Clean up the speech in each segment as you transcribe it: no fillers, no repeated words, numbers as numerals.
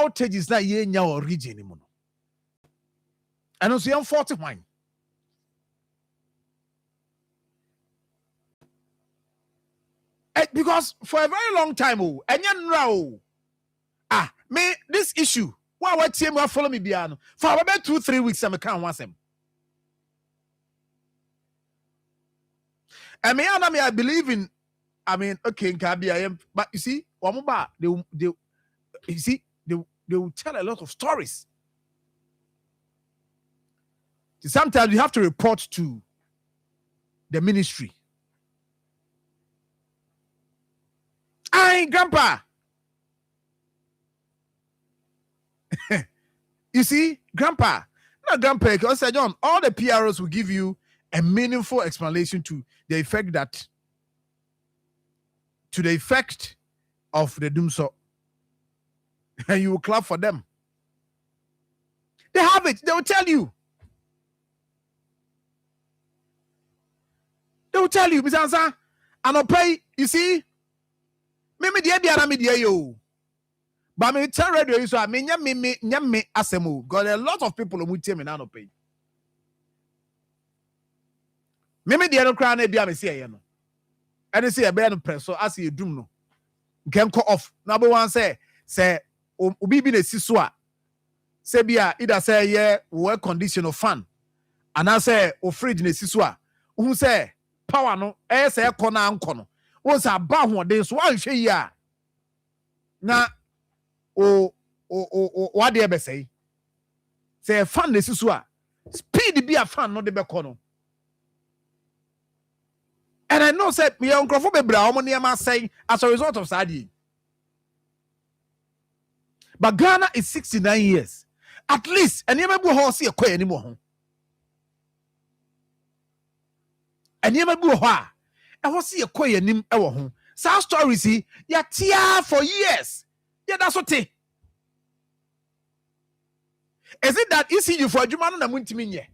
outages na ye nya origin mu no. And also yam 41. Because for a very long time, me this issue. Why what team will follow me beyond for about 2-3 weeks? I can't want them. I mean, I believe in. I mean, okay, I am, but you see, they will tell a lot of stories. Sometimes you have to report to the ministry. Aye, Grandpa. You see, Grandpa, not Grandpa, because John, all the PROs will give you a meaningful explanation to the effect of the doomso. And you will clap for them. They have it, they will tell you. They will tell you, Mr. Ansa, and I'll pay, you see, me yo. But me tell radio so I mean nyame asemu. Got a lot of people who tell me now no pay. Me the no cry na bia me say no. And say e be no press so as you dum no. Can call off. Now be one say obi bi na si so a. Say bia either say yeah well condition of fan. And I say o fridge na si so a. Who say power no e say ko na anko no. Won say ba ho den so wan hwe yi a. Na what they ever say? Say fan this is what speed be a fan, not the becono. And I know said me uncle for bebra money am saying as a result of Sadi. But Ghana is 69 years. At least and you never see a quay anymore. And you never I was see a quay and our home. South story see ya tia for years. Yeah, that's what it is. It that easy you for a Jumano na Muntiminya?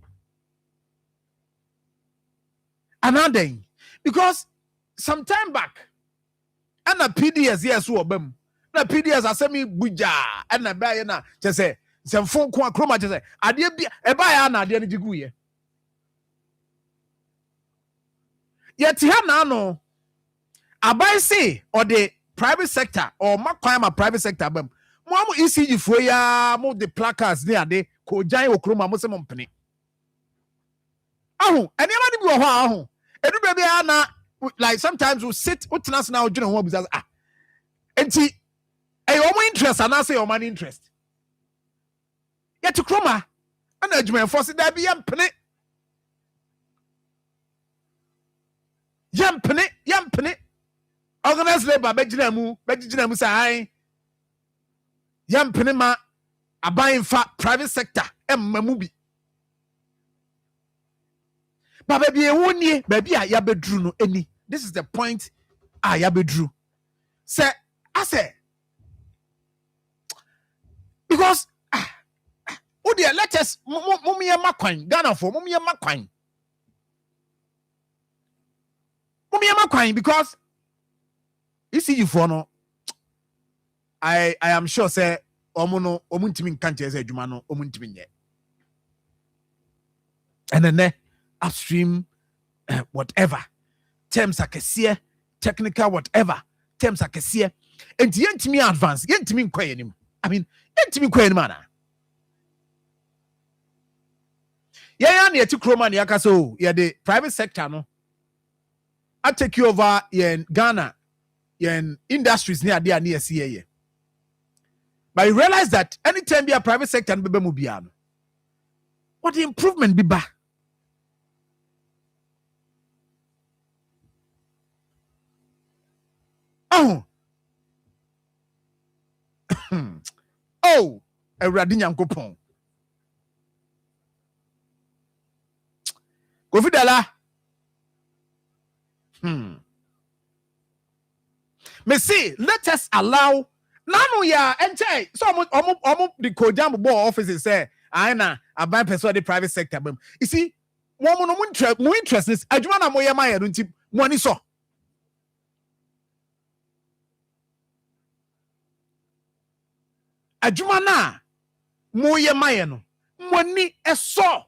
Another because some time back, and a PDS, yes, who obem. Na PDS are semi buja and a bayana, just say, some phone chroma, just say, I did be a bayana, the energy guye. Yet, no, I buy say, or the private sector or makwama private sector bam mo am ECG fo ya mo the placards there dey ko jan okroma mo se mo mpene ahu eni ama ni bi wo ho ahu edu be bia na like sometimes we sit utnas na odwene ho abuza enti e o mo interest and say o man interest yet kroma ana adwuma enforce da bi yampene organized labor bejina mu say yampene ma aban fa private sector emmamu bi ba baby ewoni baby a yabedru no eni. This is the point yabedru say I say because oh dear, let us mumia makwan Ghana for mumia makwan because you see you for no I am sure say omuno omuntimi nkanche say adwuma no omuntimi nye and then upstream whatever terms akese technical whatever terms akese and yentimi advance yentimi nkwa yanim I mean yentimi nkwa yanim ana ya na yeti kroma na yaka so ya the private sector no I take you over in Ghana in industries near there near CA. But you realize that anytime be a private sector and be mubiano, what the improvement be back? Oh, oh, a radinyam coupon. Go fidela. Me see, let us allow nanu ya enche so omo the Kojam board office say na aban person the private sector bam. You see, one mo interest is adwuma na mo ye ma ye no nti mo ani so. adwuma na mo ye maye no mo ni eso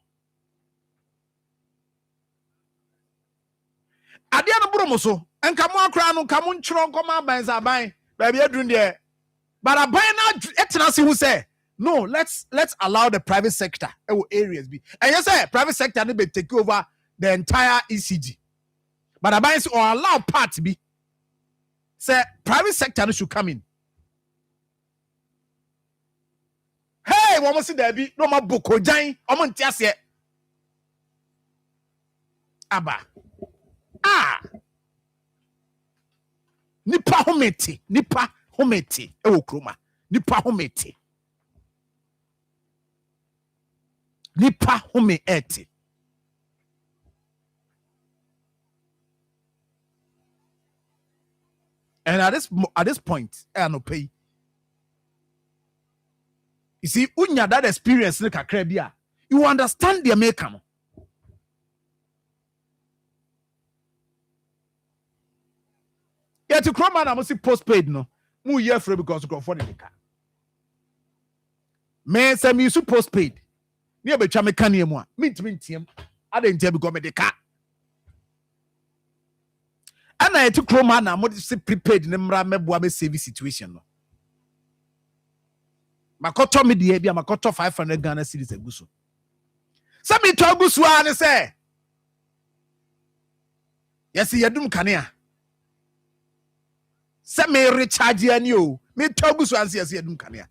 ade no boro mo so enka mo akra no ka mo nchiro nkoma aban za aban ba bia dun de but aban na etena se hu say no, let's allow the private sector areas be. And yes, sir, private sector be take over the entire ECG. But I say or allow part to be. Say private sector should come in. Hey, what must there be? No more boko jain. Omo ntiase. Aba. Nipa hometi. Ewo kroma. Nipa hometi. Nipa home eti. And at this point, I no pay. You see, unya that experience like a you understand the American. Yeah, to come on, I must see postpaid no. Mu year free because you go for the car. Man, say me su postpaid. Near be chame kan yemu a mint yem adentia because me de ka ana etu kroma na mo se prepaid ne mra meboa me save situation no makoto me de bia makoto 500 Ghana cedis aguso se me to aguso a ne se yes yedum kanea se me recharge ani o me to aguso an se yes yedum kanea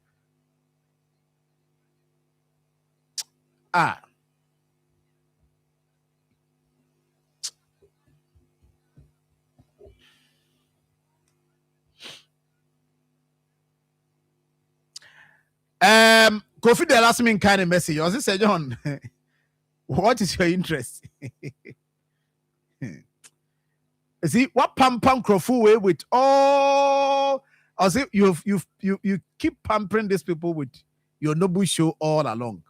Kofi the last minute kind of message. I was say, John, what is your interest? See what pam Kofu way with all. I say you keep pampering these people with your noble show all along.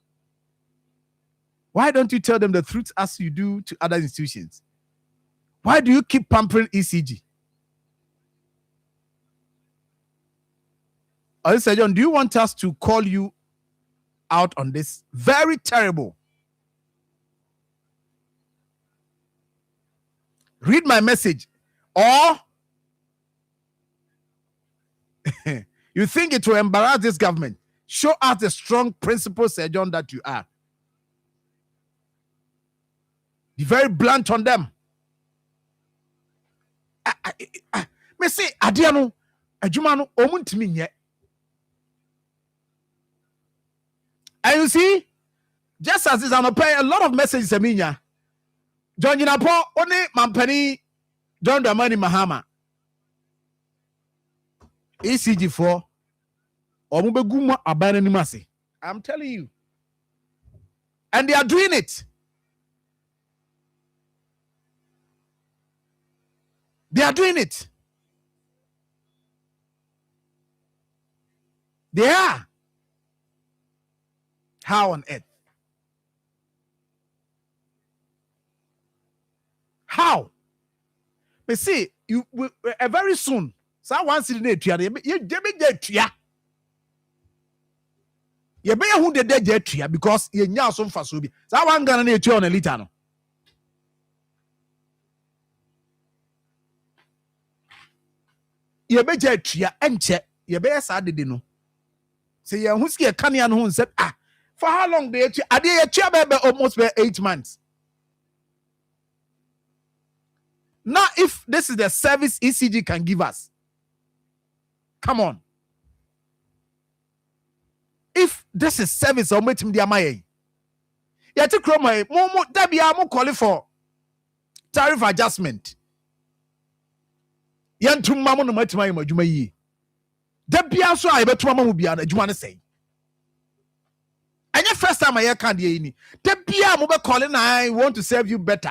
Why don't you tell them the truth as you do to other institutions? Why do you keep pampering ECG? I said, John, do you want us to call you out on this? Very terrible. Read my message. Or you think it will embarrass this government? Show us the strong principle, Sir John, that you are. Be very blunt on them. Me say, Adiano, Ajumano, Omuntimi nye. And you see, just as it's an a lot of messages, Aminya. John Jinapo, only Mampani, John Dramani Mahama. ECG4, Omubeguma Abanimasi. I'm telling you. And they are doing it. They are doing it. They are. How on earth? How? Me see you very soon. So once in the tria, you be who the dead tria because you nya some fasobi. So one Ghana na on a liter no. You be jet tria enche. You be sad de no. Say you who ski a kanya no said for how long they are they almost 8 months. Now, if this is the service ECG can give us, come on. If this is service, I'll make him the amaye. Yeah, to chroma, more that be amo calling for tariff adjustment. Yan to mamma no matter my jumayi. That be also I bet mama will be an adjuana say. And your first time I can't hear any. That be a mobile calling, I want to serve you better.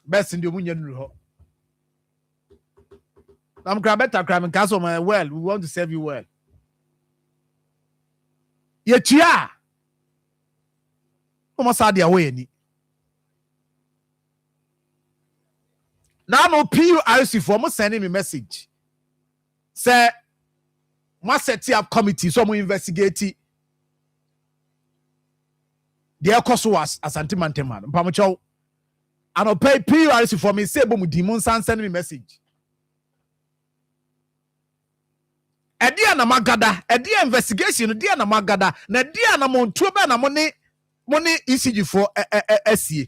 Best in the union. I'm better cramming castle my well. We want to serve you well. Yet ya almost had their way any. Now no PUIC for almost sending me message. say must set up committee so mo investigate the cost was as antimanteman mpamocho and pay PRC for me say bo mu demon send me message edia na magada edia investigation dia na magada na dia na montuo be na money ECG for SCA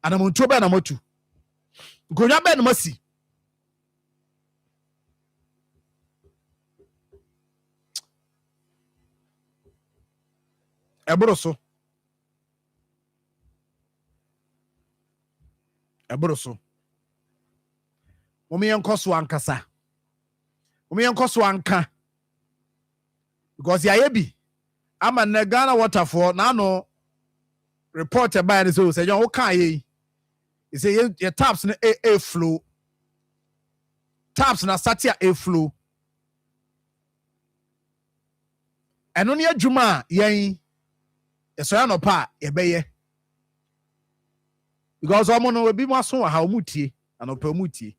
and montuo be na motu gonya be na masi eboroso omi enkoso ankasa omi enkoso anka because ya yebi ama na Ghana waterfall na no report about so say you kan ye he say your taps na a flow taps na start a flow eno ne adwuma yen eso ya no pa ye beye because omo no bi mo aso ha omutie anopa omutie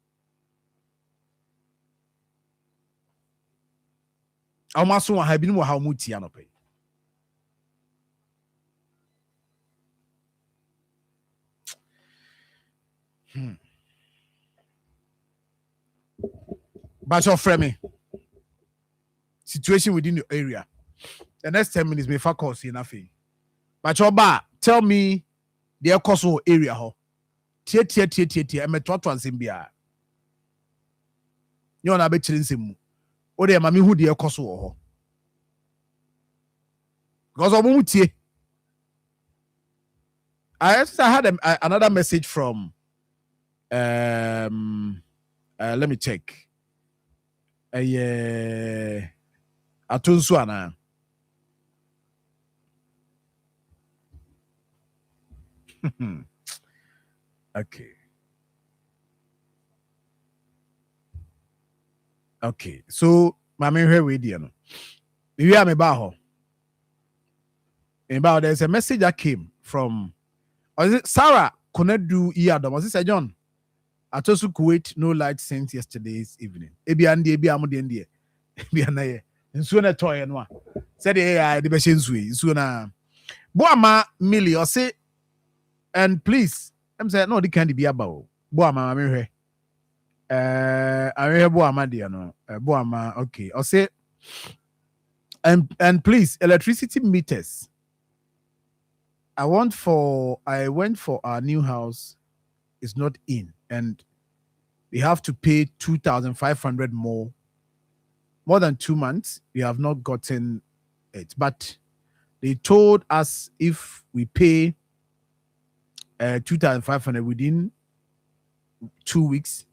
omaso ha bi no ha omutie anopa but your friend situation within your area the next 10 minutes may focus in nothing but your bar tell me the cost area ho tie e metoto ansem bia you na be chire nsem mu o de ma me hu de cost ho because omo tie I had another message from let me check atunsu ana okay so mama hwe we dia no we are me ba ho about there's a message that came from Sarah Konadu Iyadom. Was this John? Atosu Kuwait, no light since yesterday's evening. Ebi andi ebi amudi andi. Ebi anaye. Nsuo na toy no. Said the be shensui. Nsuo na. Boama Millie or say and please. I'm saying no the candy be about. Boama me hwe. I hear Boama dia no. Boama okay. Or say and please electricity meters. I went for our new house is not in and we have to pay 2,500 more than 2 months. We have not gotten it, but they told us if we pay 2,500 within 2 weeks,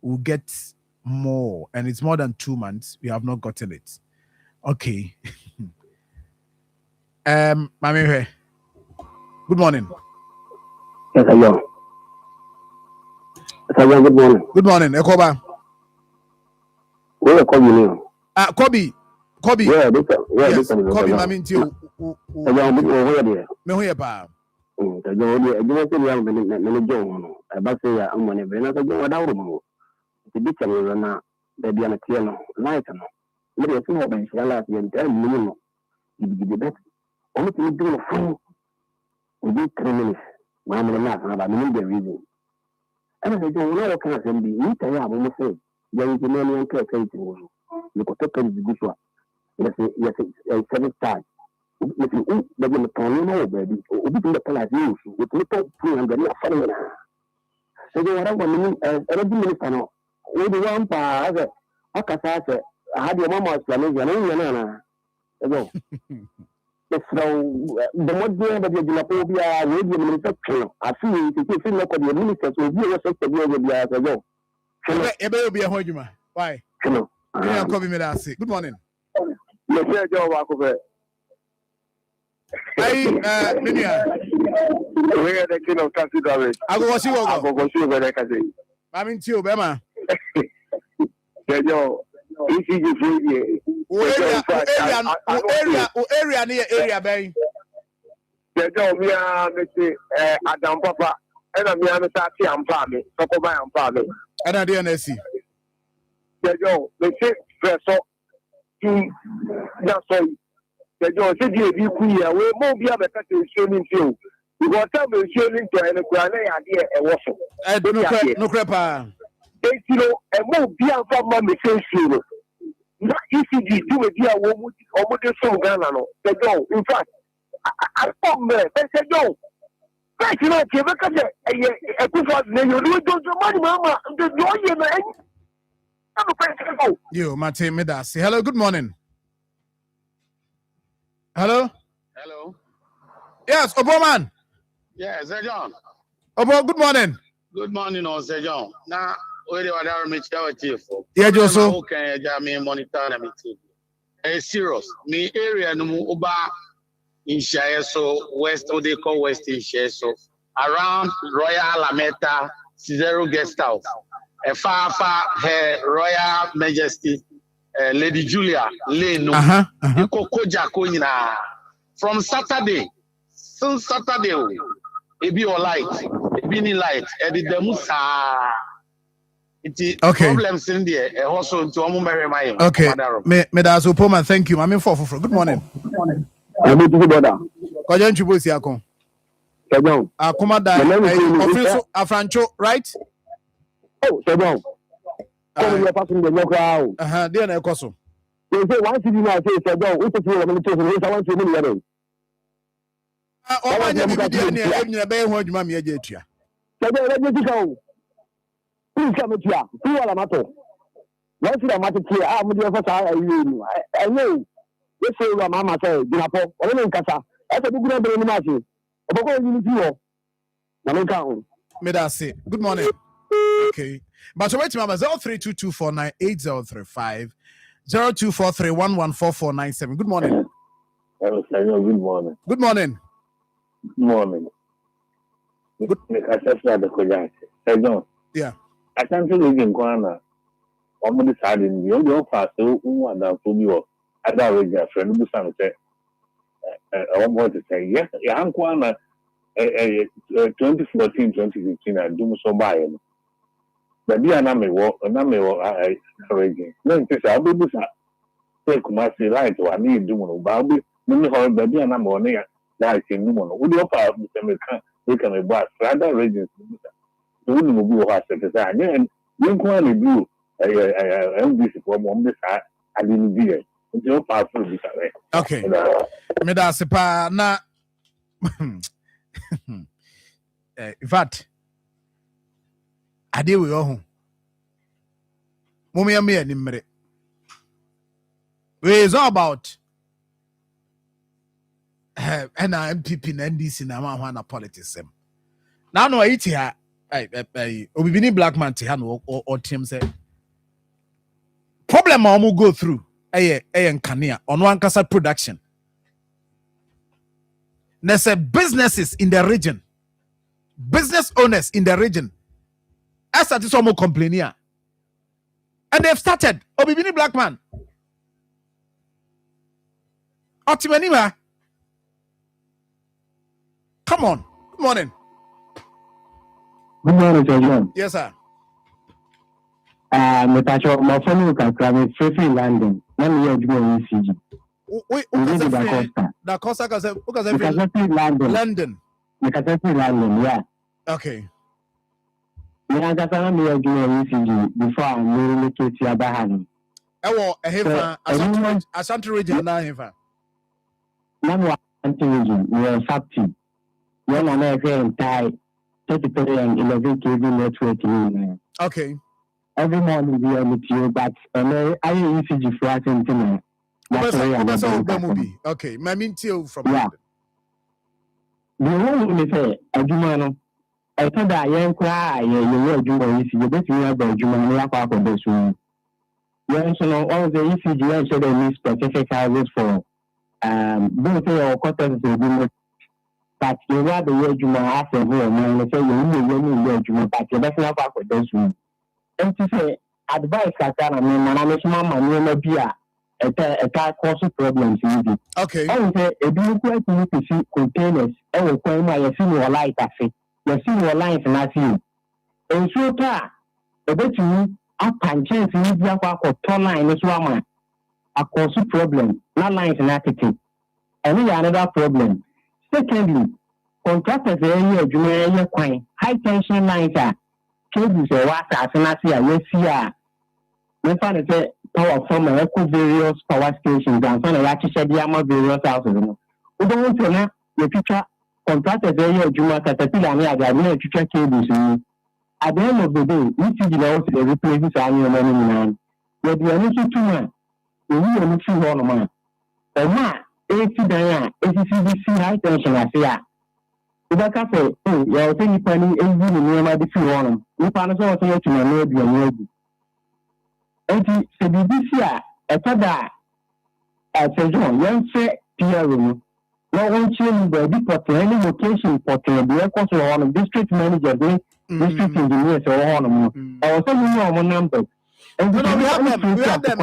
we'll get more, and it's more than 2 months. We have not gotten it. Okay. Mami here. Good morning. Yes, hello. Hello, good morning. Good morning, Akoma. Where are you? Kobe. Yeah, yes, Kobe, mami nti o. Me ho ye pa. Within 3 minutes, my mother not about the reason. And I said, you know what kind of thing? You tell you, I'm say, young Germany and care case. You could talk to the good one. Yes, a 7 star. If you eat, but you're not baby, or between the palace news, with little 300 following. So they were 1 minute, every minute, we do one part. I had your mama's planning, so the more that you do radio minister, I feel if you look at the ministers will be also to be a hojuma. Why? Hello. Good morning. Yes, Joe Walker. Minia. We are the king of Cassie. I go see what I go see where I can say. I'm in you, Bema. Joe. Area near area bay. Me Adam Papa, and I'm Yammy, and Farming. And I didn't see. They say so that's why the John said you we more be a better showing you. Because I'm showing to an idea a waffle. No crepa. And more be a family face you. Not easy do a dear woman or what is so Ghana. The go. In fact, I come there. They said, no. Right, you know, because a good one, you do the money, Mama. The lawyer, you, Mate Medasi. Hello, good morning. Hello? Hello. Yes, Oboman. Yes, Sir John. Obo, good morning. Good morning, Sir John. Now, where do I make you for? Yeah, Joso. Okay, I monitor me too. It's serious. Me area no uba in so west, what they call West in so around Royal Alameda, Cicero Guest House, a far her Royal Majesty, Lady Julia Lane. From Saturday, since Saturday, it be all light, it be in light, and the Musa. It is problems in there. Also, to my okay. Medas Opoma, thank you. I'm in for. Good morning. I'm going to brother. Kojan Chubusi Akon. Akoma da Afrancho, right? Oh, Sebon. Come here, passing the local out. Dear Nekoso. They say, once you know, I say, Sebon, we take you a minute to the I want to know. Oh, my name is Mammy Jetia. Sebon, let me go. Please come here. Who are matter? Once you are matter here, I'm with your first I know. This is what Mamma said, Dinapo, or in Casa. As a good number in the machine. Good morning. Okay. But wait, Mama, 0322498035 0243114497. Good morning. Good morning. Good morning. Good morning. Yeah. I can't tell you in Kwana. On the side in the other fast, who want to you. I don't know friend who said, I want to say, yes, young Kwana 2014, 2015, I do so by him. But the aname walk, I arranging. Then I'll be take my light or I need to do Bobby, many horror, but the aname on there, that is in Numan. Would you offer Mr. We can about rather regions? The woman will be what I said, and you can do this from this side. I didn't do it. Okay. Medasipa na in fact ade we ho momia me animre we is all about and MPP na NDC na ma na politics now no iti ha obibini black man ti ha no or team say problem ma go through Nkania on one casa production. There's businesses in the region, business owners in the region. As at this almost complaining, and they've started. Obibini black man. Otimanima. Come on. Good morning. Good morning, John. Yes, sir. My phone can come in London. One year ago in CG. The Costa London. London, yeah. Okay. I got a year ago in CG before I moved to Tiabahani. Oh, a Ashanti region now, Heva. Number Ashanti region, we are Sapti. One American tie 33 and 11 kV network. Okay. Every morning we are with you, but I ECG for us in Tina. Okay, my mean from yeah. The whole say, Ajumano, I thought that I am cry, you were doing ECG, but you are the Jumano up on this room. You also know all the ECG and so they need specific houses for both your quarters, but you are the way Juma after home, and say you need Juma, but you don't have up with this room. And to say, advice I can, manage my money, be a cause problems. Okay. I would say, a do quite need to see containers, and will call my senior light. I say, your senior lines and I see. And so far, a bit to me, Upon chance, you have a ton line is one a cause problem, not lines and attitude. And another problem. Secondly, contractors area junior coin, high tension lines are cables or water as an asia, yes, yeah. We find it power from various power stations and some of the various houses. We don't want to know the future contractors area junior caterpillar and the future cables. At the end of the day, each of the replaces annual money man. Yet the initial 2 months, we will see one man. A man, 80 Diana, ACCBC high tension as ya. If I can say, oh, you're saying penny, 80 near my different one. We found us all to my maybe and maybe. 80 CBC, a tada at St. John, young say, Pierre. No one change the depot to any location for the course of one of district managers. District engineers or one I was telling you on number. And we have them.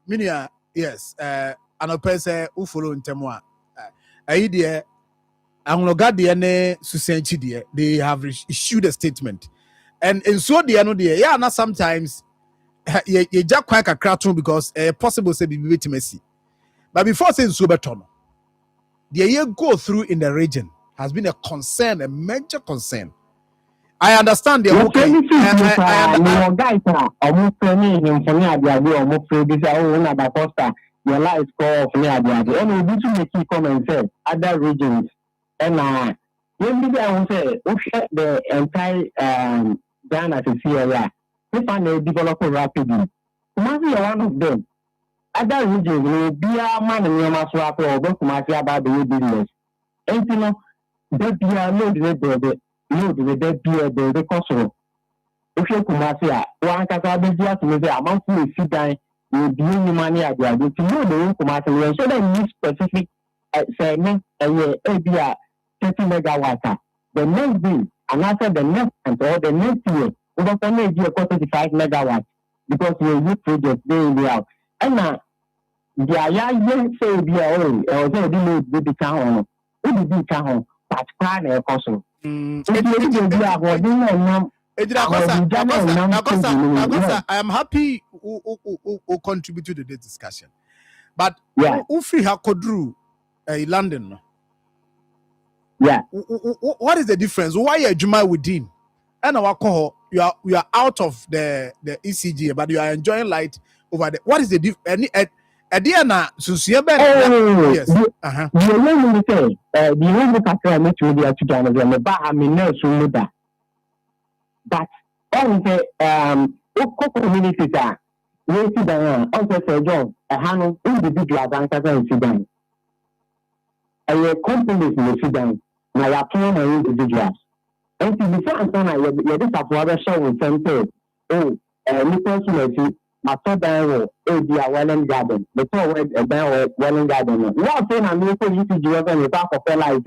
Minia, yes, and a person who follow in Temwa. Idea, Anglogadiane Susenchi, they have issued a statement. And so the ano dear, yeah, not sometimes you jack quite a cartoon because possible say be messy. But before saying Suberton, the year go through in the region has been a concern, a major concern. I understand the okay. Your life call of me at the end. We to make comment say other regions and maybe I will say the entire Ghana to see area. We find they develop rapidly. Maybe one of them. Other regions will be a man in your swap or go to my about the business. And you know, that be a load with that be a the cost. If you come out here, one can have a amount to sit down, you be money at the other. To know the room come out here, so then you specific segment and you be a 30 megawatt. The next day, and after the next month or the next year, we don't only be a 35 megawatts because we use project day in the out. And now, the idea say be a own, or they do the town. It will be town, but plan a cost. I am happy who contribute to the discussion. But Ufi Hakodru London. Yeah. What is the difference? Why are Juma within? And our call you are out of the ECG, but you are enjoying light over there. What is the difference? Adiana Susiebe. Yes. The way say, the way look at me to the Sudan, the Bahami no Sumuda. But all the communities are we see the also say John, a hand individual bankers in Sudan. A companies in Sudan, now are paying individuals. And to be fair, you just have to show with them say, oh, personally. My third a Welling Garden. The third Welling Garden. What thing I'm going to use to do when you talk of life.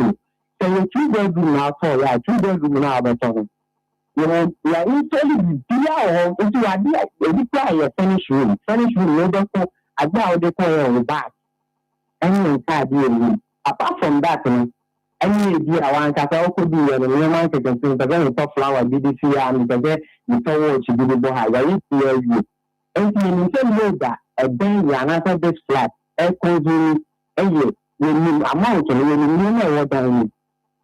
So you 2 bedroom now, 2 bedroom now, but you know, you are into a idea, a finish room, no doctor, I doubt they call back. Any idea. Apart from that, any idea I want to could be a woman to consider the very top flower BBC and the tower to be the boy. And you can that a bank another this flat, a cozy, when you amount of when you know what I mean.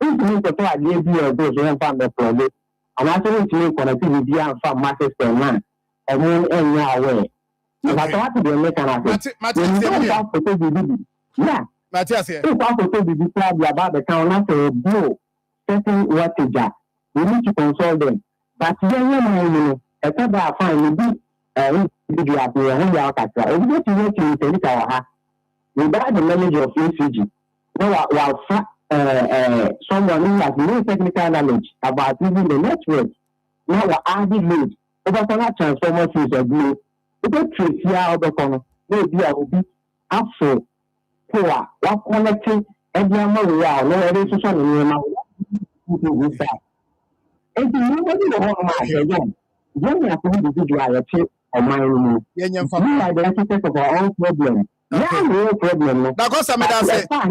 If you need to try to be a good and found the project, and I think to make connectivity and from Manchester man, and then in your way. If I thought to be a mechanic, when you don't have to be yeah. Matthias, if I could be about the town after a blow, certain wattage, you need to consult them. But then you know, a couple of fine video at the without the manager of ECG. Someone who has no technical knowledge about using the network. Now we're adding load. Over transformers is a blue. If you trace here out the corner, maybe I will be up for poor. What connecting and the amount we are no other social media. And you know, when you have to individual on my room, we are the architect of our own problem. Yeah, no problem. Now, because I made say, thank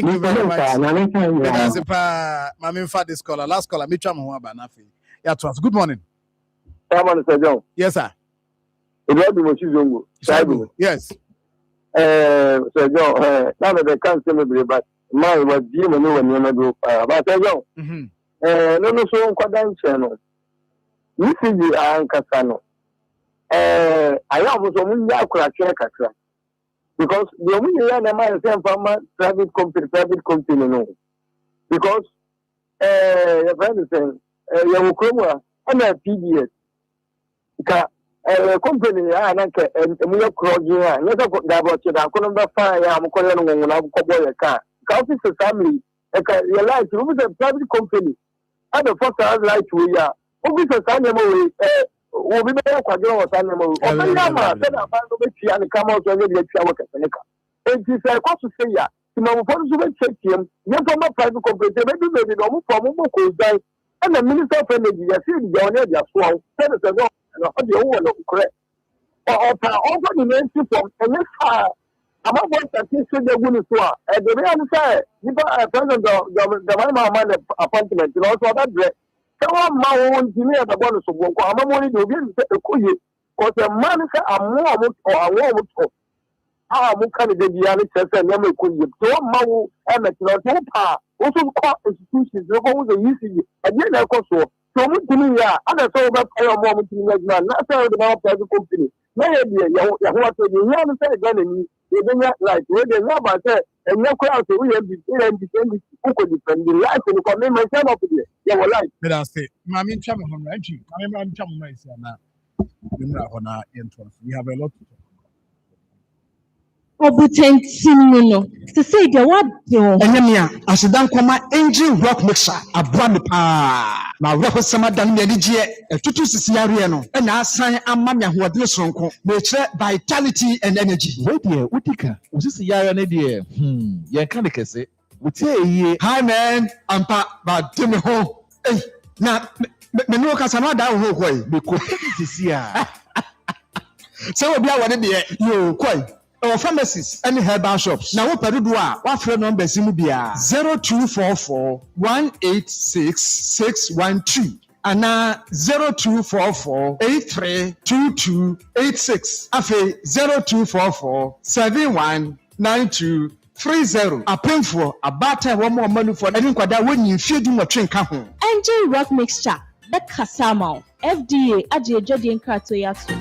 you very much. Mami for this caller. Last caller, me chama ho abanafi. Yeah, to us. Good morning. Yes, sir. Yes. So John, now that they can't say me, but my was Jim and you and you but John. No, so quite channel. You see the Ancasano. I have some Yakra because the only land I might say from private company, no. Because your friend is saying, Yawukuma, and a PBS. Company, and we are crossing. Let us go about it. I couldn't fire. I'm calling on a car. County family, your life, you was a private company. And the first time, like we are. Officer Sanemo, will be better quadro Sanemo. Yama said, I found the key and come out and get your work at Seneca. And she said, what to say, ya? You know, for the check him, you're from a private company, maybe no from Moko, and the Minister of Energy, I see the owner, your swamp, Senator, and the owner of correct. Or over the name from and this far. I'm not going to teach the women to her. And the real say, you got a president of the man appointment, you know, so that. Someone my own engineer the bonus of work. I'm only doing the Kuyi. Because the man said, I'm more or I won't. How can it be an excess and never could you? So, Mau, Emmet, not power. Also, court institutions, no one was easy. And yet, of course, so to me, yeah, and I saw that I am moment to me, not the private company. Maybe you want to be young and again, and you don't like where they love us, and no crowd to we have been who could defend the life and come in myself up here. You were like, let us say, Mammy Chama from Ranchi. I'm Chama myself now. We have a lot to talk. Obutentimino to say the what do Enyamia asidan kwama engine rock mixer abrami pa na rock sama dan me dige etutu sisiare no na asan amamya hoodene sonko na kire vitality and energy we dey utika usisi yare ne dey yen kan kese utie hi man ampa ba demi ho na me no kasa na da ho koi be ko sisi a so obi awade dey yo koi our pharmacies and herbal shops. Now, what do what phone number is 0244 186 612 and 0244 832286. Afe 0244 719230. A painful a batter one more money for any quadra when you feed him a train home. Engine rock mixture. The Kasama FDA Aje Jodian Katoyatu.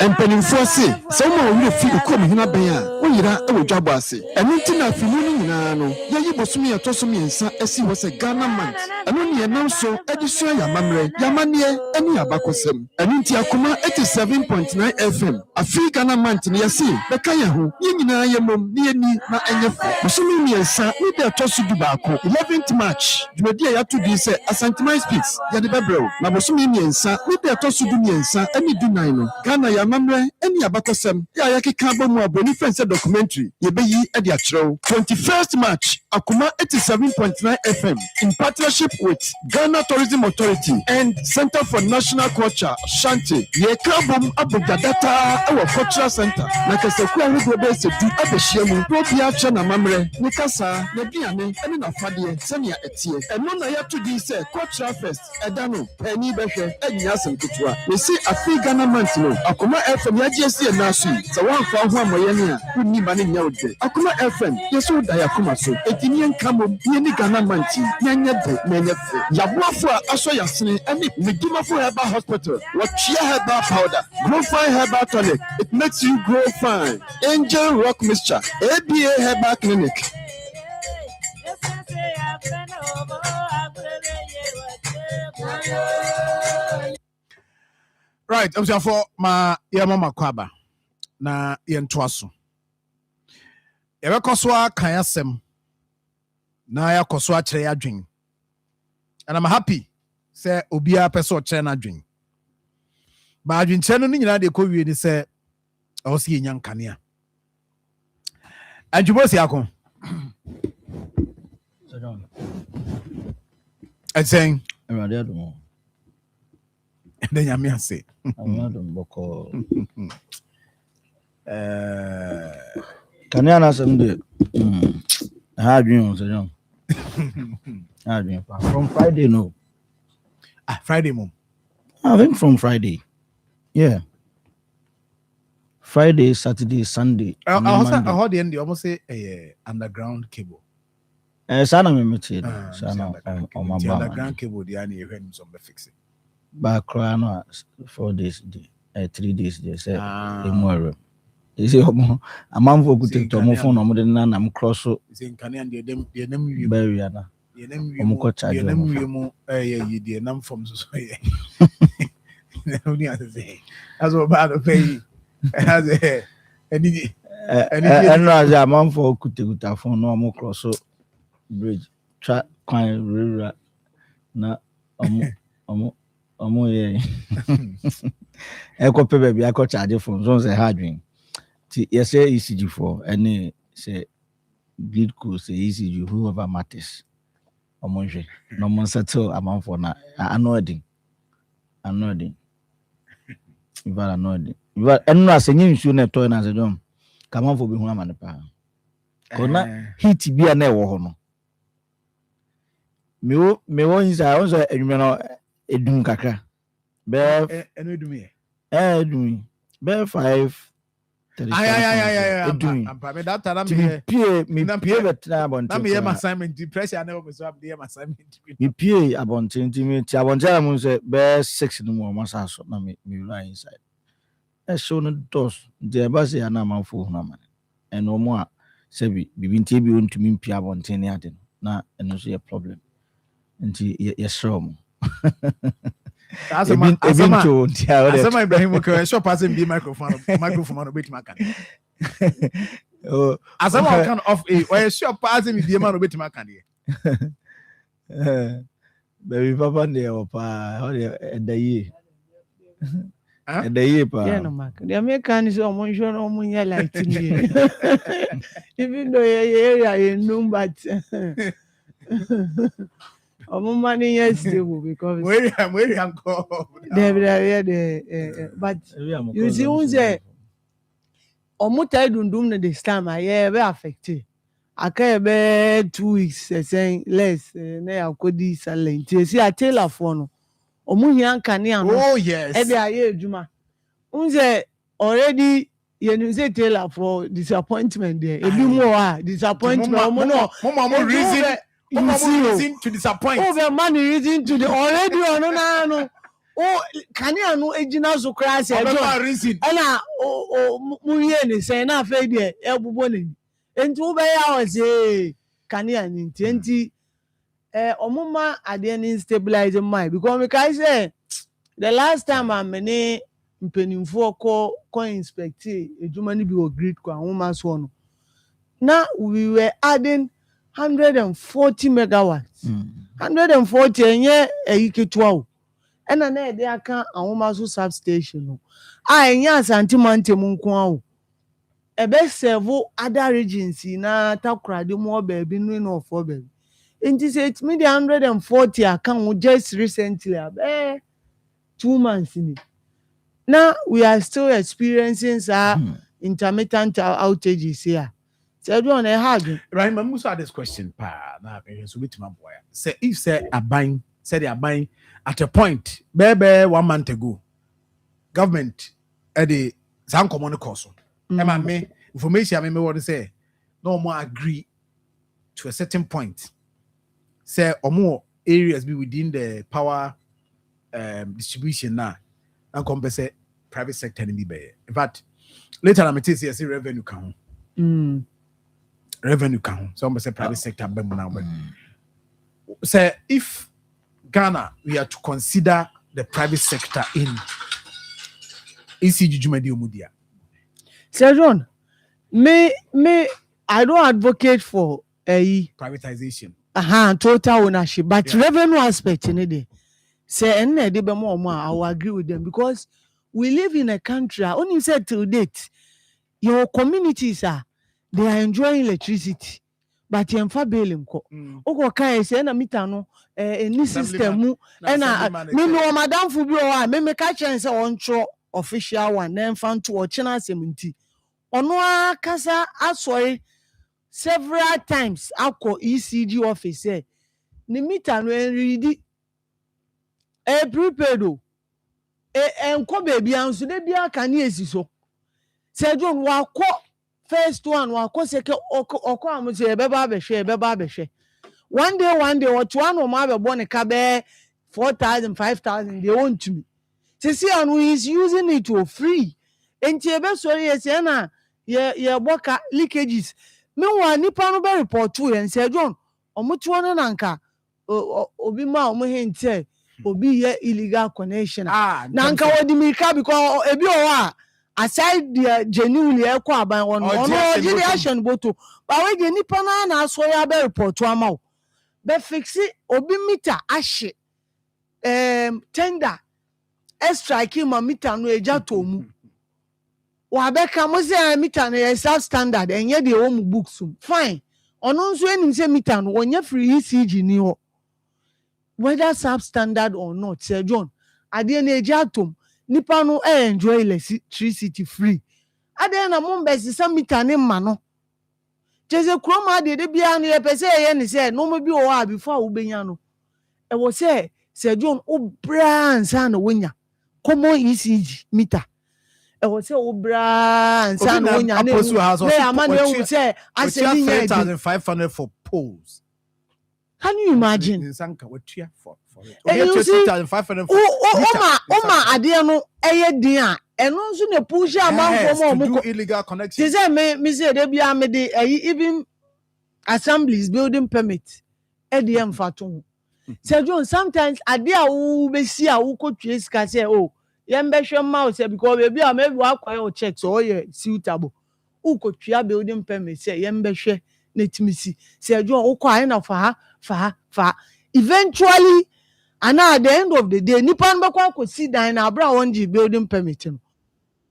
Mpanimfoɔ se sɛ woma wɔwerɛ fi kɔm hena bɛn a woyera ɛwɔ dwabɔ ase ɛno nti na afi mu no nyinaa no yɛyi bosom yɛtɔ so mmiɛnsa asi hɔ sɛ Ghana month ɛno ne yɛnam so ade so ayɛ amammerɛ yɛamanneɛ ne abakɔsɛm ɛno nti Akoma 87.9 FM afi Ghana month no yɛse bɛka yɛn ho yɛn nyinaa yɛ mmom ne yɛni na ɛnyɛ fo bosom mmiɛnsa ne da ɛtɔ so du baako 11th March dwumadi a yɛato din sɛ Asanteman Speaks yɛde bɛbrɛw na bosom mmiɛnsa ne da ɛtɔ so du mmiɛnsa ne du nan no Ghana yamamre eni abakosem ya yakeka bomu aboni fense documentary yebeyi e dia kyerɛw 21st March Akoma 87.9 FM in partnership with Ghana Tourism Authority and Center for National Culture Shanti ye kabom abojadata ewo cultural center na kaseku ahodo be se du abehia mu probia kye na mamre ne kasa na duane ene na fade senia etie eno na yato di se cultural fest edano pani behwe anya asem ketua we see afi Ghana month no Akoma FM ya GSC na so so wan fa ho amoye ne a unni ma ne nya ode Akoma FM yeso da Akoma so etini enkamom ye ni Ghana manti nyanya de nyanya fe yaboafo a aso yasene ani medimafo herbal hospital watchia herbal powder grow fine herbal tonic it makes you grow fine angel rock mixture ABA herbal clinic. Right, I'm saying for my mama kwaba na yentwaso. Ebe koswa kan asem na ya koswa kire adwen. And I'm happy say obia person kire na adwen. Ba adwen kire no nyina de ko wie ni say o si enya nkanea. Anjubo si akon. I saying Then you may say. Can you answer the how do you know? How do you from Friday? No, Friday, mom. I think from Friday. Yeah. Friday, Saturday, Sunday. I heard the end. Almost say underground cable. Sana me meted. Underground cable. The only you heard some fix it. Back no 4 days, 3 days. They say tomorrow. You see, a man for good to my phone. I'm going to I'm cross. Saying can you the name you bury you name from so yeah. That's what bad to pay. Has a any a man for good phone. No more cross bridge track quite na yeah. Echo baby, I got charge from zones a hard dream. Yes, say ECG for any say bleed cool say ECG whoever matters. Omonje no man settle amount for na annoying. If I annoying. But and no saying you should not toy as a drum. Come on for be one man pa. Kona hit be a never no. Me won is I also edum kakra. Be eno do me. Edum. Be 5 that time me pay better about na me assignment pressure na go so am assignment me pay about 20 minutes abonja am say be 6 no more masa so na me line inside e show no doors the bus ya na man fo na man and no more say bibi ntie bi ontumi pay about 10 ade na eno so ye problem nti ye show mo Asama Ibrahim okay sure passing be microphone on bit makan. Asama can off a sure passing be man bit makan here. Baby papa ne opa how the year. And the year pa. Yeah no mark. The American is almost sure no munya like today. Even though area you know but money is stable because where I'm called. But you see, who say, Omuta dundum this time, I very affected. I can't be 2 weeks saying less. Now could this silent. You see, I tell a phone. Omunyan Kanian. Oh, yes. Every year, Juma. Unze already. You say Taylor for disappointment there. A bit more disappointment. Mama reason. Reason to disappoint. Oh, the money reason to the already no. Oh, can you know original so crash? Reason. Muye say na fe there. Ebuboni. Enti be ya say can you enti omuma ade stabilize mind because me kai say the last time I many mpenimfo ko inspect ejuma ni bi o grid ko ahoma so no. Now we were adding 140 megawatts. 140 enye eyiketua o. Ena na ede aka ahomaso substation no. Enye asantimante mu nko a o. Ebe serve other regions na takrade mo baby no for baby. Nti say it me the 140 aka just recently 2 months ni. Now we are still experiencing intermittent outages here. So do on a hard. Right, I must ask this question. Now, so with my boy. Say if say a buying, say they are buying at a point, baby 1 month ago, government at the some common course. Me information I want to say no more agree to a certain point. Say or more areas be within the power distribution now and compensate private sector in be. In fact, later I'm going to say revenue count. Revenue count. Some say private sector now. Say if Ghana we are to consider the private sector in ECG Jumedi Omudia. Sir John, me I don't advocate for a privatization. Total ownership, but revenue aspect in it. Say I will agree with them because we live in a country. Only said to date, your communities they are enjoying electricity, but yɛmfa bail nkɔ wokɔ kae sɛ na mita no ɛni system mu ɛna meme wɔ madamfo bi wɔ hɔ a meme ka kyerɛ sɛ ɔntwerɛ official one na ɛmfa nto ɔkyena asɛm nti ɔno akasa asɔre several times akɔ ECG office sɛ ne mita no ɛnredi prepaid o ɛnkɔ baabi anso da bia ka ne esi so sɛ John wakɔ first one wakɔ second ɔkɔ a mo sɛ ɛbɛba abɛhwɛ one day ɔtoa no ɔmo abɛbɔ ne ka bɛɛ 4,000 5,000 deɛ ɔntumi sisi ano he is using it for free enti ɛbɛsɔre yɛ sɛ na yɛbɔ ka leakages meanwhile nipa no bɛ report to yɛn sɛ John ɔmo toa no nanka obi ma ɔmo hint sɛ obi yɛ illegal connection na nka wɔde mirika because ebi wɔ hɔ a aside the genuinely ɛkɔ aban ɔno ɔgye de ahyɛ no boto but wɔde nipa no na asɔre abɛ report to ama wo bɛ fixe obi meter ahye tender strike ma meter no egya to mu wabɛka mo sɛ meter no yɛ self standard ɛnyɛ deɛ ɛwɔ mu books fine ɔno nso anim sɛ meter no wɔnyɛ free ECG ni hɔ whether substandard or not Sir John adeɛ na egya atom nipa no enjoy electricity free adeɛ na mo mbɛsisa meter ne ma no kyese kuroma adeɛ de bia no yɛpɛ sɛ ɛyɛ ne sɛ no mo bi wɔ hɔ a before wo benya no ɛwɔ sɛ Sir John obra nsa na wonya common ECG meter ɛwɔ sɛ obra nsa na wonya na ama na ewu sɛ asɛmi nya 3,500 for poles. Can you imagine? And you see, Oma adeɛ no ɛyɛ din a ɛno nso na push amanfo mo illegal connection. They say me say they be amede even assemblies building permit ɛde ɛmfa to ho. Sir John sometimes adeɛ a wo besi a wo kotwe sika sɛ oh yɛn bɛhwɛ ma wo sɛ because baby a maybe akɔyɛ o check so ɔyɛ suitable. Wo kotwe building permit sɛ yɛn bɛhwɛ na timisi. Sir John wo kɔ ayi na fa eventually and at the end of the day nipa no bɛkɔ sit down na abra wɔn building permit no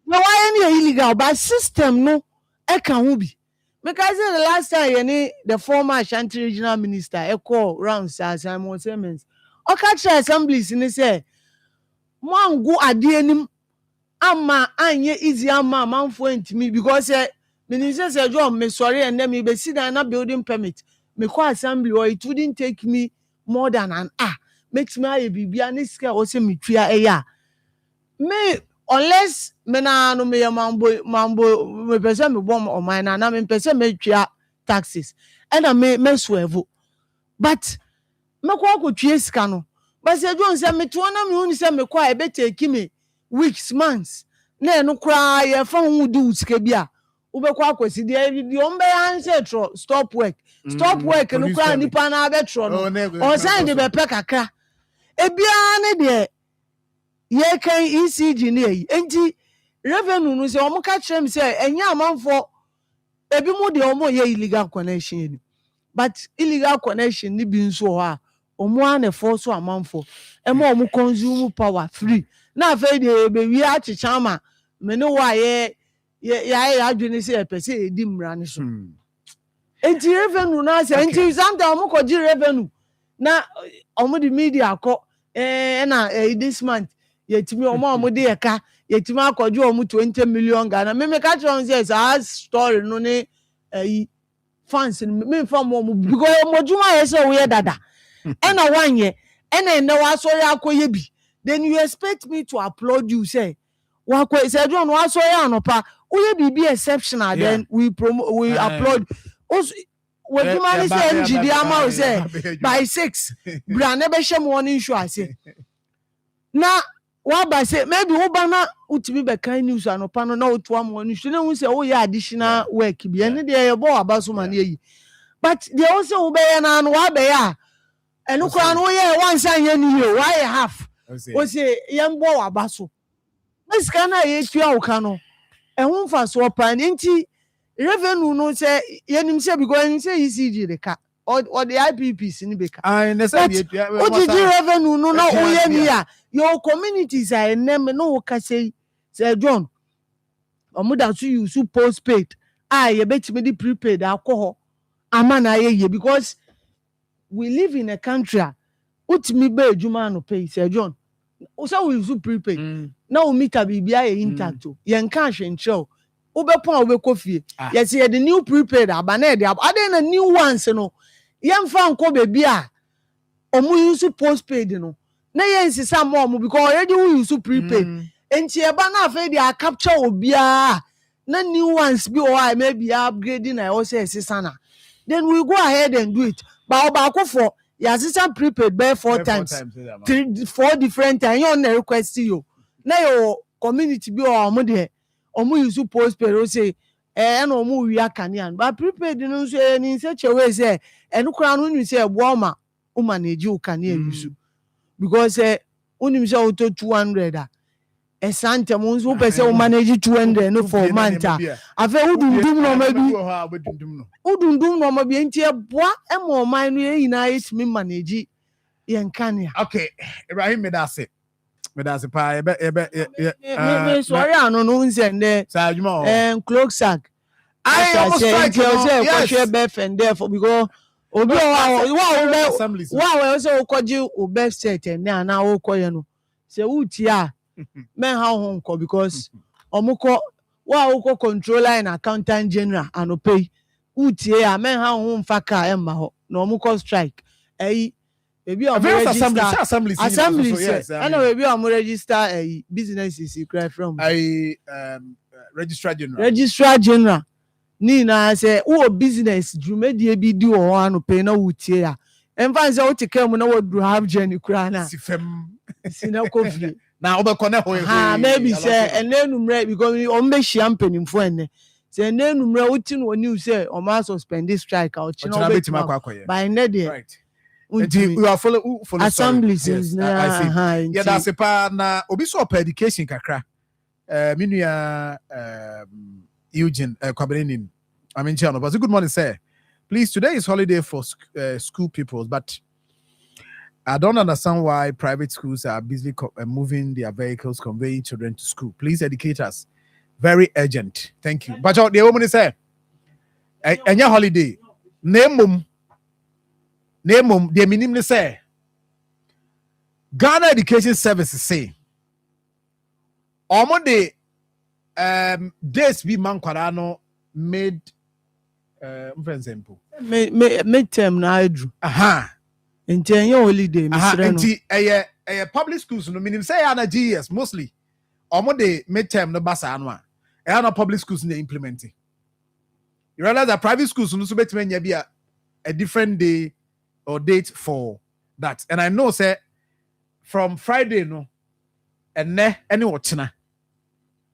na why any illegal but system no ɛka ho bi because the last time the former Ashanti regional minister ɛkɔ rounds Simon Simmons ɔka kyerɛ assemblies ni sɛ mo ango adeɛ nim ama anye easy ama amanfo ntimi because minister say John me sorry and then me be sit down na building permit me call assembly or it wouldn't take me more than an hour. Makes me a bibia ni sika o se me twa eya. Me unless me na no me mambo me pese me bom o man na me pese me twa taxes. And me swerve. But me kwa twa sika no. But say John say me to na me hu say me kwa e be take me weeks months. Na no kra ye fa hu du sika bia. Ubekwa kwesi de ombe answer stop work no kwa nipa na abetro no o say de be pe kakra ebia ne de ye kan ECG ne yi enti revenue no say omo ka kyerem say enya amanfo ebi mu de omo ye illegal connection ni but illegal connection ni bi nso ho a omo an force amanfo e ma omo consume power free na fe de be wi a chicha ma me ne wa ye adwene sɛ ɛpɛ sɛ ɛdi mmara ne so enti revenue na sɛ enti sometimes ɔmo kɔgye revenue na ɔmo de media akɔ ɛna this month yɛtumi ɔmo de yɛka yɛtumi akɔgye ɔmo 20 million Ghana me ka kyerɛ ɔmo sɛ saa story no ne fans me mfa ɔmo because ɔmo dwuma yɛ sɛ woyɛ dada ɛna wanyɛ ɛna ɛnɛ wasɔre akɔyɛ bi then you expect me to applaud you say wakɔ sɛ John wasɔre anopa we be exceptional then we applaud also we demand say MGD ama say by 6 bra na be hye mo ne issue ase na wa ba say maybe wo ba na utimi be kan news anopa no na oto am one issue na hu say wo yɛ additional work bi ene de ye bo aba so ma na yi but they also wo be ye na no wa be ya eno kra no ye one san ye ni ye why half wo say ye mbo aba so mesika na ye tua wo ka no ehun fa so pan nti revenue no say yenim say because yenim say ECG de ka or the IPPs ni be ka na say o di revenue no na o ye ni a your communities are nem no ka say John omuda so use postpaid ye betimi di prepaid akọ ho amana ye because we live in a country utimi be adwuma no pay Sir John so we use prepaid na o meter bibia ye intact ye nka hwenkyerɛw ubepon ubekɔ fie yes ye the new prepaid abana de ade na new ones no yemfa nko bebi a omu use postpaid no na ye nsisa mo because already we use prepaid enti eba na afa de capture obia na new ones bi o maybe upgrading na also nsisa na then we go ahead and do it but obako for your assistant prepaid by 4 times 4 different times you on request you na your community bi o omo de omo use postpaid o say na omo wi akane but prepaid no so ni such a way say enu kura no ni say ebo ma o manage o kane use because unim say auto 200 a santa mo so pese o manage 200 no for manta afa udundum no ma bi udundum no ma bi enti eboa e mo man no yina yetimi manage yen kane okay Ibrahim medase pa me sorry ano no nsende sa adwuma cloak sack I almost strike yes ko be fender for because obi wa say okoji obe set and na okoye no say uti a men how home ko because omuko wa uko controller and accountant general and pay uti a men how home faka emma ho na omuko strike ebi o assembly yes I know ebi o register businesses cry from registrar general ni na say wo business dwumedie bi di o anu pay na wutie a emfa say wo tike mu na wo do have journey kura na sifem sina kofi na obekone ho ha maybe say enenumre because o mbe hia mpanimfo enne say enenumre wuti no new say o ma suspend this strike out chino betima akwakoye by ne de right we are follow assemblies yes, I see yeah that's a pa na obi so per education kakra minua Eugene Kwaberenin Channel. But good morning, sir. Please, today is holiday for school pupils, but I don't understand why private schools are busy moving their vehicles, conveying children to school. Please educate us. Very urgent. Thank you. But the woman say, "And your holiday, name the minimum say, Ghana Education Services say, Omode days be man kwarano made midterm na adru enti enye holiday misre no enti public schools no minim say ya na GS mostly omode midterm no basa no a na public schools na implementing. You realize that private schools no so betime nya bi a different day or date for that, and I know say from Friday no ene any ochina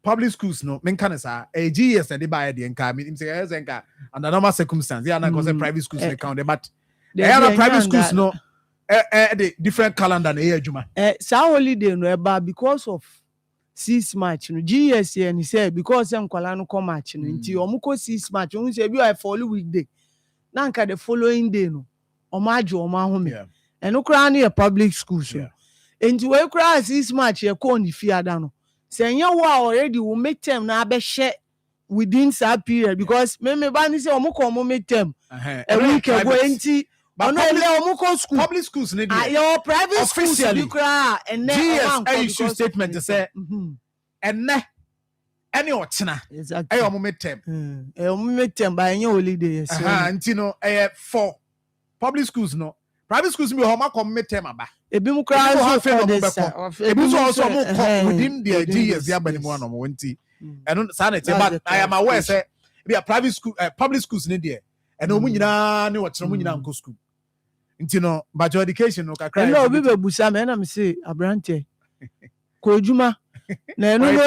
public schools no men can say GS and they buy the enka mean say enka under normal circumstances yeah na cause private schools they count but the private schools no the different calendar na adwuma sa holiday no eba because of 6 March no GS and he said because enkwala no come March no nti omuko 6 March won say bi I follow weekday na nka the following day no omajo omahome and no kra na public schools no nti we kra 6 March ye ko ni fiada no say you already will make them na be share within that period because me ba ni say omo make them a week ago enti but no school public schools need your private schools you cry and then issue statement to say and any ochina exactly omo make them omo make them by any holiday so enti no for public schools no private schools be home come make them aba ebi mu kra so ebi so also mo within the GS ya bani mu anomo nti eno sa na te but I am aware say be a private school public schools ni there eno mu nyina ne wo kire mu nyina nko school nti no but your education no kakra no obi be busa me na me say abrante ko adwuma na eno no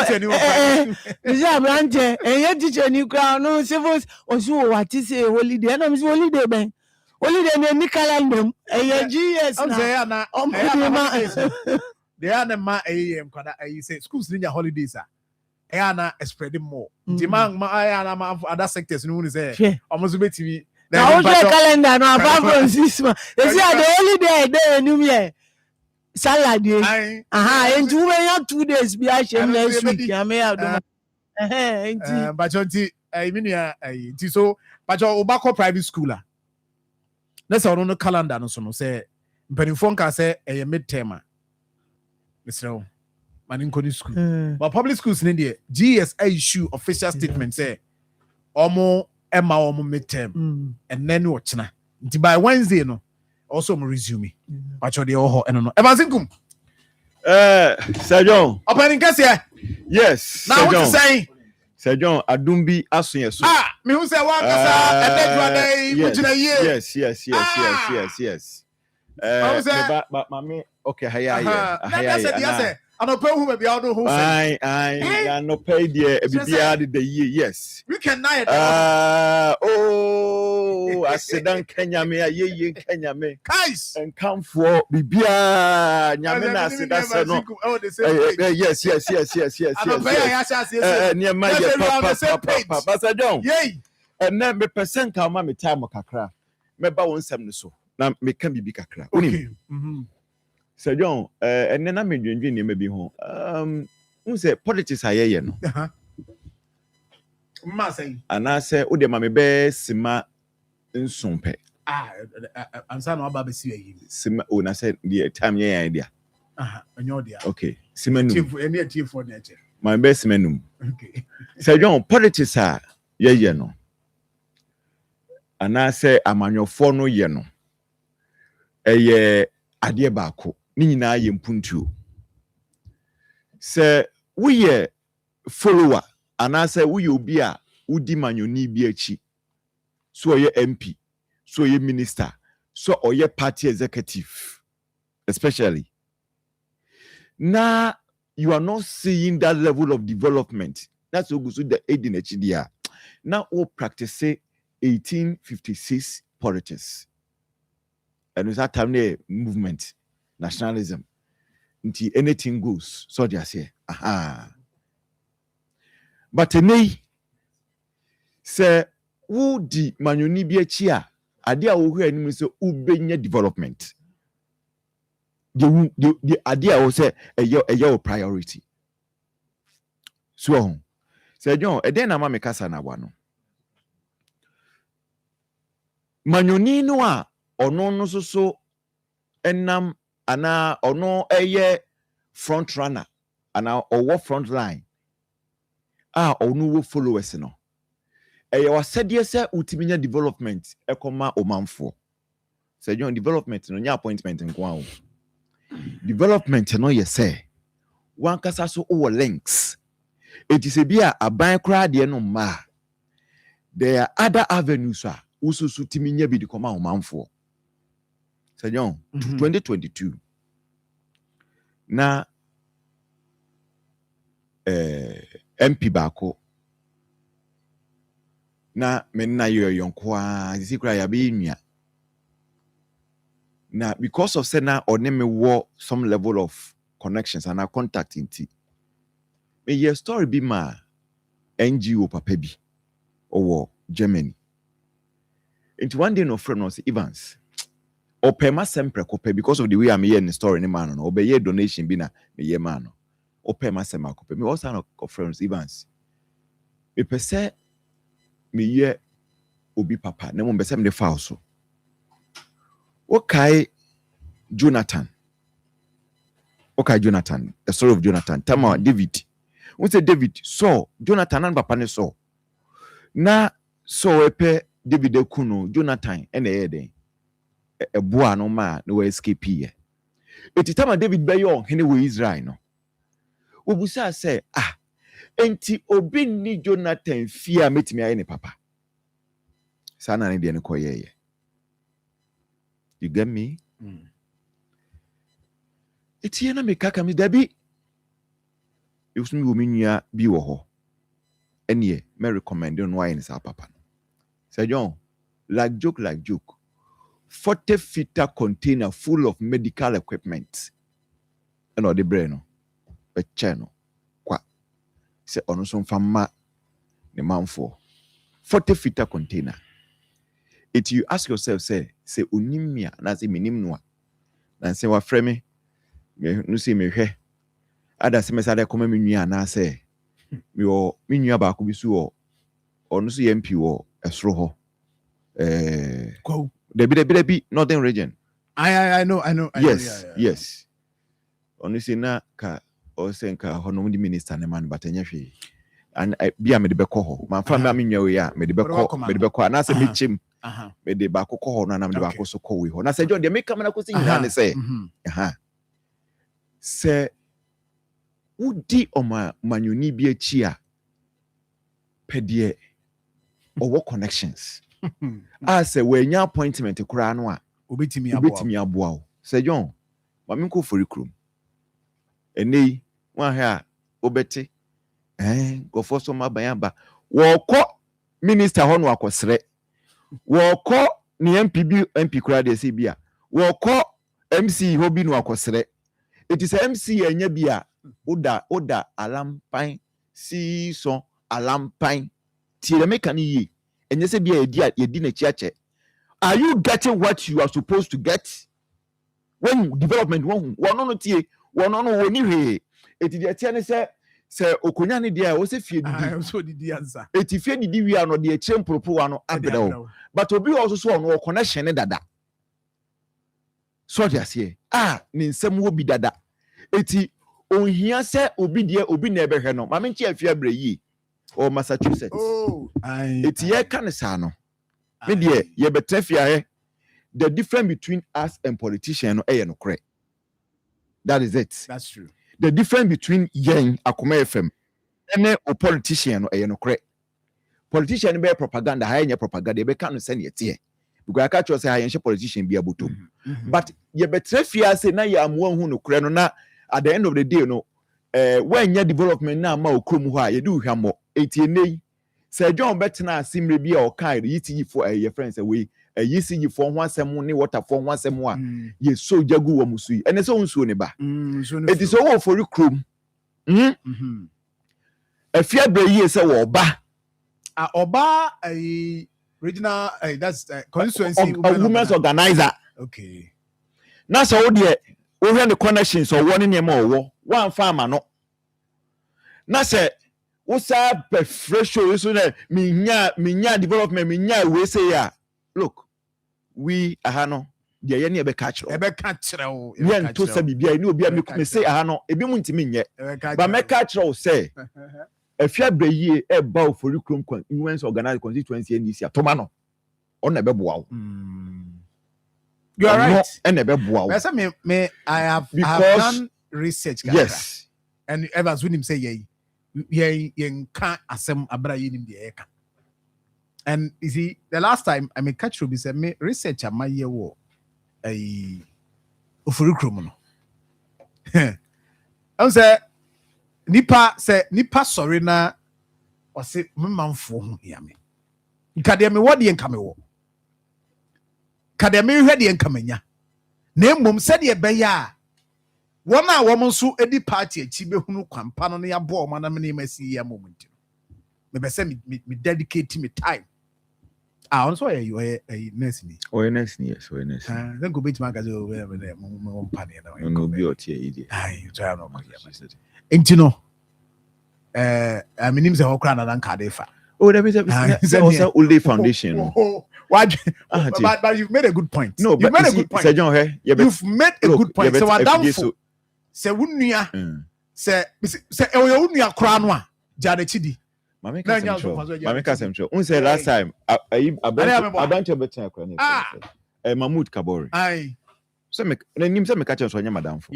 is abrante enye teacher ni kra no civil osu what say holiday na me say holiday ben only the new calendar GS na they are the ma kwada you say schools need holidays na spreading more demand ma other sectors no say almost betimi na o calendar no apart from 6 months you see the holiday dey new year salad enti we ya 2 days bi a shame next week ya me adoma but until I mean enti so but obako private school let's say no calendar no so no say mpanimfo nka say a midterm Mr. Maninkoni school. But public schools in India, GS issue official statement say omo Emma omo midterm and then watch na. By Wednesday no also mo resume. But you dey ho no. Evansinkum. Sir John. Opening case here. Yes. Now what you saying? Sir John, Adumbi asun yeso. Me who say one kasa and yes. But mami okay haya. I don't pay who maybe I don't who say. I no pay the year. Yes. We can now. I said dan Kenya me ye Kenya me. Guys. And come for bibia nyame na said that no. Yes. I don't pay near my papa. Pastor John. Yay. And then me percent ka ma me time kakra. Me ba won sam no so. Na me kan bibi kakra. Okay. Sir John, and then I'm doing maybe home. Who say politics are ye no? And I say, oh, the mammy bear sima in sumpe. I'm saying no about see Sima, oh, I said the time ye idea. And your dear. Okay, Simon, any team for nature. my best menum. Okay. Sir John, politics are ye no. And I say, I'm on your phone no ye no. Ye adie baako. Ni nyinaa yɛ mpuntuo sɛ woyɛ follower anaasɛ woyɛ obi a wodi manyoni bi akyi so ɔyɛ MP so ɔyɛ minister so ɔyɛ party executive especially now you are not seeing that level of development that's what goes to the aid in HDR now all practice 1856 politics and with that time the movement nationalism until anything goes so they say but today say who di manyoni bi achi a ade a wo hwe anim say ubenya development the ade a wo say eyo priority so say John e den na ma me kasa na wa no manyoni no a ono no so enam ana ono eye front runner ana owo front line onu wo followers no eye wasede se utiminya development ekoma omanfo say John development no nya appointment nko awo development no ye say wan kasa so o links it is a bia aban kra de no ma there are other avenues ususu timinya bi de koma omanfo say John 2022 na MP bako na menna yonko a zikra ya be nua na because of say na oneme wo some level of connections and contact inti me your story be ma NGO papa bi owo Germany into one day no friend was Evans opema sempre kope because of the way I'm hearing the story ni man no obeye donation bi na me ye man no opema sempre kope me also no friends Evans me pese me ye obi papa na mo pese me the file so okay Jonathan the story of Jonathan tama David we say David so Jonathan and papa ne so na so epe David ekuno Jonathan ene yeden eboa no ma no escape ye etitama David beyo hene wo Israel no obusa say enti obi ni Jonathan fia metimi aye ne papa sana ne de ne koye you get me eti na me kaka me dabi usumi wo menua bi wo ho ene me recommend no aye ne sa papa no say John like joke 40-footer container full of medical equipment. And all the brain, a channel. Qua say on some fama the Marfo 40-footer container. If you ask yourself, say unimia, na say minimwa, and say what frame me, no see me here. Other semester come me na say me or minua ba ko bisu or no see MP or esro ho. The be northern region. I know. Yes, yes. Honestly, na ka or senka hono the minister ne man but enye and be a me de beko ho. Man fa me nyawe ya me de beko na se me chim. Me de ba ko ho na me de ba ko so ko we ho. Na se John de me come na ko si nyina ne say. Se udi oma manyoni bi achi a pedie owo connections. Say we nya appointment kura no a obetimi aboa. Se John ma me ko fori krum. Eni wan ha obeti go for some abayamba wo ko minister ho no akosre wo ko ni MP kura de se bia wo ko MC ho bi no akosre it is MC enya bia oda alampan si so alampan ti le meka ni yi enye se bia yedi na chiache. Are you getting what you are supposed to get when development won no tie won no woni hwe eti de tie ne se okonya ne de a wo se fie didi so didi answer eti fie didi wi ano de echem propo ano abrewo but obi also so no connection ne dada so de ase ne nsem wo bi dada eti onhia se obi na ebehwe no ma me nche afia bre yi o Massachusetts eti ye kan sa no me de ye betrafia the difference between us and politicians no no correct. That is it. That's true. The difference between yen Akoma FM and a politician no correct. Politician be propaganda, high propaganda, be can send it here. Because I catch you say high politician be able to. But ye betrafia say na ya amwo hu no correct no na at the end of the day no when your development na ma okrom ho a ye do hwamo etie nei Sir John Bettina simre bi a o kai yiti for your friends away yisi for one asem ne water for one asem a ye so jagu wo musu ene so nsuo ne ba it is so for you krom afia bre yi se wo ba oba regional that's constituency women's organizer. Okay, na so wo de wo hwe ne connections o wo ne ne ma wo wan fa ama no na se Usa fresh so that minya development minya we say ya look we ahano de ye ne e be catch o yen to say bibia ni obi a me say ahano ebi mu ntimi nye ba me catch o say afia breyi e ba ofori krom influence organize constituency NDC atoma no on na be boa wo you are right and na be boa wo me I have done research yes and Evans when him say yen can't asem abra yinim de eka. And you see, the last time I make catch be say me research my year wo ofurukrum no. I say nipa sorry na o say me manfo ho ya me. Nkade me wo de enka me wo. Kade me hwe de enka manya. Na mmom se de be ya Wona wo nso edi party achi behunu kwampa no ya bo ma na me na masi ya moment me be say me dedicate me time also you nurse ni nurse ni yes nurse then go bet magazo we mo pane na no bi o tie idi you try no enti no minim se hokra na nkade fa there is also Ulde Foundation but you've made a good point. No, you've made a good point. You've made a good point. So what down se wunia se wunia kra no a jade chidi mame ka semcho un say last time abantu betan kra ni Mahmoud Kabore so me nim se me ka chenso anya madam fo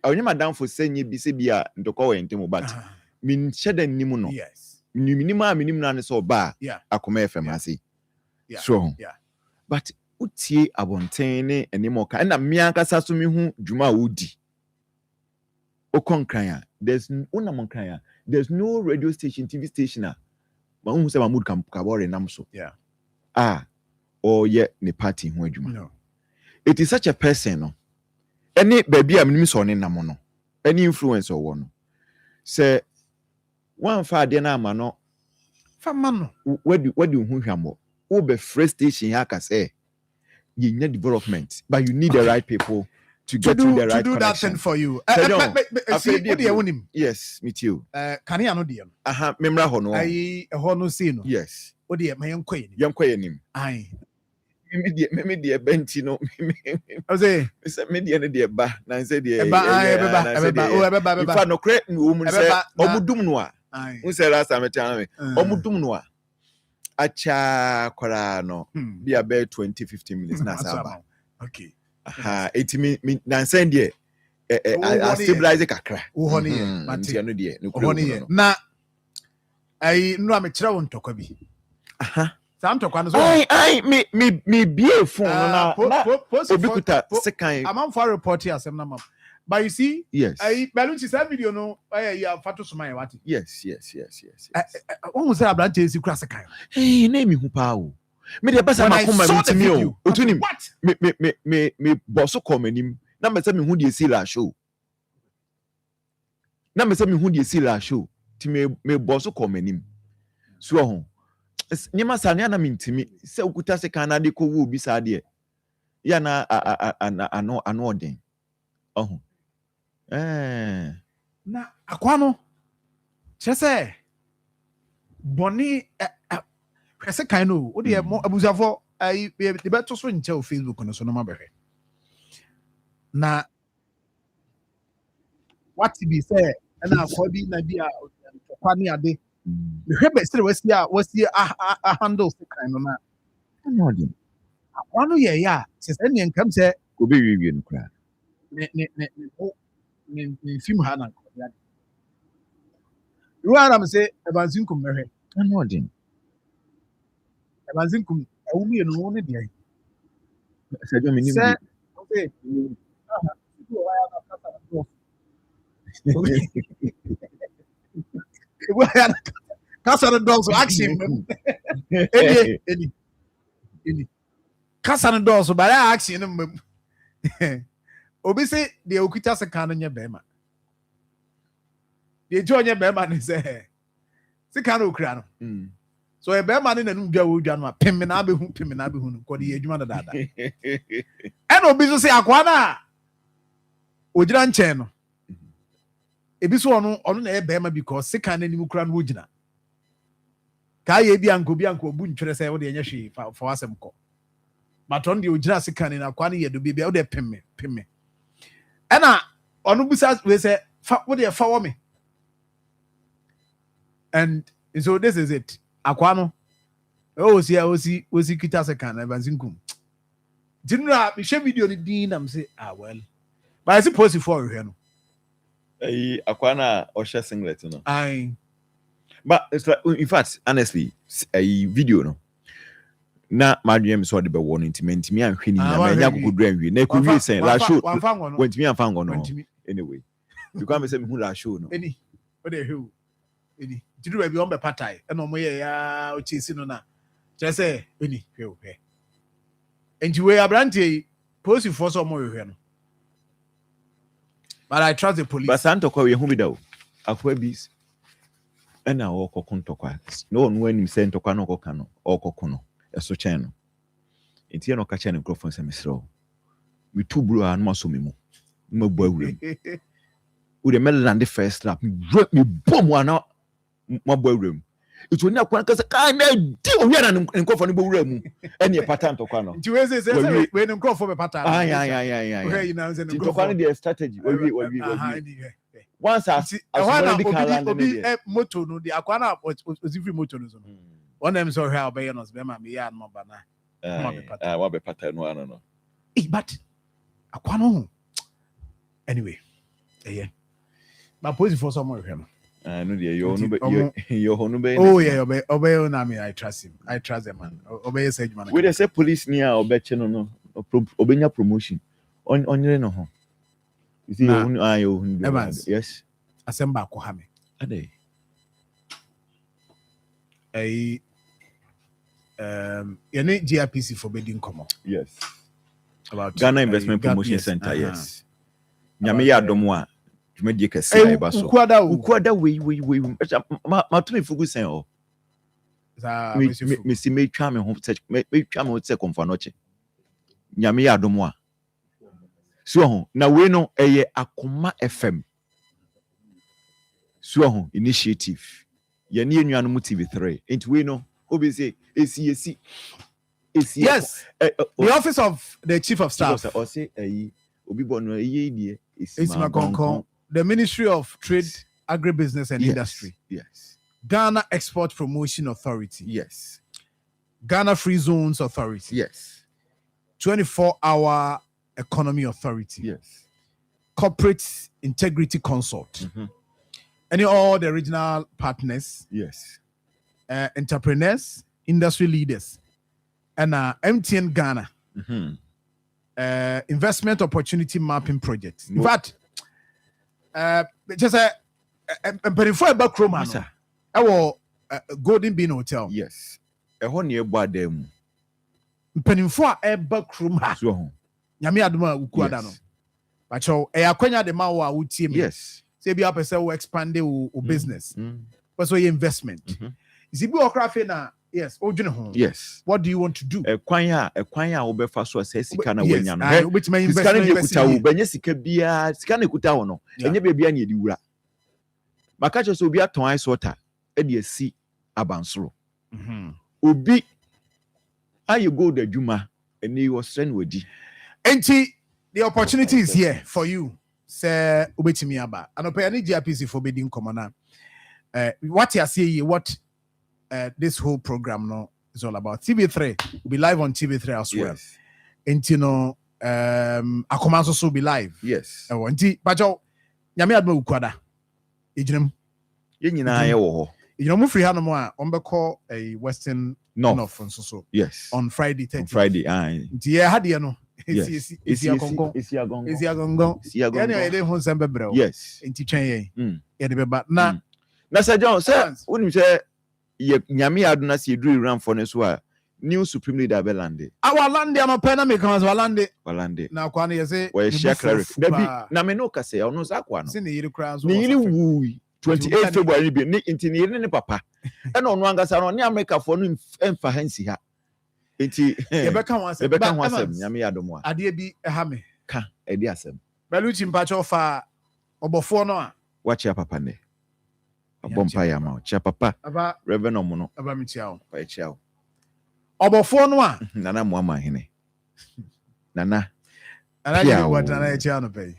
anya madam fo senye bi se bia ndokọ we ntemu but min sheda nim no yes minim na ne so ba Akoma FM ase so but utie abonten ne enimo ka na me ankasa so me hu dwuma wodi Okonkran there's no radio station TV station ma hu se Mahmoud Kabore nam so or ye ne party hu adwuma no it is such a person no any baby am nim so ne nam no any influence or one say one fa de na ama no fa ma no wadi hu hwamo wo be fresh station ya ka say you need development but you need the right people to get to the right to do connection. That thing for you. Yes, me too. Can you know them? Memra hono. I hono sino. Yes. Odi ma yenkoye. Yenkoye nim. Ai. me dear benti no I say me dear ne dear ba na say dear eba if I no create no woman say omudum no a aye who say last time I tell me omudum no a acha kwara no be about 20-15 minutes na saba okay aha etimi na say dear I stabilize kakra wo ho ne ye mate no dear no ho ne ye na ai no amekira won tokwa bi aha Sam to kwano so. Ai me bie phone na obikuta second. I'm on for report here asem na mam. But you see, yes. I balance that video no ya fato suma ya wati. Yes. Won say ablante esi kura second. Eh na me hu pa o. Me de basa makoma mitimi o. Otunim. Me boss ko manim. Na me say me hu de esi la show. Na me say me hu de esi la show. Ti me boss ko manim. So ho. Nyema sane na mintimi se ukuta se kanade ko wo bi sa de ya na ano oden ohun na akwa no chese boni hwese kan no wo de mo abusafo ai de beto so nche o Facebook no so no mabehwe na what be say na akwa bi na bi a kwa ni ade the hebe still was here handle the kind of na no dem one year ya se any come say go be we no kra ne film ha na ya you am say ebanzinkum mehe no dem ebanzinkum awumi no ne de se do me ni say Casa the dogs action. Any. Casa the dogs, but I action. Obi say the Okita Sakana Bema. The join your Bema is a Sikano Crano. So a Bema in a new girl, Jama, Piminabi, who called the Edmund Dada. And Obi say Aquana Ujan Channel. Ebiso ono na ebema because sika na nimu kura no gina ka ye bi anko bu ntwere se wo de enya hwe fa wasem ko but on de ogina sika na kwa na ye do bia wo de pemme ena ono busa we say wo de fa wo me and so this is it akwa no osi kita sika na banzinkum dinra me hwe video ni din na me say well but I suppose for we no Akwana Osha singlet no. Aye. But it's like, in fact, honestly, a video no. Na madiem so de be warning to me and hwini na me nya kokodru anwie. Na ko wi sen la show. Went me and fango no. Anyway. Because me say me hu la show no. Any. What dey hu? Any. Tidu we be on be patai. E no mo ye ya o chisi no na. Je say any hwe hwe. Enti we abrante post for so mo hwe no. But I trust the police. But Santo kwa we hu bi da o. Akwa bis. Ena wo kokon tokwa. No no anim se ntokwa no koka no. O kokono. Eso chen no. Enti no ka chen microphone se mesro. Me tu bro an maso me mu. Me bo awurem. We the Maryland first rap. Me bom wana ma bo awurem. Itu ni akwa kasa ka na di o wi na nkofo no bo awurem. Ene pattern tokwa no. Nti we say we nkofo be pattern. Ay. We you know say nkofo no the strategy. We once as already can land moto no the akwa na free moto no so. One them so how be no be ma me ya no ba na. Wa be pattern no no. But akwa no. Anyway. Yeah. My position for someone with him. I know your honube. Oh yeah, obey na me. I trust him. I trust the man. Obey say man. We dey say police near obeche no obenya promotion. Onyere no ho. You see your Evans. Yes. Asemba ko ha me. Ade. Yene GRPC for bidding komo. Yes. About Ghana Investment Promotion Center, yes. Nyame ya domo a dwumadie kase ai ba so. Ukwada we ma to me fugu sen o. Me si me twa me ho se komfa no che. Nyame ya domo a. So ho na we no eye Akoma FM. So ho initiative. Ye ne enuanu mu TV3. Enti we no obi say esi Yes. The office of the chief of staff. The Ministry of Trade, Agribusiness and Industry. Yes. Ghana Export Promotion Authority. Yes. Ghana Free Zones Authority. Yes. 24-hour Economy Authority. Yes. Corporate Integrity Consult. And all the regional partners. Yes. Entrepreneurs, industry leaders, and MTN Ghana. Investment Opportunity Mapping Project. In fact, just a for about Chroma. Our Golden Bean Hotel. Yes. A whole nearby them. Penifua eba Chroma. So, Yami Aduma Ukuadano. But you akwanya de mawa uti me. Yes. Say be up say we expand o business. But so investment. Zibi okrafe na yes, odwene ho. Yes. What do you want to do? Kwanya obefa so say sika na wanya no. Which mean Sika na investment. kuta wo benya sika bia, sika na kuta wo no. Enye bia na edi wura. Maka cho so obi aton ice water e de asi abansoro. Obi aye go the juma eni wo send wadi. Enti the opportunity is here for you. Say ubetimi aba. Anope ani GRPC for bidding common. What you say what this whole program no is all about. TV3 will be live on TV3 as well. Yes. And you know, Akoma also will be live. Yes. And Bajo, Yami Adma Ukwada. Ijinem. Yenyina ye wo ho. You know, free hand more on the call a Western North and so. Yes. On Friday 10th. On Friday, aye. Yeah, had you know. Yes. Is ya gongo. Anyway, they won't send bebro. Yes. In teaching ye. Yeah, the beba. Na Sir John, sir, when you say Nyami Aduna si drew ram for Neswa, new supreme leader Belande. Our land, I'm a pen make us Walande. Walande. Now, Kwani say, where share cleric. Na me no kase, or no Zakwan. Send the crowns. Ni woo 28 February be ni intini ni papa. And on one gasa on America for no emfahensi ha. Enti Rebecca wants Nyami Adomo. Adie bi ehame. Ka edi asem. Beluchi mpacho fa obofo no a. Watch your papa ne. Bompa ya ma cha papa reverend omono aba mitia o pa echa o obofo no a nana mo ama hene nana je wata na echa no pe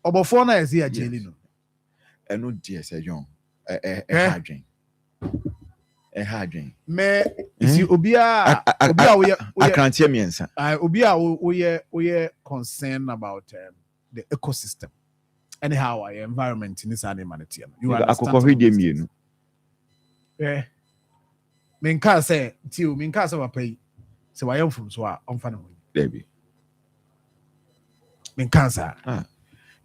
obofo na ezi ajeli no eno die se jon hadwen me isi obi a we akrantie miensa obi a we concern about the ecosystem. Anyhow, our environment in this animal. You understand? Mienu. Yeah. Minka say, Tio, Minka say, pay. So I am from so I'm fan of baby. Minka say.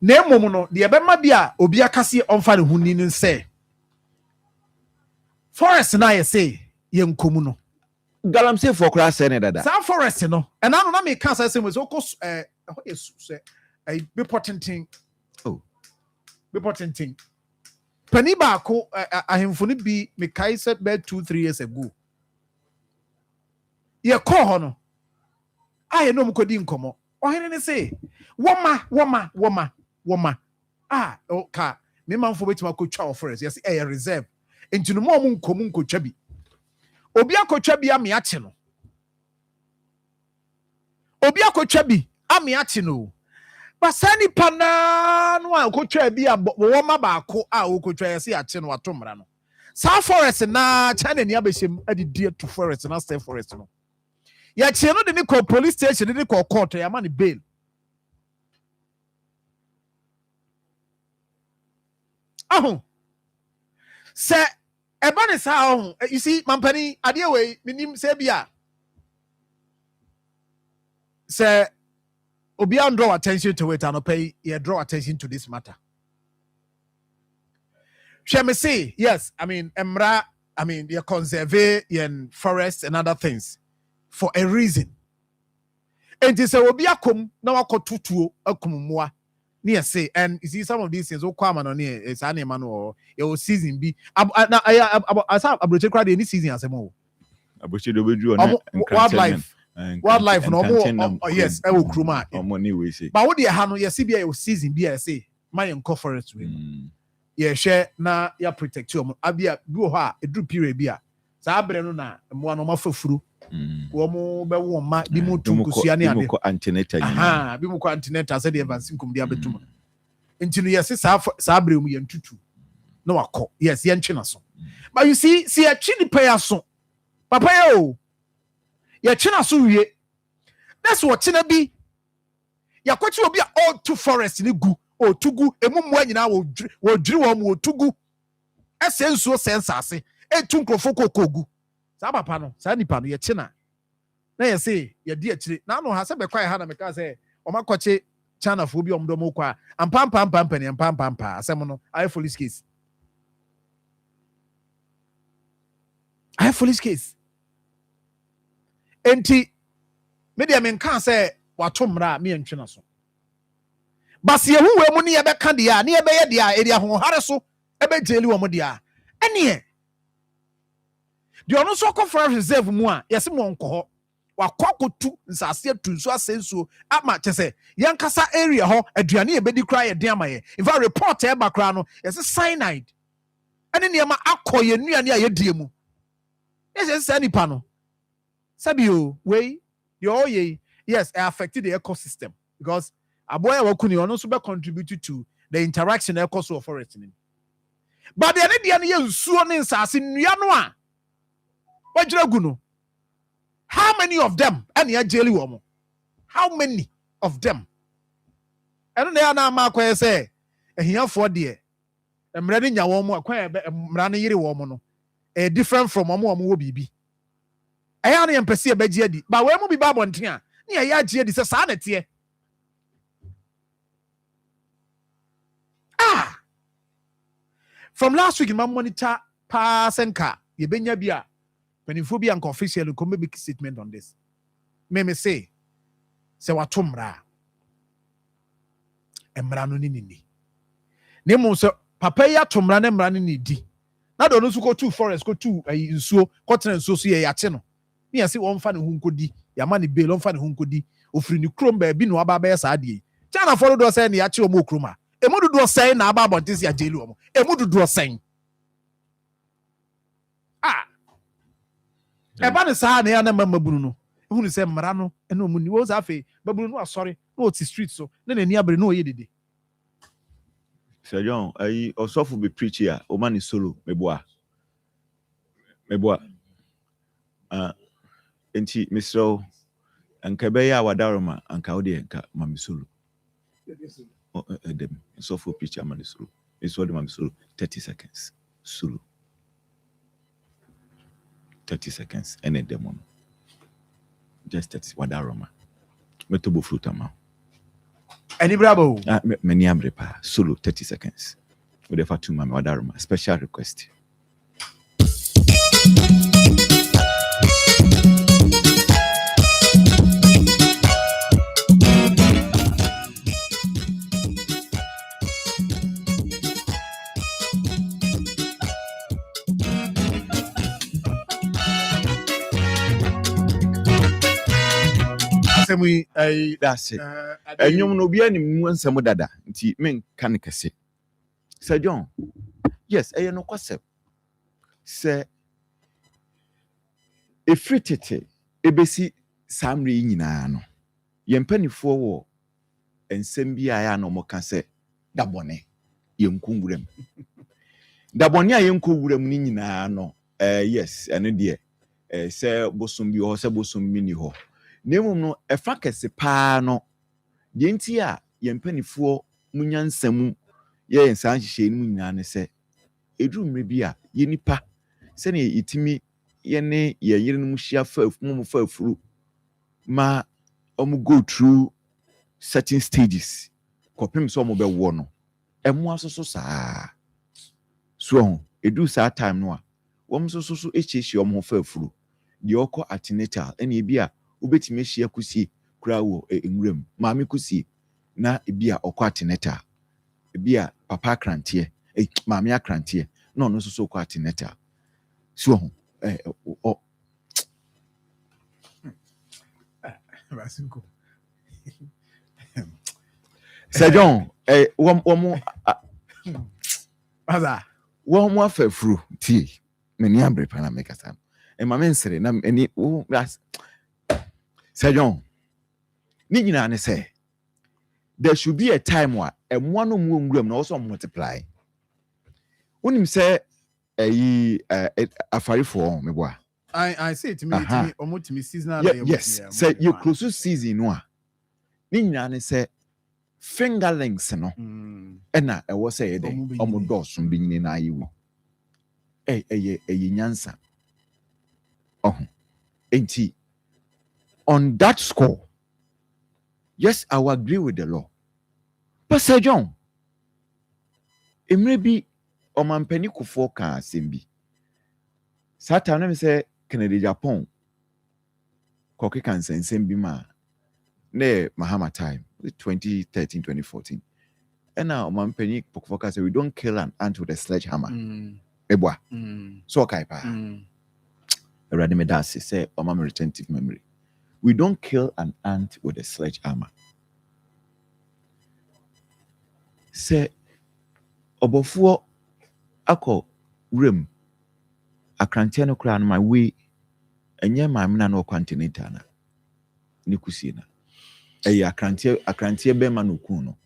Name mono, the Abema Bia, Obia Cassi on fan who didn't say. Forest and I say, young Komuno. Galam say for class senator. Some forest, you know, and I don't know me cancer say was almost a important thing. Important thing. Penny Bako, I am funny be me Kaiser bed 2-3 years ago. Ye call hono. I know Mukodin come. Or I say, Woma. Ah, okay. Me man for which my coach first. Yes, a reserve. Into the moment common cochabi. Obia cochabi amiachino. Obia cochabi amiachino. Basani pana no ko twa bia wo ma ba ko a wo ko twa se ache no atomra no sa forest na China ni abeshem adidi to forest na state forest no ya che no de ni ko police station de ko court ya ma ni bail ahun se eba ni sa ahun you see mampani ade we minim se bia se Obi and draw attention to it and pay you draw attention to this matter. Shall me say, yes, I mean, Emra, I mean, you conserve in forests and other things for a reason. And this will be a cum, now I call tutu, a kumwa, near say, and you see some of these things, oh, come on, near it's animal or your season be. I saw a British crowd any season as a more. A British wildlife. Wildlife no more yes I will kruma money we say but what they have no yes be a season be I say my forest we yeah share na ya protect you abia bi ho a edu period bi a sa abre no na mo no mafafuru Womo be wo ma bi mu tu kusua ne ade. Bi mu ko antenatal aha bi mu ko antenatal se de advance nkum de abetum. Nti no yes sa bre mu ye ntutu. No wakọ. Yes, ye ntwe na so. But you see a chini pay aso. Papa yo. Ye china so wie. That's what china bi. Ya kwachi obi a all to forest ni gu. O tugu emumwa nyina wo dwiri wo mu otugu. Esensuo sensase. Etu nkrofo kokogu. Sa papa no, sa nipa no ye china. Na ye say ye di akire. Na no ha se be kwai ha na meka say o makwache China fo bi omdo mo kwa. Ampam ni ampam asem no. I police case. I have police case. Enti media men kan say wato mra me antwena so. Bas ye hu we mu ne ye be ka dia ne ye be ye dia e dia ho hare so e be jeli wo mu dia. Ene de ono so ko for reserve mu a yesi mo nko ho. Wakokotu nsase atunso asensuo ama chese yankasa area ho aduane ye bedi kra ye den amaye. In fact report e ba kra no yesi cyanide. Ene ne ma akoye nuane a ye die mu. Yes, any panel. Sabio, way, yes, it affected the ecosystem because a boy wakuni also be contributed to the interaction ecosystem of forest. But the other day, you suon in Sassin Yanua. What you how many of them? And ya jelly woman. How many of them? I don't know now, Mark, where I say, and here for dear. I'm running your woman, running your woman. Different from omo bibi aya na yempese abagie adi ba we mu bi ba bonten a na ya agie adi se sa na tie from last week my monitor pass and car ye benya bi a penifo bi anko official ko make statement on this me say watomra emra no ni ne mo so papa ya tomra ne emra ni di na do no so go to forest go to nsuo cotton nsuo so ye yache no me yase won fa ne hu nkodi ya ma ne bail won fa ne hu nkodi ofiri ni krom ba bi no aba ba sa ade China follow do say ne yache o mo kroma emu dudu say na aba abonte ya jeli o mo emu dudu say e ba ne sa na ya na mamabunu no ehu ni say mara no e no mu ni wo za fe babunu no asori no oti street so na ni abere no ye dede Sir John, I also be preacher, o man is solo, meboa. Enti, Mr. Ankabeya Wadaroma, Ankaudi, and Mammy Sulu. Them, so for preacher, man is solo. It's what Mammy Sulu, 30 seconds. Sulu. 30 seconds, and a demon. Just 30 Wadaroma. Metobo fruit amount. Any bravo? Many amrepa solo 30 seconds. With the Fatuma Wadaruma. Special request. That's it. And you know, be any one some dada. Nti men can kase. Sir John. Yes, I know concept. Say a free tete, a basi samri nyina no. Yempanifo wo ensem bia ya no mo kan say dabone yenkunwurem. Dabone a yenkunwurem ni nyina no. Yes, eno de say bosom bi ho say bosom mi ni ho. Nemum no efa kese pa no yenti a yempanifo munyansamu ye ensan hihye ni nyina ne se edurumre bi a ye nipa se ne itimi ye ne ye yire no muhia fa afumu fa afuru ma omu go through certain stages kopem so omu be wo no emu asoso saa so edu saa time no a wom so echichi omu fa afuru de okọ antenatal ene bi a ubetime hia kusi kura wo enwurem maami kusi na ebia okọ antenatal ebia papa akrantie maami akrantie no no so okọ antenatal so Basinko Sir John womo Aza womo afafuru ti meni ambre pana make asam and my men say, any that's Sir John. Nina say there should be a time where and one room also multiply. When him say a fire for me, boy. I say to me, almost me season. Yes, say you close to season one. Nina say fingerlings, no, and I was say a day, almost doors from being in IU. A nyansa. Oh, ain't he? On that score, yes, I will agree with the law. But Sir John, it may be man penny kufo can simbi. Satan let me say Kennedy Japan. Koke can send simbi ma. Ne Mahama time 2013, 2014. And now man penny kufo can say we don't kill an ant with a sledgehammer. Ebwa. So kaipa. Already me that say my retentive memory. We don't kill an ant with a sledgehammer. Say Obofuo ako rim akrantiano kra my way enye ma na no continental na ni kusie na akrantie be ma no ku no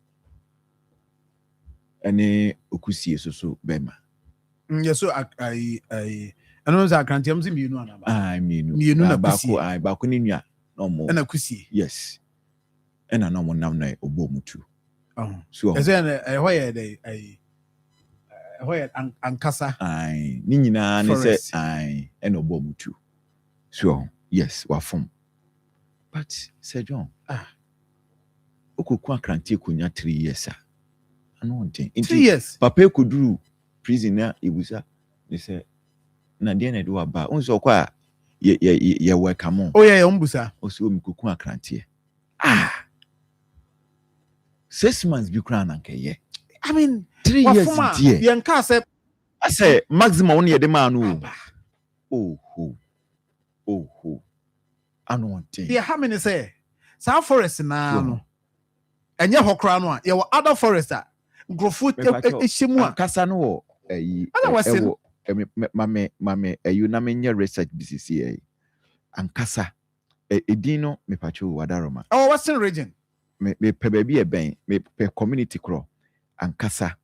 ene okusie so be ma yes so I know that akrantiam si mienu anaba mienu na ba ko ni nua no mo na kusie yes ena no mo nam na obomutu so is there why ankasa ni nyina ne say ena obomutu so yes wa form but Sir John okuku akrantie konya 3 years ano nten 3 years papa ekuduru prison na ibusa they say na dia na do aba onso kwa ye welcome oh yeah umbusa oso omikuku akrantie 6 months bi kra na nkeye I mean 3 years die yenka say I say maximum on ye de man oh ano nten yeah how many say South Forest na no enye hokra no a ye other forest a grofo ehyimu a kasa no wo mame ayu na menye research BCC ankasa edin no me pacho wadaroma western region me pe baby e ben me pe community cro ankasa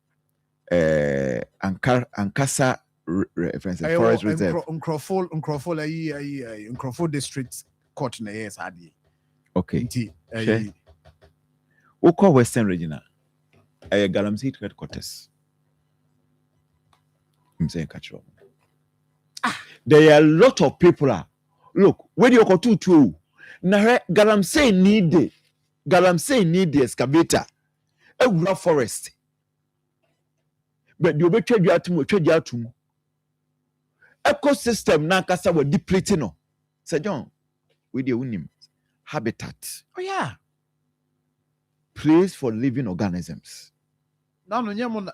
ankasa reference forest reserve Uncrofol district court na yes ade okay we call western region Galamsey headquarters I'm saying catch there are a lot of people look when you go to na Galamsey need the excavator a forest but you be trade atum ecosystem na kasa we depleting no Sir John we dey unim habitat oh yeah place for living organisms now no nyem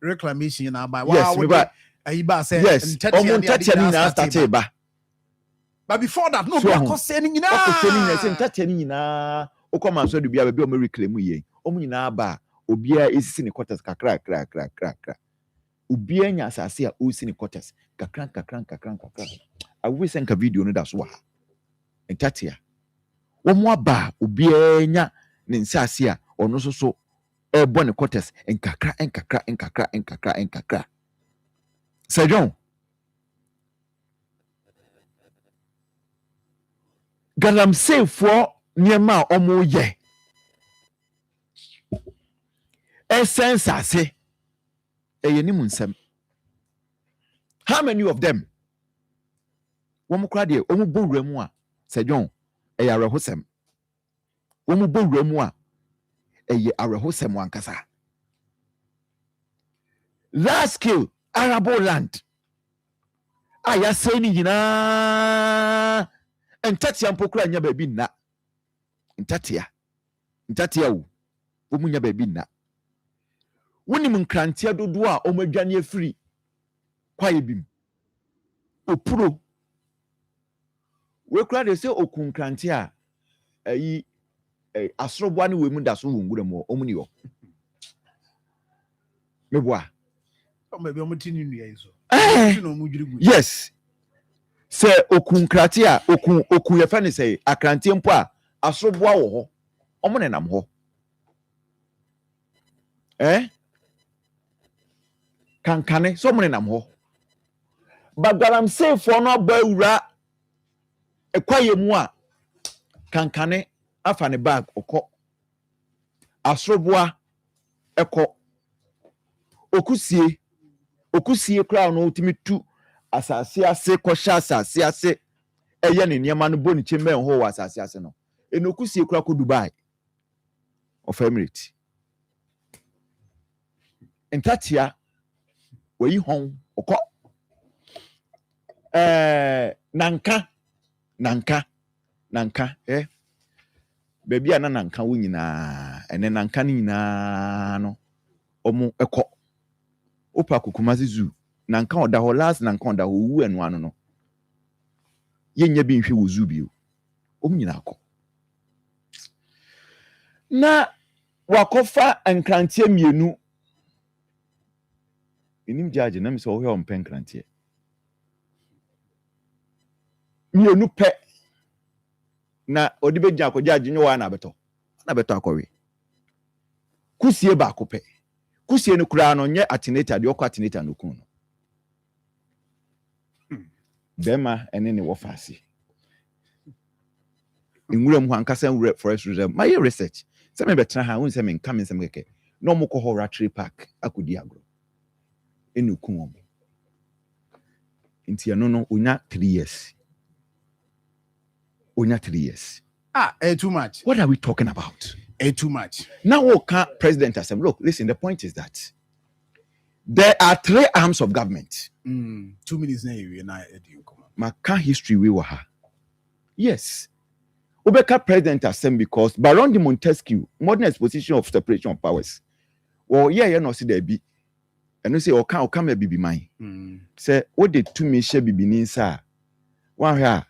reclamation na by yes ba say yes na start ba but before that no be akoseni nyina say ntatiani nyina okoma so de bia be o me reclaim ye omu nyina ba obia esisi ne quarters kakra obia nya asase a o si ne quarters kakra I wish enka video no da so ha entatia wo mo aba obia nya ne nsase a ono so ebo ne quarters enkakra Sir John Galamsey for niema omo ye essence ase eyenimu nsem how many of them womo kra de omo bowura mu a Sir John eyare hosem womo bowura mu a eye arehosem wankasa large scale arable land aya say ni nyina entatia mpokura nya ba bi na entatia wo womunya ba bi na wonim nkrantia dodo a omadwane afiri kwaye bim opuro we kura de say okunkrantia ayi asroboa ne we mu da so wongura mu omuni yo meboa maybe omutini nu ya iso yes se okunkrate a oku ye fa ne say akrante mpo a asoboa wo ho omo ne nam ho kankane so omo ne nam ho bagaram say for no ba wura ekwaye mu a kankane afa ne bag okọ asoboa ekọ okusie kra no ultimi tu asase ase kɔhya asase ase ɛyɛ ne niema no boni chembe ho wɔ asase ase no enokusie kra ko Dubai of Emirates entatia wayi hon okɔ nanka baby ana nanka wo nyina ene nanka ni nyina no omo ekɔ opa Kukumazi Zoo nanka oda ho last nanka oda ho wu enu ano no yenya bi nhwe wo zoo bio nyina akɔ na wakofa nkrantie mienu enim judge na me so wo mpɛ nkrantie mienu pɛ na odi be gya akɔgya agye nwa na beto akɔwe kusie ba akɔpɛ kusie no kura no nye atenator de okɔ atenator no kun no bema ene ne wo faase nwura mu hankasa nwura forest reserve my research se me betra ha won se me nka me nsem keke no mo kɔ hɔ Ratri Park akodi agro enu kun wo ntia no onya 3 years onya 3 years too much. What are we talking about? Too much. Now president has said, look, listen, the point is that there are 3 arms of government. 2 minutes now you and I Maka history we were her. Yes. Ubeka president has said because Baron de Montesquieu, modern exposition of separation of powers. Well, yeah, no see there be. And you say, come here, be mine. Say, what the 2 me share be ninsa. One here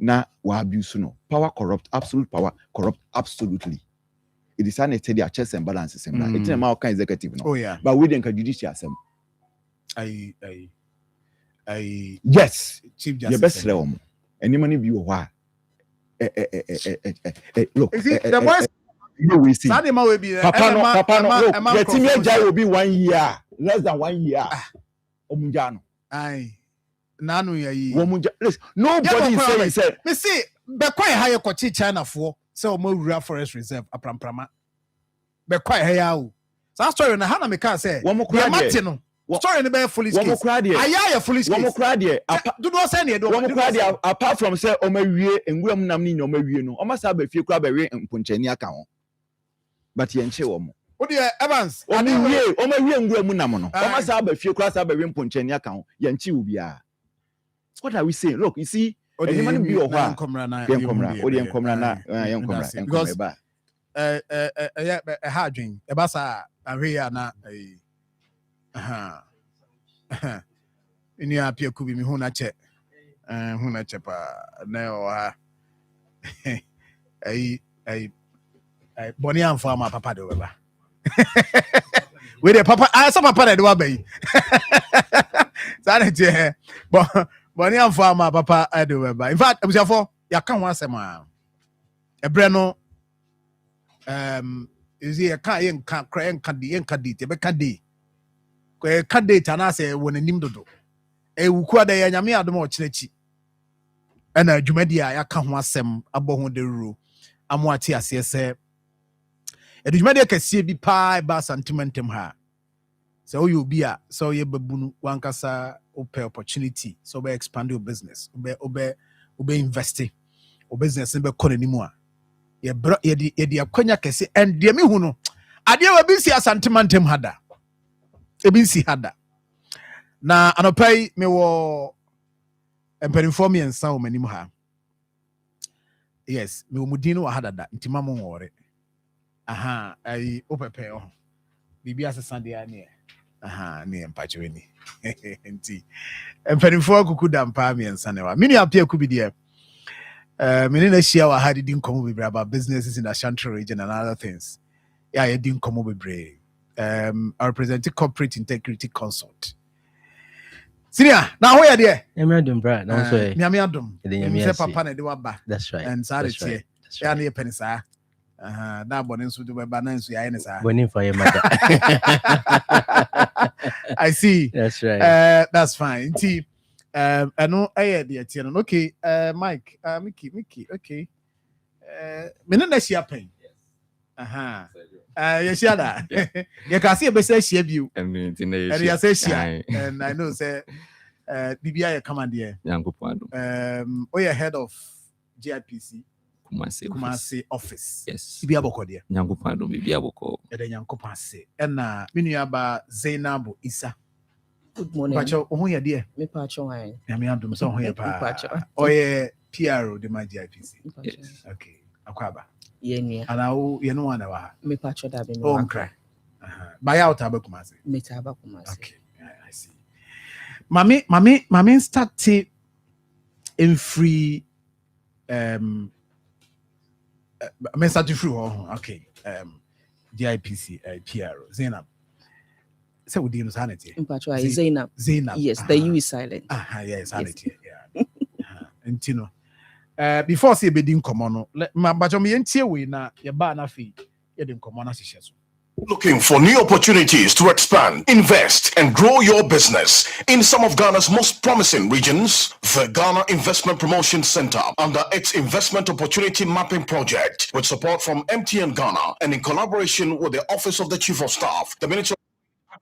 na wa abuse no. Power corrupt, absolute power corrupt absolutely. It is an their checks and balances. It's a kind executive. No? Oh yeah. But we didn't judicial assembly. Yes. Chief Justice. Your best realm. Any money view why? Look. The boys. We see. Papa no. Look, the team jai will be 1 year, less than 1 year. Omunjano. Aye. Nanu ya yi. Listen, nobody is saying. Me see. Be quite high kochi China for. So mo rural forest reserve apramprama be kwai ha ya o so story na ha na me ka say wo mo kra de no story ne be foolish case aya foolish case wo mo kra de do no say ne do wo mo kra de apart from say o ma wie enguram nam ni o ma wie no o ma sa ba fie kra ba we mponchani aka ho but ye nche wo mo o de Evans o ma wie enguram nam no o ma sa ba fie kra sa ba we mponchani aka ho ye nche wo bia. What are we saying? Look, you see, anyone be or what? Because a hard drink, a bassa, a real na in your appear could be me who not check, who not check, no, a Bonnie and farmer papa do ever. With a papa, I saw papa do obey. Sanity, Bonnie and farmer papa I do ever. In fact, I was for ya can't once a man. A breno is he a can't cry and candy and candy, a candy. Candy tanase when a nimdo. A wukwada yami adamo chinechi. And a jumedia ya can't once some above the rule. Amwati asese. E jumedia can see be pie ba sentimentum ha. So you be a so ye babunu wankasa open opportunity. So be expand your business. Obe investing. O business be kɔ n'anim a ye di akwanya kɛse and de me hu no ade wa bi si asantemantam hada e bi si hada na anopai me wo empanimfo me ensa wo manim ha yes me wo mudin no hada da ntima mo wore aha ai opepe o bibi asesa de ane aha ne empacho ni enti empanimfo akuku da mpa me ensa ne wa mini apia ku bi de menina share wa had didn't come with about businesses in the Ashanti region and other things. Yeah, I didn't come with brave. I represent Corporate Integrity Consult. Senior, now where there? Nyame adom bra. Na so e. Nyame adom. Nyame Say papa na de waba. That's right. And sorry tie. Ya na penny sa. That bone nso do ba na nso ya ne sa. Bone for your mother. I see. That's right. That's fine. Nti no de tie no. Okay, Mike, Mickey, okay. Me na share pen. Yes, yeah. You can see a best share view. And you say share. And I know say BBI command here. Oh, you're head of GIPC. Kumasi office. Yes. Ibiaboko there. Nyankopado Bibiaboko. And then Yankopase. And Minuaba Zainabu Isa. Good morning. Pacho, oh, yeah, dear. Me pacho wine. Yamiandum, so here, oh, yeah, PRO, the my GIPC. Okay, Akwaba. Yenia. And now, you know, one of our. Me pacho da be me. Oh, cry. Buy out Abakumasi. Me tabakumasi. Okay, I see. Mami started in free. I started free. Okay. GIPC, PRO, Zainab. So we didn't sanity. Zainab. Yes, the U is silent. Yes, sanity. Yeah. And you know, before say be din komo no, but me entie we na ye ba na fi ye din komo na hihye so. Looking for new opportunities to expand, invest, and grow your business in some of Ghana's most promising regions? The Ghana Investment Promotion Center, under its Investment Opportunity Mapping Project, with support from MTN Ghana and in collaboration with the Office of the Chief of Staff, the Ministry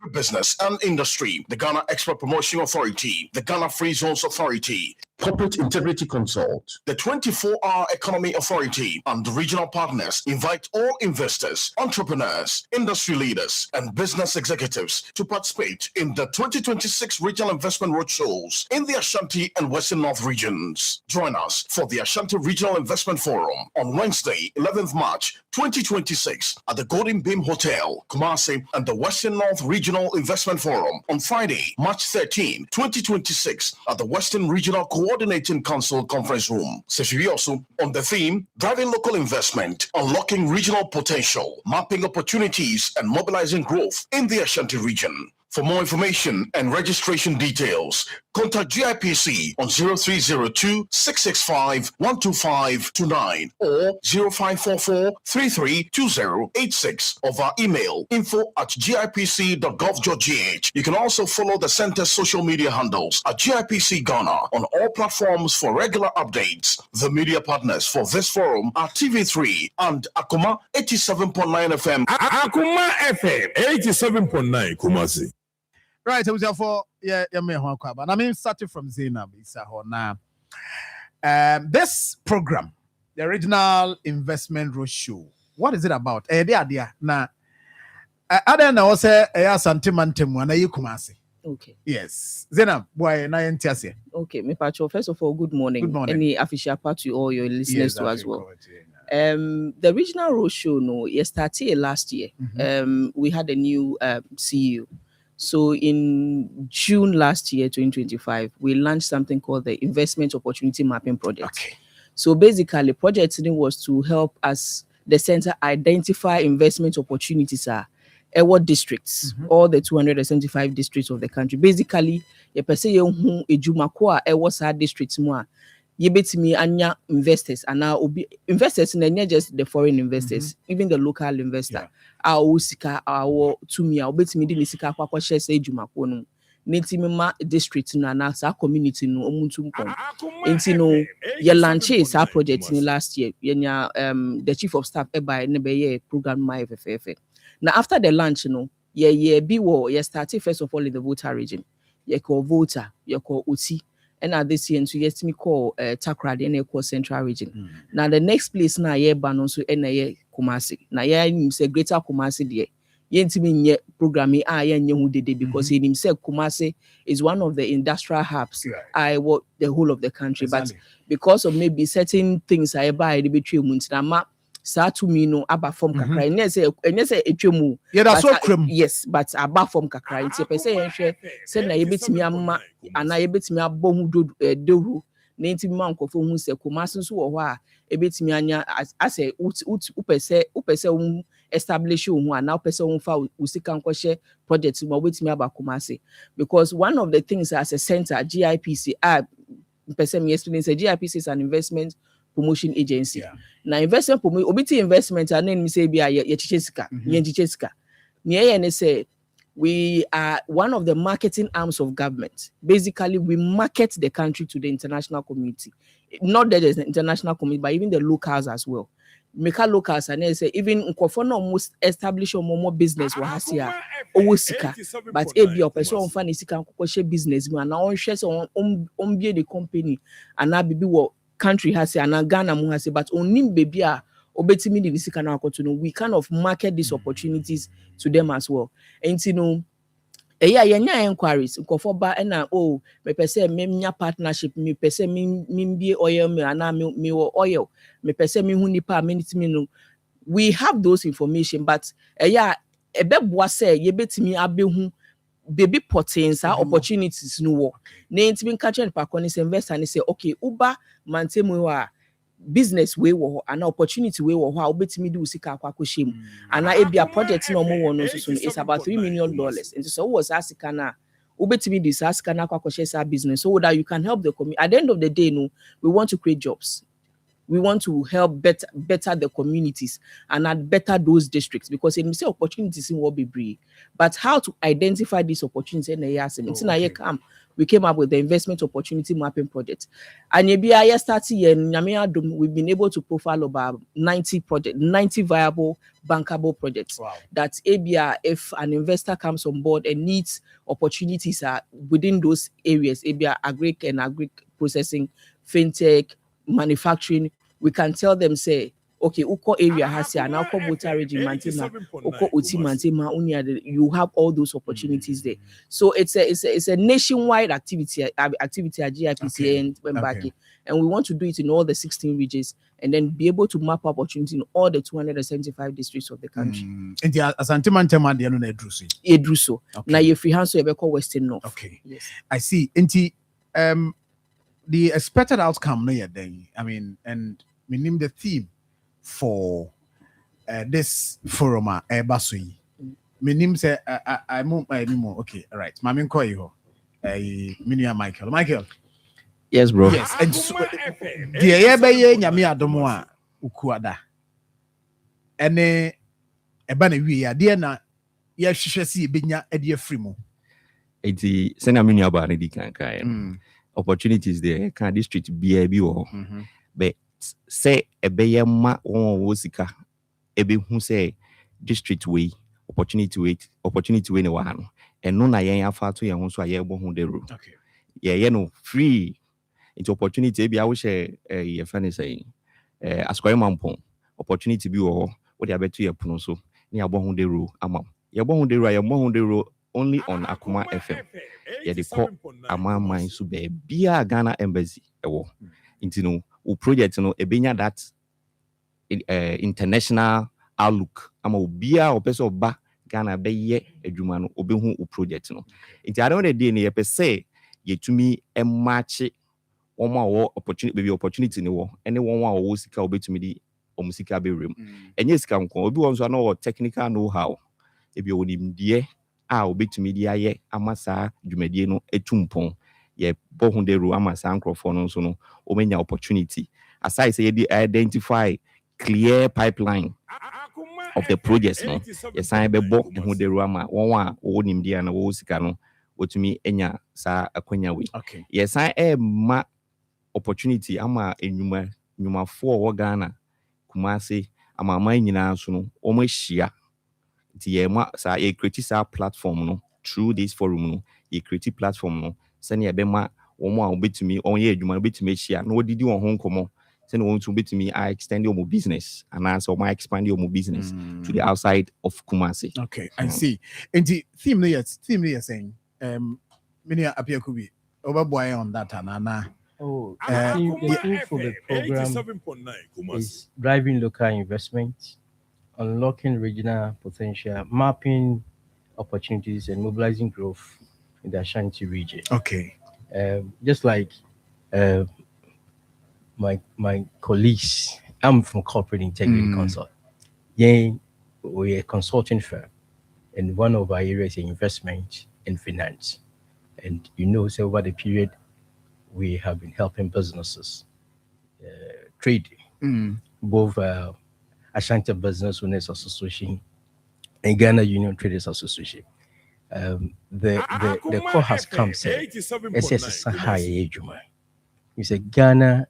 of Business and Industry, the Ghana Export Promotion Authority, the Ghana Free Zones Authority, Corporate Integrity Consult, the 24-Hour Economy Authority, and the regional partners invite all investors, entrepreneurs, industry leaders, and business executives to participate in the 2026 Regional Investment Roadshows in the Ashanti and Western North regions. Join us for the Ashanti Regional Investment Forum on Wednesday, 11th March 2026 at the Golden Beam Hotel, Kumasi, and the Western North Regional Investment Forum on Friday, March 13, 2026 at the Western Regional Coordinating Council Conference Room. Also on the theme, Driving Local Investment, Unlocking Regional Potential, Mapping Opportunities and Mobilizing Growth in the Ashanti region. For more information and registration details, contact GIPC on 0302-665-12529 or 0544-332086 or via email info@gipc.gov.gh. You can also follow the center's social media handles at GIPC Ghana on all platforms for regular updates. The media partners for this forum are TV3 and Akoma 87.9 FM. Akoma FM 87.9 Kumasi. Right, so for but I mean starting from Zainab now. This program, the Regional Investment Roadshow, what is it about? The idea now. I don't know. Say sentimentum na Kumasi. Okay. Yes, Zainab, boy, na yentiase. Okay, me pacho. First of all, good morning. Good morning. Any official part to all your listeners too as well. The Regional Roadshow, started last year. We had a new CEO. So in June last year, 2025, we launched something called the Investment Opportunity Mapping Project. Okay. So basically, project was to help us, the center, identify investment opportunities what districts, all the 275 districts of the country. Basically, you per se you ejumako was our districts more. You bet me anya investors and now investors and just the foreign investors, even the local investor. Our sika our to me, I'll bet me the sika kwa share say jumako no. Netimima district no na sa community no omuntu mpon. Enti no ye launch our project in last year. Yenya the chief of staff by nebe program my FFF. Now after the launch no ye be wo ye started first of all in the voter region. Ye call voter, ye call Uti. And at this year, so yes, me call Takrad and call Central Region. Now the next place na ye ban so na Kumasi. Now ye say Greater Kumasi there. Ye intimi programming ye nyehu dede because he himself Kumasi is one of the industrial hubs. I work the whole of the country, but because of maybe certain things I buy the between muntina sa to me no aba form kakra enye say etwemu yes but aba form kakra nti pese yenhwe say na yebetimi amma ana yebetimi abɔ hu doru na nti ma nkofo hu se Kumasi so wo ho a ebetimi anya ase upese establish you and now person who fa usika share projects with me about Kumasi. Because one of the things as a center, GIPC, person me explain say GIPC is an investment promotion agency. Now investment obiti investment and then me say be ye chichesika, ye chichesika. Niye say we are one of the marketing arms of government. Basically, we market the country to the international community. Not that there's an international community, but even the locals as well. Make our locals and they say even Nkofo no almost establish more business wahasia owosika. But if your person fan is sika business and now on shares on the company and now be what country has and Ghana mu has but only baby obetimi the sika na akoto we kind of market these opportunities to them as well. And you know yenya inquiries Nkofo ba na me pese me partnership me pese me be oil me ana me oil me pese me hu nipa me no we have those information but ebeboa say ye betimi abehu baby potins opportunities no wo na intimi catch and pa investor and say okay uba mantemu a business way wo an opportunity way wo how betimi do sika akwakoshim and ebia project no mo no so it's about $3 million and so was asika na ubetimi this asika na akwakoshesa business so that you can help the community. At the end of the day no, we want to create jobs. We want to help better the communities and add better those districts because in say opportunities in what be brave. But how to identify these opportunities in the years we came up with the investment opportunity mapping project. And we've been able to profile about 90 viable bankable projects. Wow. That ABR, if an investor comes on board and needs opportunities within those areas, ABR agri and agri processing, fintech, manufacturing, we can tell them say okay uko area has here now uko Buta region Mantima uko Uti Mantima you have all those opportunities there. So it's a nationwide activity at GIPC and we want to do it in all the 16 regions and then be able to map opportunity in all the 275 districts of the country. Inti asante mantema de no na edruso na ye free hand so e call Western North. Okay. Yes. I see. Inti the expected outcome no yet then. I mean, and we name the theme for this forum basui. Me name say I move anymore. Okay, all right. Mami call you. Minia Michael. Yes, bro. Yes. And so, the ebe nyame adomo a ukuada. Ene eba na wi ya de na ye hwehwe si ebenya ade afri mu. Eti sena minia ba na di kan opportunities there can district bi wo but say ebeye ma won sika ebe hu say district way opportunity way ne wa no eno na yen afa to yen ho so aye bo hu de ro okay ye no free into opportunity bi a wo share ye fani say askwai mampon opportunity bi wo de abeto ye puno so ne abo hu de ro ama ye bo hu de ro only on Akoma FM. Yeah, the call Amama so be Ghana Embassy. Into no project no ebenya that international outlook. Ama bia or person ba Ghana be ye adwuma no obehu o project no. Into I don't the day ne say ye to me a match one more opportunity ne wo any one wo sika obetumi di omusika be rem. Enye sika nko obi won so no technical know how. Ebi onimdie obetumi di aye amasa dwumadie no etumpon ye bohu de ro amasa ankrofo no so no omenya opportunity aside say ye identify clear pipeline of the projects no ye san be bo hu de ro ama won a onimdie na wo sika no otumi enya sa akwanya we ye san ma opportunity ama enyumafo wo Ghana Kumasi ama man nyina so no omahia sa ye create sa platform no through this forum no ye create platform no send ye be ma wo a obetumi onye adwuma obetumi hia na odidi won ho nkomo send won to obetumi extend your business and also my expand your business to the outside of Kumasi. Okay, I see. And the theme you're saying many appear could be overboy on that and Oh, the theme for the program is driving local investment, unlocking regional potential, mapping opportunities, and mobilizing growth in the Ashanti region. Okay. Just like my colleagues, I'm from Corporate Integrity Consult. Yeah, we're a consulting firm, and one of our areas is investment and finance. And so over the period, we have been helping businesses trade, both Ashanti Business Owners Association and Ghana Union Traders Association. The call has come, say, you say Ghana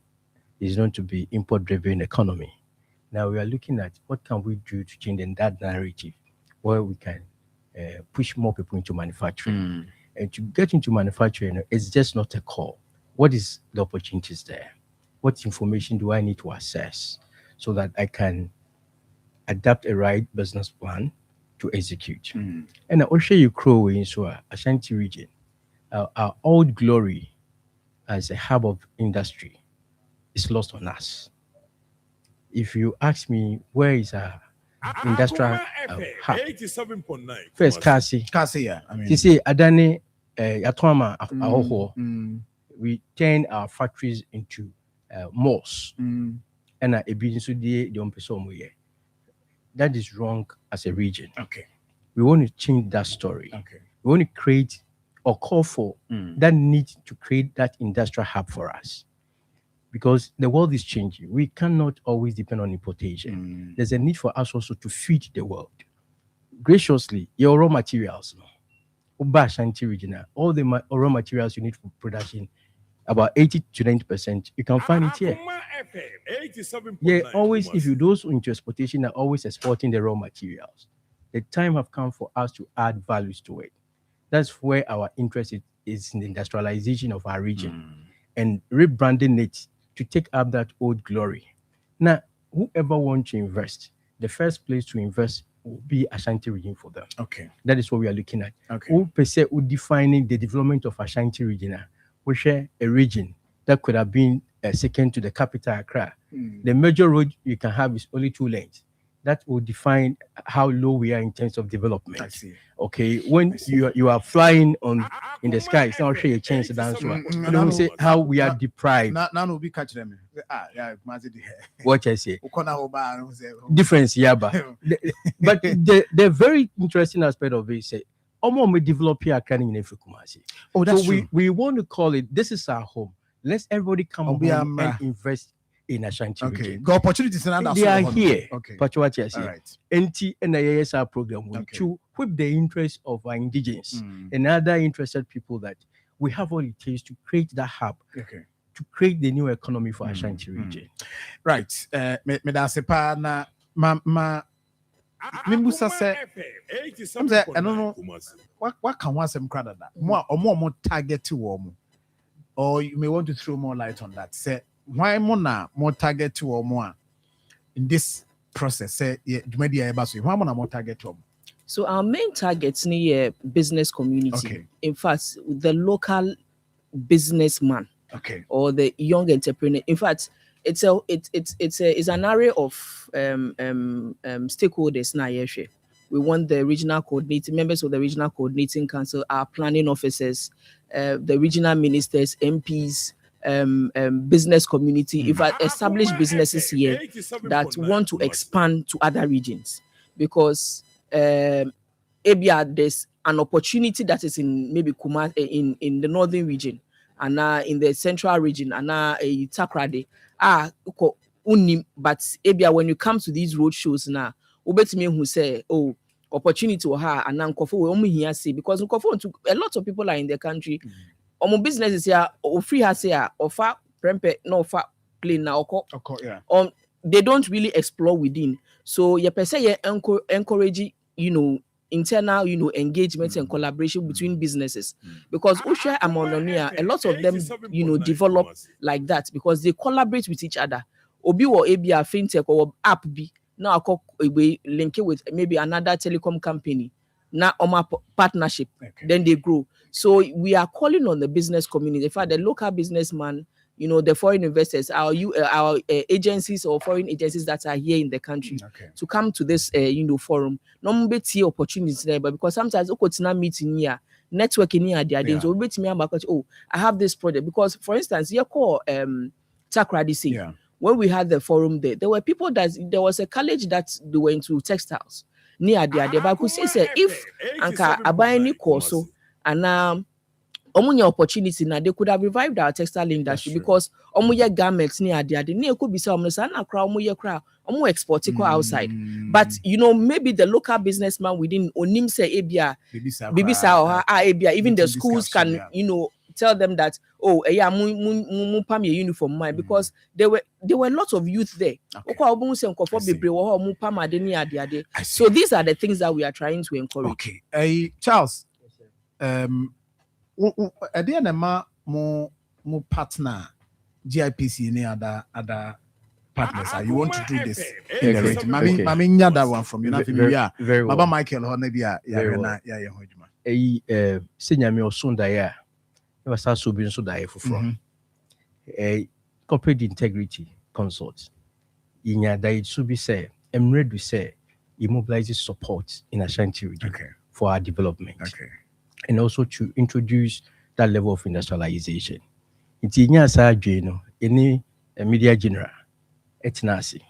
is going to be import-driven economy. Now we are looking at what can we do to change that narrative, where we can push more people into manufacturing. And to get into manufacturing, it's just not a call. What is the opportunities there? What information do I need to assess so that I can adapt a right business plan to execute? And I also you grow into Ashanti region, our old glory as a hub of industry is lost on us. If you ask me, where is our industrial hub? 87.9. First, Kasi, yeah. I mean, you see, Adani, Akoma, Ahoho, we turn our factories into malls. And a business that is wrong as a region. Okay. We want to change that story. Okay. We want to create or call for that need to create that industrial hub for us. Because the world is changing. We cannot always depend on importation. There's a need for us also to feed the world. Graciously, your raw materials, Ashanti regional, all the raw materials you need for production, about 80 to 90%, you can find it here. Yeah, always, if you those into exportation are always exporting the raw materials. The time have come for us to add values to it. That's where our interest is in the industrialization of our region and rebranding it to take up that old glory. Now, whoever wants to invest, the first place to invest will be Ashanti region for them. Okay. That is what we are looking at. Okay. Who per se defining the development of Ashanti region, we share a region that could have been second to the capital Accra. The major road you can have is only 2 lanes. That will define how low we are in terms of development. I see. Okay, when you are flying in the sky, it's not sure you change the dance. Don't say how we are deprived. Now we'll be catching them. What I say. Difference, yeah, but the very interesting aspect of it is we develop here in Kumasi. Oh, that's so true. We want to call it, this is our home. Let's everybody come home and invest in Ashanti region. The opportunities in they are here. Okay. But what you say? All right. NT and the ASR program will to whip the interest of our indigenous and other interested people that we have what it takes to create that hub. Okay. To create the new economy for Ashanti region. Right. Me da sepa na ma Mimbusa say, I don't know what can one some crowd that more target to warm, or you may want to throw more light on that. Say why more target to or more in this process? Say media why more target to. So our main targets near business community. Okay. In fact, the local businessman. Okay. Or the young entrepreneur. In fact, it's an array of stakeholders now. We want the regional coordinating members of the regional coordinating council, our planning officers, the regional ministers, MPs, business community. In fact, established businesses here that want to expand to other regions, because there's an opportunity that is in maybe Kumasi in the northern region, and in the central region, and Takrade. But when you come to these road shows now, me who say, oh, opportunity to her and now here say, because a lot of people are in the country. Businesses here or free has here offer prempe no offer plain now yeah. They don't really explore within. So you per se encourage internal engagement and collaboration between businesses, because a lot of them develop like that because they collaborate with each other. Obi or ABA fintech or app be now we link it with maybe another telecom company now on my partnership. Then they grow. So we are calling on the business community, in fact the local businessman, the foreign investors, our agencies or foreign agencies that are here in the country to come to this forum. No opportunities there, but because sometimes meeting here, networking here, so I have this project. Because for instance, you call Takradi when we had the forum there were people there was a college that they were into textiles, ni ade but could see say if anka aban ni course so and omunya opportunity na they could have revived our textile industry because omuye garments ni ade ni could be say omno na kra omuye kra omu export it outside but you know maybe the local businessman within onim say ebia bibisa or ebia even the schools can you know tell them that yeah mu pam your uniform mine because there were lots of youth there so these are the things that we are trying to encourage. Charles, again mo partner GIPC any other partners you want to do this in the region. Mami nya that one from you na very well. Baba Michael ho na bia ya ho adwuma senya me osunda ya was so bi so da for corporate integrity consult inya da it should be say I'm ready to say immobilize support in Ashanti region for our development and also to introduce that level of industrialization. It's inya sa adweno any media general etnasi.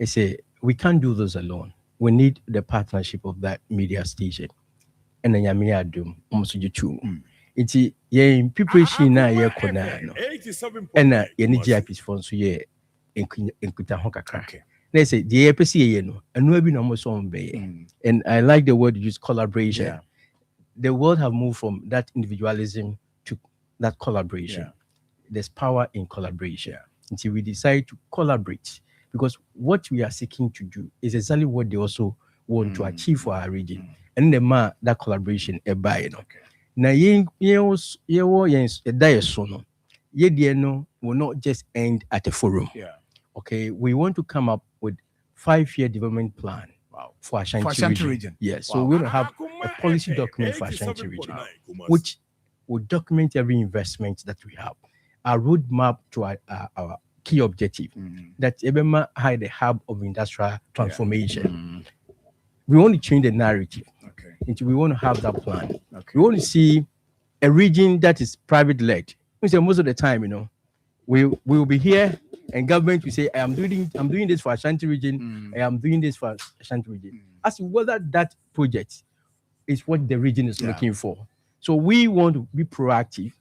I say we can't do this alone. We need the partnership of that media station and the Yamia Dum Omosuju. It's in preparation now, ye kona no. And any GIP sponsor ye in Kutahoka crack. They say the APC no, and we be no more so and I like the word use collaboration. Yeah. The world have moved from that individualism to that collaboration. Yeah. There's power in collaboration. Until we decide to collaborate, because what we are seeking to do is exactly what they also want to achieve for our region. And the that collaboration now will not just end at a forum. Okay, we want to come up with 5-year development plan for Ashanti region. Yes, so we're going to have a policy document for Ashanti region, which will document every investment that we have. A roadmap to our key objective that Ebema had the hub of industrial transformation. We want to change the narrative. We want to have that plan. We want to see a region that is private led. We say most of the time, you know, we will be here and government will say, I'm doing this for Ashanti region, I am doing this for Ashanti region. As to whether that project is what the region is looking for. So we want to be proactive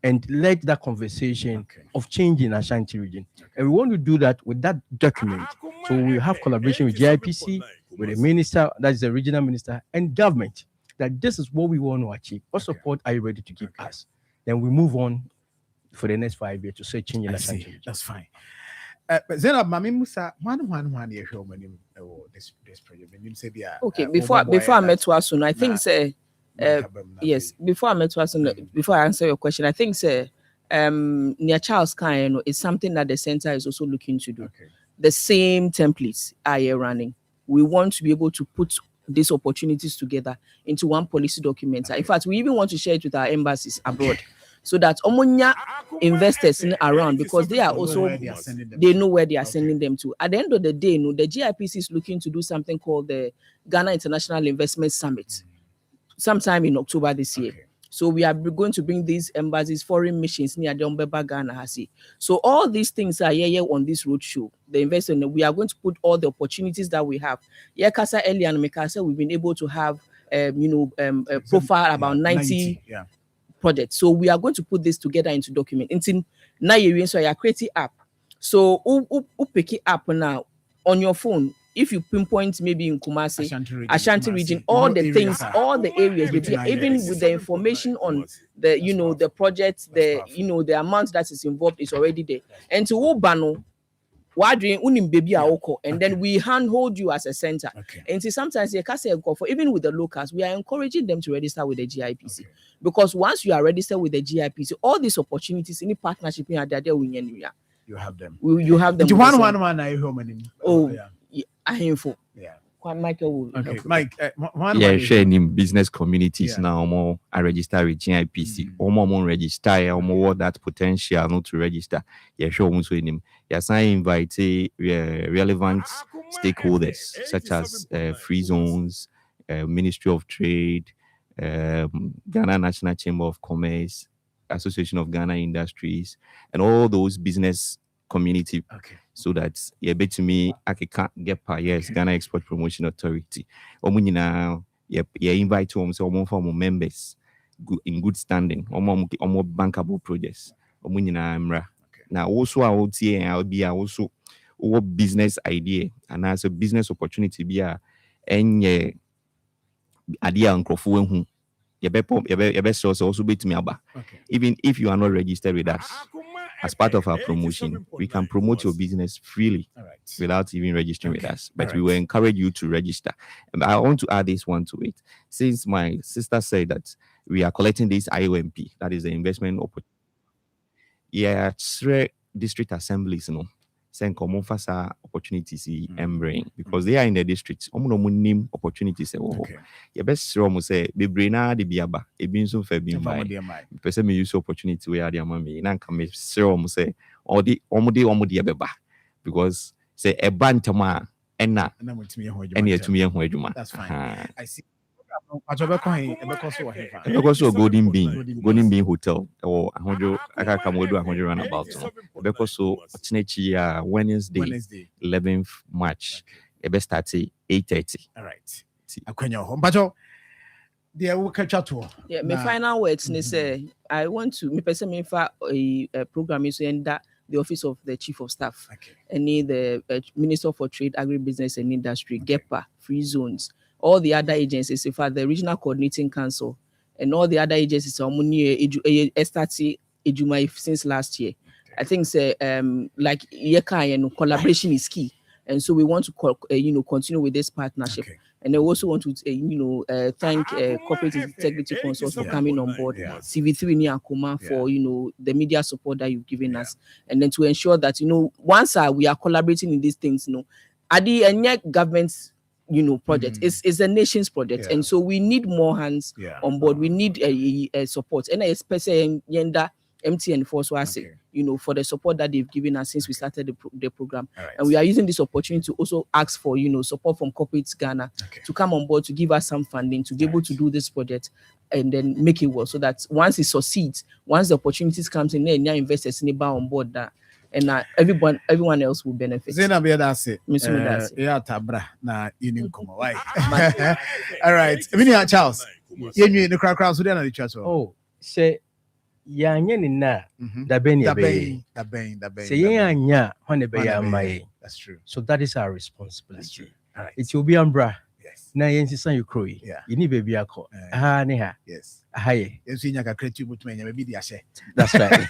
and led that conversation of changing Ashanti region. And we want to do that with that document. So we have collaboration with GIPC, with the minister, that is the regional minister, and government, that this is what we want to achieve. What support are you ready to give us? Then we move on for the next 5 years to say change in Ashanti region. That's fine. Zainab, Mami Musa, one year this project. Okay, before I met to us soon, I think say yes, before I met to us, before I answer your question, I think near Charles Kine is something that the center is also looking to do. The same templates are here running. We want to be able to put these opportunities together into one policy document. In fact, we even want to share it with our embassies abroad so that Omonia investors around, because they are also they know where they are sending them to. At the end of the day, the GIPC is looking to do something called the Ghana International Investment Summit sometime in October this year. So we are going to bring these embassies, foreign missions near Dombeba, Ghana, Hasi. So all these things are here on this roadshow. The investment, we are going to put all the opportunities that we have. Yeah, Kasa earlier and Mikasa, we've been able to have, a profile about 90 projects. So we are going to put this together into document. Until now, you create an app. So you pick it up now on your phone. If you pinpoint maybe in Kumasi, Ashanti region, all the things, all the areas, even with the information on the, the project, the amount that is involved is already there. And to Ubano, and then we handhold you as a center. And see, sometimes even with the locals, we are encouraging them to register with the GIPC. Because once you are registered with the GIPC, all these opportunities, any partnership you have there, you have them. You have them. Info. Michael will Mike, sharing business communities now. I register with GIPC. More register. More that potential not to register. Sure. Yes, I invite relevant stakeholders such as free zones, Ministry of Trade, Ghana National Chamber of Commerce, Association of Ghana Industries, and all those business community. So that you bet to me I can get per yes Ghana Export Promotion Authority. Omunina you invite to some form of members in good standing. More bankable projects. Omunina amra. Now also I would say I'll be also what business idea and as a business opportunity be a any idea on Crawford. Your best source also be to me about. Even if you are not registered with us, as part of our promotion, we can promote your business freely without even registering with us. But we will encourage you to register. And I want to add this one to it. Since my sister said that we are collecting this IOMP, that is the investment opportunity. Yeah, 3 district assemblies, send common fasa opportunities bring because they are in the districts. Name opportunities. Your best room say be braina de biaba. E bin so fair bin by. Person me use opportunity where the mama. Nan come serum say all the omudi beba because say a bantama enna enya to me ho adwuma. That's fine. I see. Because Golden Bean Hotel or I can do 100 runabout. Because Wednesday, 11th March. The best at 8:30. All right. Akwenyo home. But there will catch up to. Yeah, my final words say I want to me person me for a program is end that the office of the chief of staff and the Minister for Trade, Agribusiness and Industry, GEPA, free zones. All the other agencies, in fact, the Regional Coordinating Council and all the other agencies are started since last year. I think like collaboration is key, and so we want to continue with this partnership. And I also want to thank Corporate Integrity Council for coming on board, CV3 near Akoma for the media support that you've given us, and then to ensure that once we are collaborating in these things, at the end government's project. It's a nation's project, and so we need more hands on board. We need a support, and especially Yenda MTN for for the support that they've given us since we started the program. And we are using this opportunity to also ask for support from Corporate Ghana to come on board to give us some funding to be able to do this project and then make it work, so that once it succeeds, once the opportunities comes in, then investors in on board that. And everyone else will benefit. Zena be that's it. Yeah, tabra na ini komo. Why? All right. Minia Charles. You the crowd so na the chat. Oh, say yanya ni na da ben. Say yanya hone be ya mai. That's true. So that is our responsibility. All right. It will be umbra. Yes. Na yensi you croy. Yeah. You need baby ako. Ha ne ha. Yes. Hi. That's right.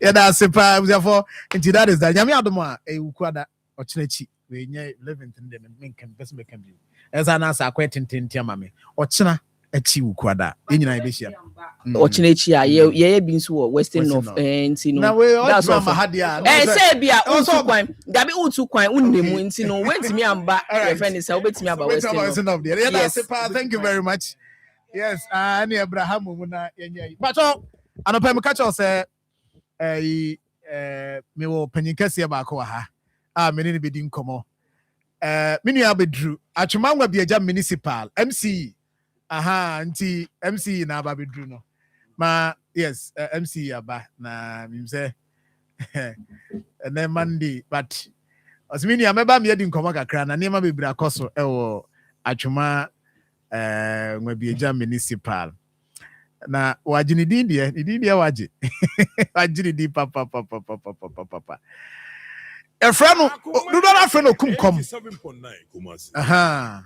Yeah, that's it. Therefore, into that is that Yami Adoma, a Ukwada or Chinechi, we living in them and make best make them. As an answer, quite in Tiamame or China, a Chiukwada in United. Or Chinechi, ye been so Western North and that's all. And say, be also quite that be also quite unnamed, when me and back, my friend is helping me about Western North. Yes, thank you very much. Yes, ani Abraham muna yenye. But anopa me catch us me wo panyikase ba ko ha. Me ne be di nkomo. Me nua bedru atwemangwa biaja municipal MC. Nti MC na ba bedru no. Ma yes, MC aba na me say and then Monday but as me nua me ba me di nkomo kakra na nema bebre akoso ewo atwema Ngwabieja municipal na wajini didie waje wajini di papa efrano do not frano kumkom 87.9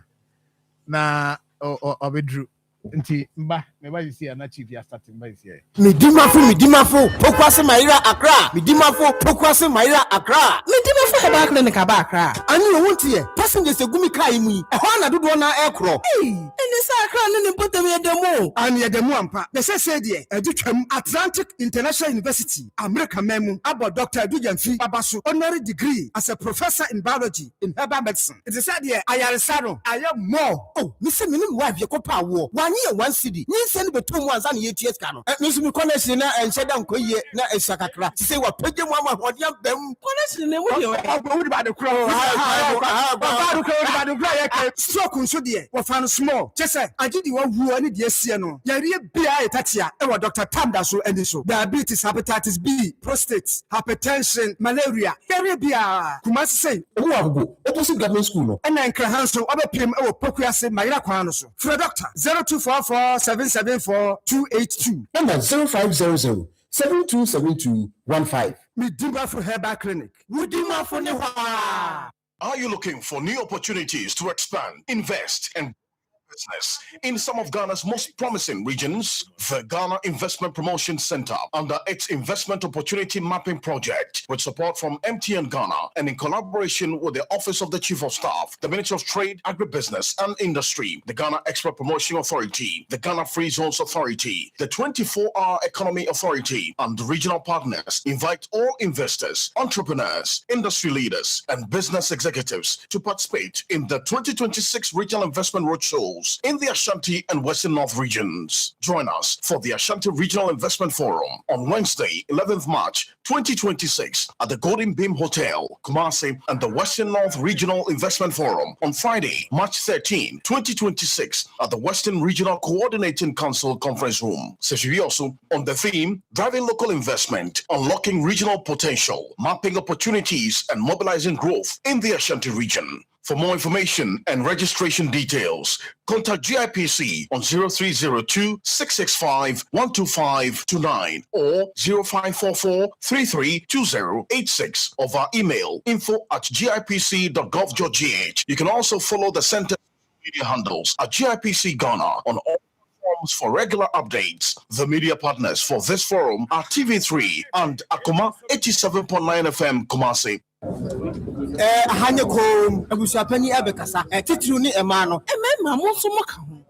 na obedru nti mba me ba yisi na chief ya starting mba yisi midimafo pokwase maira akra midimafo pokwase maira akra midimafo heba clinic aba akra ani o wonti e passengers egumi kai mu e ho na dodo na ekro ene sa akra ne potem yedemo ani yedemo ampa de se de edutwam Atlantic International University America memu about Dr. Edujamfi Babaso honorary degree as a professor in biology in herbal medicine. It is said here ayaresaro I am more me se minim wa bi kopa wo one city. Ni send betum once and years cano. Miss me connection and said uncle na esakakra. Say what page mama what yam them connection would about the crow. So kun so dear. What fan small. Just say agidi wa wu ani de asie no yare bia etatia e wa Dr. Tamda so ani so diabetes, hepatitis B, prostate, hypertension, malaria yare bia Kumasi say Who agogo opposite government school no and then Krahanso obepiem e wo Pokuase Mayra kwan no so frɛ doctor 0244 774 282 number 0500 727215. Midimba for Herbal Clinic. Mudima for Newa. Are you looking for new opportunities to expand, invest, and business in some of Ghana's most promising regions? The Ghana Investment Promotion Center, under its Investment Opportunity Mapping Project, with support from MTN Ghana and in collaboration with the Office of the Chief of Staff, the Ministry of Trade, Agribusiness and Industry, the Ghana Export Promotion Authority, the Ghana Free Zones Authority, the 24-Hour Economy Authority, and the regional partners invite all investors, entrepreneurs, industry leaders, and business executives to participate in the 2026 Regional Investment Roadshow in the Ashanti and Western North regions. Join us for the Ashanti Regional Investment Forum on Wednesday, 11th March 2026 at the Golden Beam Hotel, Kumasi, and the Western North Regional Investment Forum on Friday, March 13, 2026 at the Western Regional Coordinating Council Conference Room. Session also on the theme, Driving Local Investment, Unlocking Regional Potential, Mapping Opportunities and Mobilizing Growth in the Ashanti region. For more information and registration details, contact GIPC on 0302-665-12529 or 0544-332086 or via email info@gipc.gov.gh. You can also follow the center media handles at GIPC Ghana on all platforms for regular updates. The media partners for this forum are TV3 and Akoma 87.9 FM Kumasi. Hanya kom abusapani abekasa titru ni ema no emema mo so mo ka ho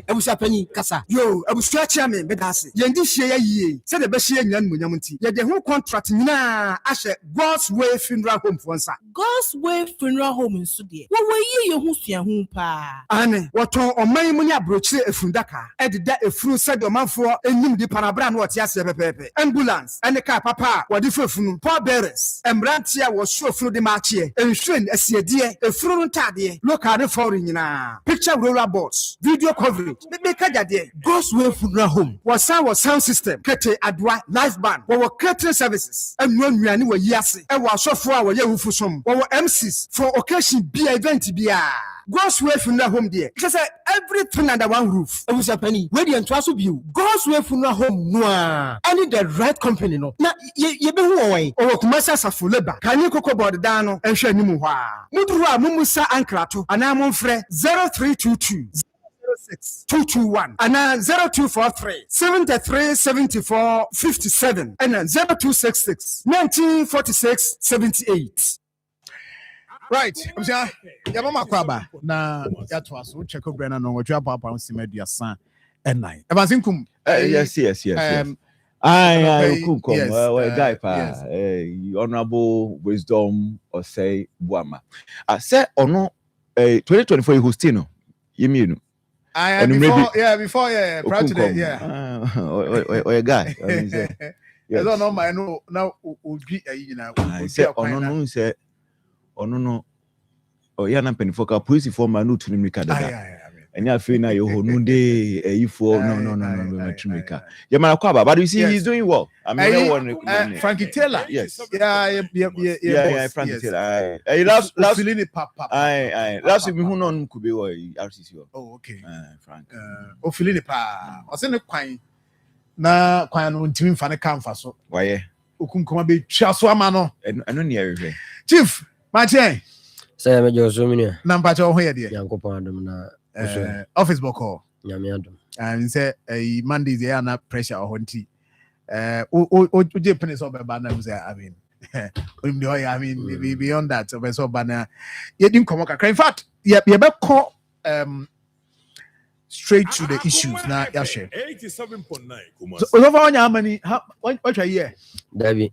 abusapani kasa yo abusua chairman bedase yendi hie ya yie se de be hie nyan munyam nti ye de ho contract nyina ahye God's Way Funeral Home fonsa God's Way Funeral Home nso de wo yi ye ho sua ho pa ane woton oman mu ni abrochire efundaka edida efuru se de omanfo enyim di panabra na wote ase pepepe ambulance ene car papa wode fefunu poor bearers emrantia was so flu de marchie enhwen asiedie efuru ntade local foreign nyina picture roller boards video coverage be kajade God's Way Funeral Home was sound system kete adwa live band wo catering services anuanuane wo yiase e wo asofo a wo ye wufusom wo MCs for occasion be event bia God's Way Funeral Home there. It says everything under one roof. I was a penny. Where the entrance of you. God's Way Funeral Home noa. I need the right company no. Na ye be who away. Or commercial safuleba. Can you cook about the dano and share nimuha? Mudruwa mumusa ankrato. Anamon fre 0322. 221 and 0243 73 74 57 and 0266 1946 78. Right, I'm saying, Yamama Kwaba, na Yatwaso, Checo Brennan, or Jabba Media San and nine. Abazinkum, yes. I could come, guy, honorable wisdom or say Buama. I said, or no, 2024 Hustino, you mean? Before, proud today, or a guy. I don't know, my no, now would be a year. I said, oh, no, said. No. Oh, yeah, I'm penny for a police for my new Trinimika. And you're feeling now you're Honunde, a for no, Trinimika. You're my Kwaba, but you see, he's doing well. I mean, Frankie Taylor. Yes. Yeah, Frankie Taylor. I love feeling it, Papa. I love him who none could be RCC. Oh, okay. Frank. Feeling it, Pa. I was in a quine. Na quine on team for the canvas. Why, Ukum be Chaswamano. And I don't hear Chief. Mache. Say I'm your summoner. Number two here, dear. Yanko Pandum na office boko. Yamiadum. And say a Monday there na pressure or hunty. Japanese over banner. I mean, beyond that, over so banner. You didn't come in fact, you better call straight to the issues now. Yashe 87.9. So over on how many? What are you? David.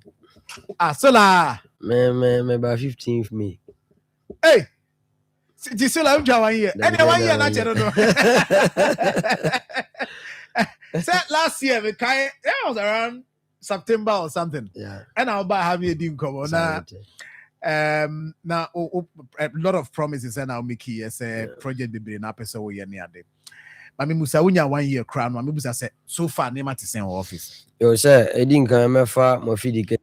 Sola. Me about 15th May. Hey, it's still out 1 year. And 1 year, not yet. Said last year, that was around September or something. Yeah. And I'll buy have you didn't come on now. Now a lot of promises and I'll make as a project the brain episode we are near. I mean musa unya 1 year crown I mean musa say so far nema to send office Yo say edin kan mefa mofidi ke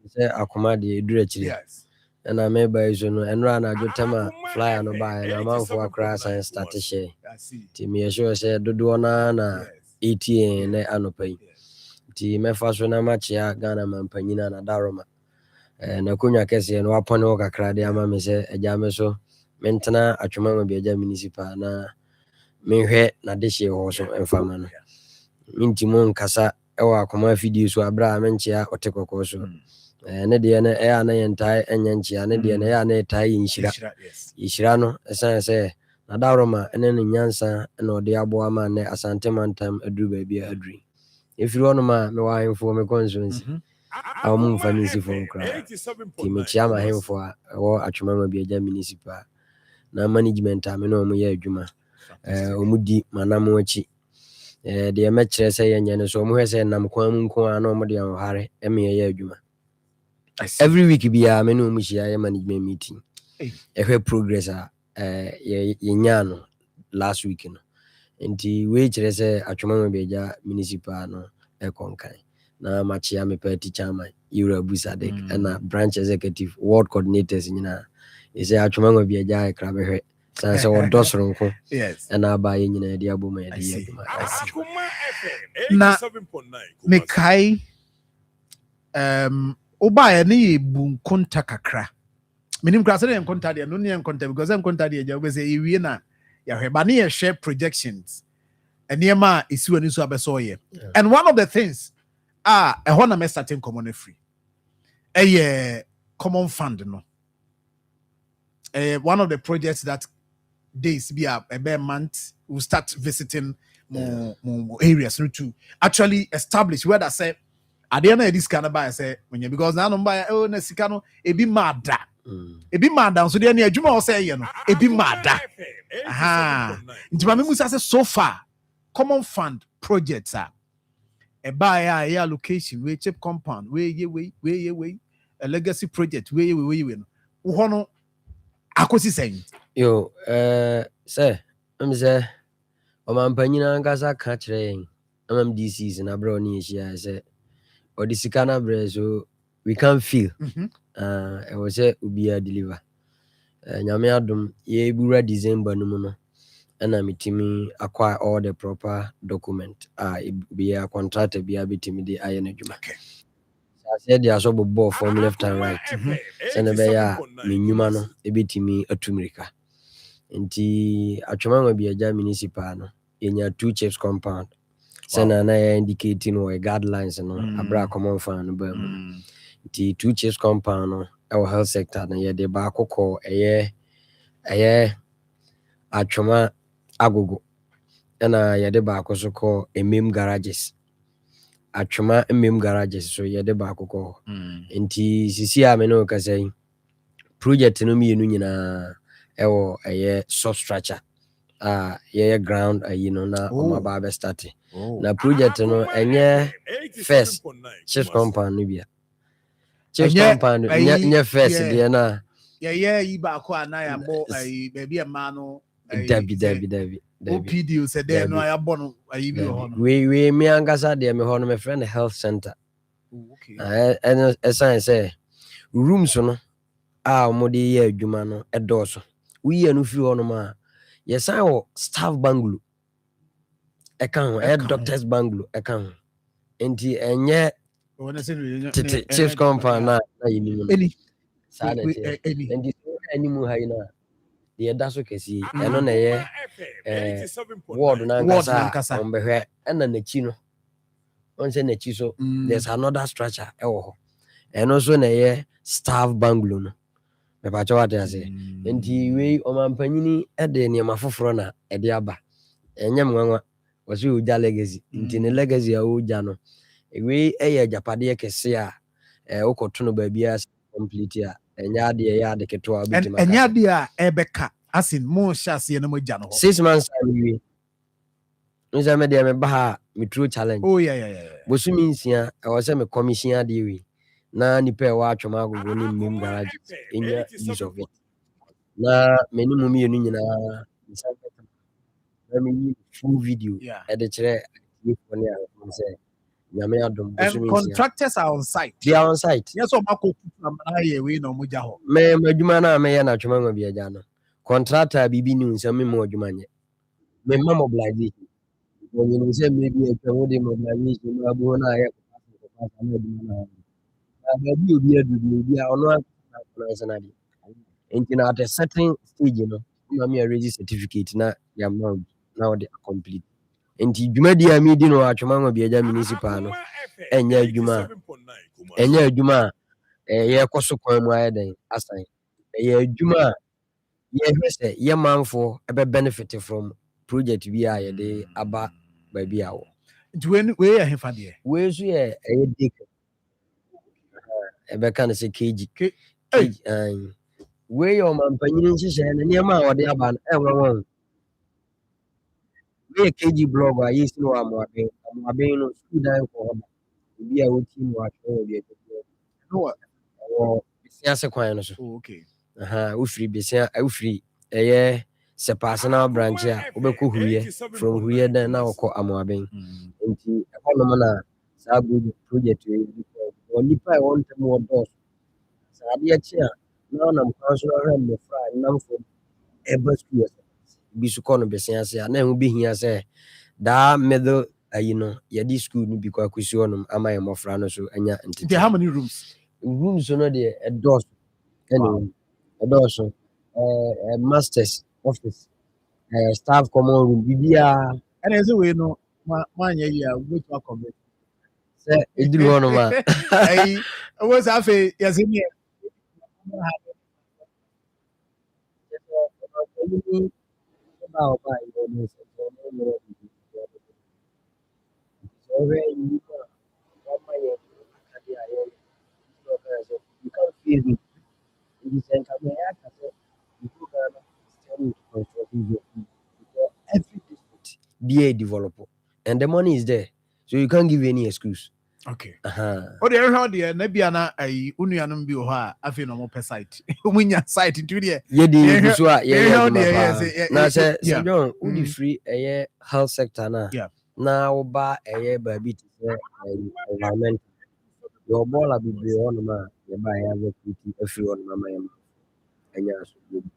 say Akoma de edura chire. Yes. And I may buy so no enra na jotema flyer no buy na manfo akra san start share. Ti me sure say dodo na ATN na anopai. Ti mefa so na machia Ghana mampanyina na daroma. Na kunya kese no apone wo kakra de ama me say eja me so mentena atwoma ma biaja municipal na menhwe na de hye ho so emfama no. Intimo nkasa ewa Akoma video so abra menchia otekoko so. Ne de na na yentai enyanchia ne de na na etai inshira inshira no esan se na daroma ene ne nyansa na ode aboa ma ne asante mantam aduru ba bia aduri efiri ono ma me wa hemfo me consulency amu mfanisi fo nkra ti me chia ma hemfo a wo atwema ma bia municipal na management ame no mu ye adwuma omudi manam achi de me kire se yenye ne so mu hwe se nam kwa mu nko a no mo de anhare eme ye adwuma. Every week biya me no mu shia management meeting. Ehwe progress a yenya no last week no. Enti we kire se atwoma ma bia municipal no konkan. Na machia me party chairman Yura Busadek and branch executive ward coordinators nyina. Ise atwoma ma bia ekra behwe. San se wodosro nko. Yes. And abaye nyina de aboma ya de na me kai oba ne bu konta kakra minim kra se ne konta de no ne konta because en konta de ja say ewie na ya hweba ne share projections eniema isi wani so abeso ye and one of the things ehona me starting common free common fund no one of the projects that days be a month we'll start visiting more areas to actually establish where that say at the end of this kind of buy say when you because now buy na sika no e bi mada so the na adwuma o say ye no e bi mada nti ma me musa say so far common fund projects are a buy a allocation we chip compound we a legacy project we no wo no akosi saying yo say I'm say o man panyina ngasa ka kire yen am DCs na bro ni ehia say or the sikana bre so we can feel it was say ubia deliver nyame adom ye bura December no mu no na mitimi acquire all the proper document be a contractor be a bitimi de aye na dwuma I said there so bobo from left and right sene be ya menyuma no e bitimi atumrika nti atwema ma bia municipal no enya 2 chiefs compound sene na indicating or guidelines no abra common fan no ba mu nti 2 chiefs compound no our health sector na ye de ba akokọ eye atwema agogo na ye de ba akoso ko emem garages atwema emem garages so ye de ba akokọ nti sisi a me no ka say project no mi enu nyina ewo eye substructure ye ground na o ba be start na project no enye first chief compound no bia chief compound nye first de na yi ba ko anaya bo baby e ma no David OPD said there no ya bo no bi ho no we me angasa de me ho no me friend health center and say rooms no mo de ye adwuma no edoso we ye no fi ho no ma yes I staff bungalow doctors bungalow enti enye chief compound na yini enti animu haina the daso kesi eno na ye ward na nkasa ombehwe ena na chi no onse na chi so there's another structure ewo ho eno so na ye staff bungalow no me ba chawa te ase enti we omampanyini ede ne mafoforo na ede aba enye mwanwa wasi uja legacy nti ne legacy a uja no we eye japade kese a okoto no ba bia complete a enya ade ya ade keto abitima enya ade a ebeka asin mo shase na mo ja no 6 months we nza me de me ba me true challenge bosumi nsia e wo se me commission ade we na nipa e wa atwoma agogo ni mmem garage enya use of it na meni mu mienu nyina mean full video. At the chair, and contractors are on site. They are on site. Yes, so Marco, we know Mujaho. Me Majumana may not remember Biajano. Contractor Bibi News, some more Jumania. Me mobilization. When you say maybe a Kawadi mobilization, Abuna, you be on one and at a certain stage, you know, me a register certificate now they are complete. And Jumedia meeting or Achumanga Biaja municipal and ya Juma and ya Juma a Koso Kwamwade assign a Juma ye man for a benefit from project via the Abba baby hour. Where I have idea. Where's a dick? A can say KG. Where your man Panini and your man or the Aban ever we KG blogger is no I'm being no school down for be a routine watch or be a okay. Ufri Bessia, Ufri, a personal branch here, Ubeku from here, then now call Amoabing. And the Economana, Sabu project or Nipa want more doors. Sadia chair, now I'm councillor and the fry, now for ever school. Bisukono Bessia, and then will be here, say, da meadow, you know, Yadi school because Kusionum, Amaya Mofrano, so and how many rooms? Rooms, you know, a door. Anyway. Also, a master's office, staff common room, BBA. And as a way, no, one year, which one come? Say, it do one of my. I was half a yes in here. You can't feel me. Every district be a developer and the money is there, so you can't give any excuse. Okay. Oh, the how the Nebiana a Unianum Bioha, I feel no more per site. Winya site into the now say John only free a health sector now. Now buy a baby environment. Your ball be on ma you buy every on mama and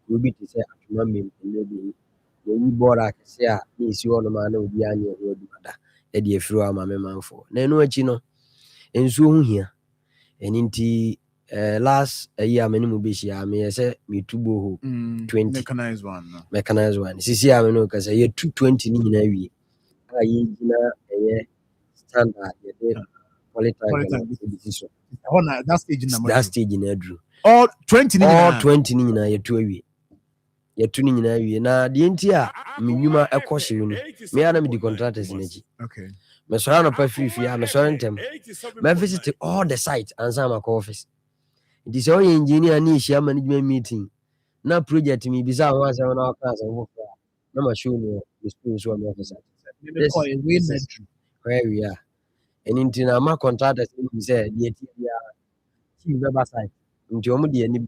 you be to say maybe you bought a say is you on man will be on your road at the through my man for. No, no, and so here and inti last a year minimum be she I may say me 20 mechanized one. See, I know because I 220 in a week. I standard that stage in that stage in Edru. All 20 in a 2 week. You're tuning in a week. Now, the entire minima a caution. Me and the contractors in it. Okay. Messorano Perfree, Messorantem. I visited all the sites and some office. It is all engineer niche management meeting. Now, project me bizarre once on our class and work. No, sure, the schools were officer. Where we are. And into my contractors said, the chief side. Into Omudi and it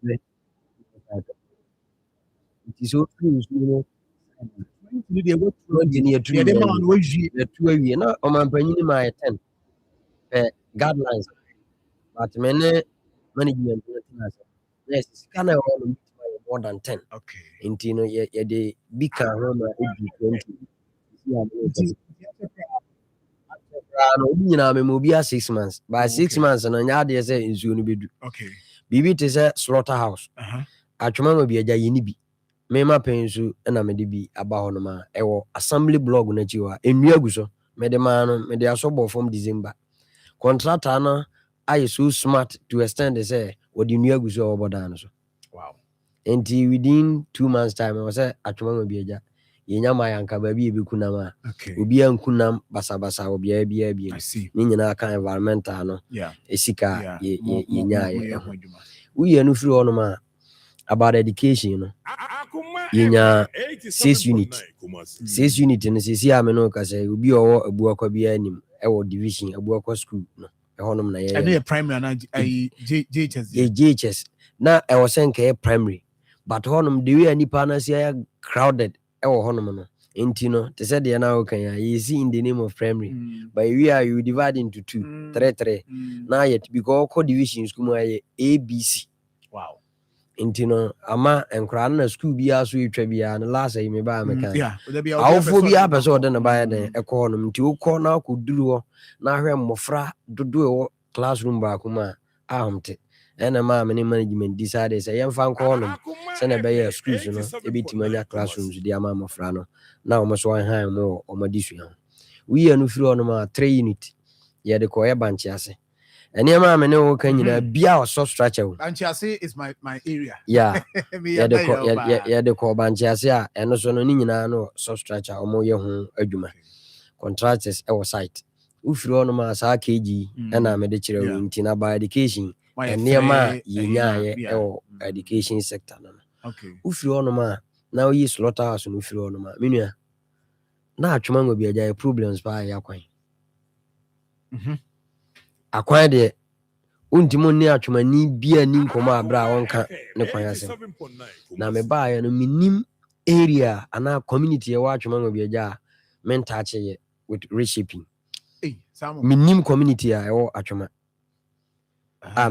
is so true, you know. They work near 2 years. Now, on my penny, my 10 guidelines. But many management, yes, can I more than 10. Okay. Into you know, the big car, 20. Maybe 6 months. By 6 months, and I say in June be okay. Bibi is a slaughterhouse. Achuma be a jayinibi. Mema pensu and a medibi about Honoma, ewo assembly blog najiwa, in Yaguso, Medemano, Mediasobo from December. Contractana, I so smart to extend the say, what you knew Yaguso over dinosaur. Wow. And within 2 months' time, I was at Achuma be a ja. Yenyama yanka baby bikunama. Okay. Ubi kunam basabasa obi I see. Ninyina ka environmental no. Yeah. Esika yenya. We enu free onoma about education, you know. Yenya 6 unit. 6 unit no sisi ameno ka say ubi owo abuakwa bia anim ewo division abuakwa school no. Ehonom na ye. And primary na JHS. JHS. Na ewo senke primary. But honum the way nipa na say crowded ewo honum no. Intino, they said the now can you see in the name of primary. But we are you divide into 2, 3. Now yet because code divisions come ABC. Wow. Intino, ama and crown a school be as we trebia and last I may buy a mechanic. Yeah, our phobia episode than a buy the economy to corner could do now her mofra do classroom bakuma armed. And a man many management decided say young fan corner send a bay schools, you know, a bit mania classrooms, the amount of frano. Now must one high more or medition. We are no through on 3 unit. Yeah, the coya banchiase. And your mamma no can be our soft structure. Banchiase is my area. Yeah, yeah, the core banchiase, and also no nina no soft structure or more your home argument. Contractors our site. Ufro no ma sa KG and I'm a lecturer in Tina by education. And near my education sector. Okay. Ufro no ma now you slaughterhouse and Ufro no ma. Minia. Now Chumango be a problems by Aquine. Aquine de Untimoni Achumani be a Ninkoma bra on can no quayas. Now me buy a minim area and our community a watch Mango be a jar men touch with reshaping. Minim community or Achuma.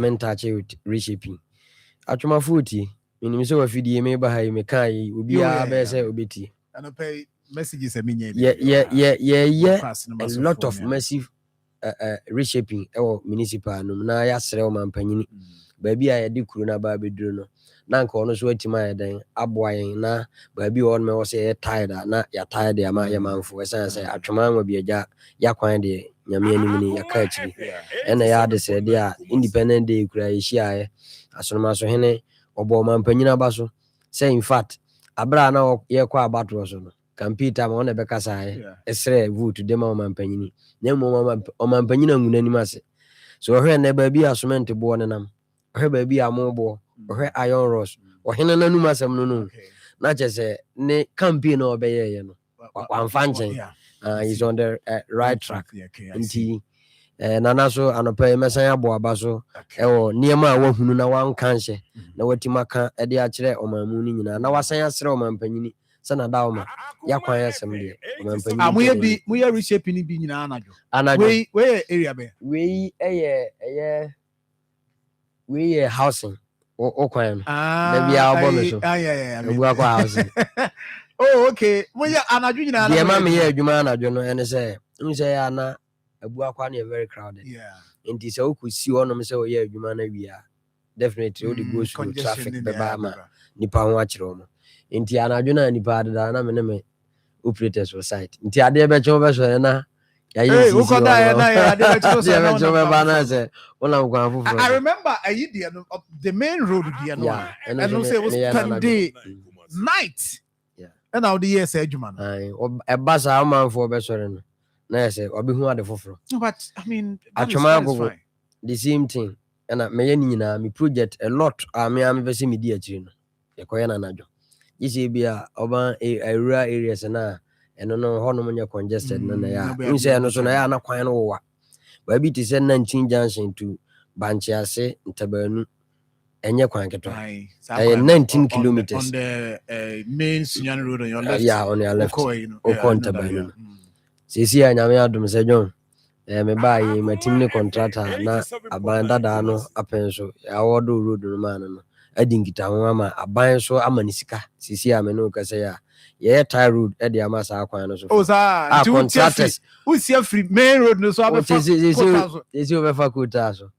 Men touch with reshaping. Achuma footy, in so if you may buy Mekai, will be a best obiti. And I pay messages a minute. Yeah. A lot of massive reshaping or municipal na ya sere man panyini. Baby I di kuruna ba bedruno. Na nko no so atima den aboayen na baby on me wo say tired na ya tired ya manfo esan say atwema ma bi agya ya kwan de nyame anim ni ya ka akiri. Ena ya de say dia independent day kura yehia asonoma so hene obo man panyina ba so say in fact abra na ye kwa abatro so no computer ma na be kasa esre vote de ma man panyini na mo man panyina ngunani mase so hwe na baby asomento bo ne nam hwe baby amobo hwe iron rods o hene nanu masem no na chese ne campaign no obeye no wan fanchen is on the right track nti nana so anopa mesan abo abaso ewo niema a wahunu na wan kanhye na watimaka e de a kire omamu ni nyina na wasan asere omampanyini sana dawo ya kwan asem de omampanyini we reshaping bi nyina anajo we area be we we housing o kwan na bia obo me so ebu akwa housing oh okay we anajo nyina na ma me ye adwuma anajo no ene se nse ya na ebu akwa na very crowded nti se okusi ono me se o ye adwuma na wia definitely o dey go through traffic beba ma nipa ho akire omo nti anajo na nipa adada na me operators for site nti ade be che be so na I remember the main road there and no say was Sunday night and now the years edgeman a bus a man for besoren na say obi hu ade foforo but I mean the same thing and me nyina me project a lot me am be me di akiri no e koye na najo yisi bia oban rural areas na eno no hono mo nya congested na ya nse no so na ya na kwan no wa ba bi ti se 19 junction to Banchiase Ntabanu enye kwan keto 19 kilometers on the main Sinyan road on your left on your left oko Ntabanu sisi ya nyame adum se John me ba yi matim ne contractor na abanda da no apenso ya wodo road no man no adingita ho ama aban so amanisika sisi ya me no kase ya yeah tie road e dey amasa akwan no so contractors who see free main road no so abefa isi obefa quota so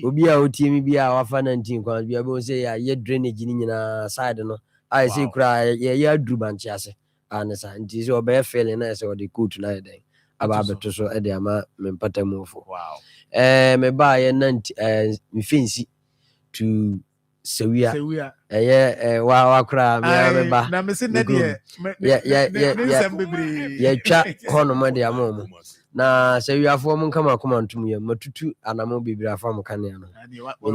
obi a otiemi bia wafa 19 kwan bia be say ya ye drainage ni nyina side no I say kra ye aduru Banchiase anesa nti so obe fele na say o dey quote na den aba beto so e dey ama me mpata mu fo me ba ye na me fensi to Sewia wa kra me ba na me se na de ya twa hono ma de amomo na Sewia fo mun kama kuma ntum ye matutu anamo bibira fa mu kane no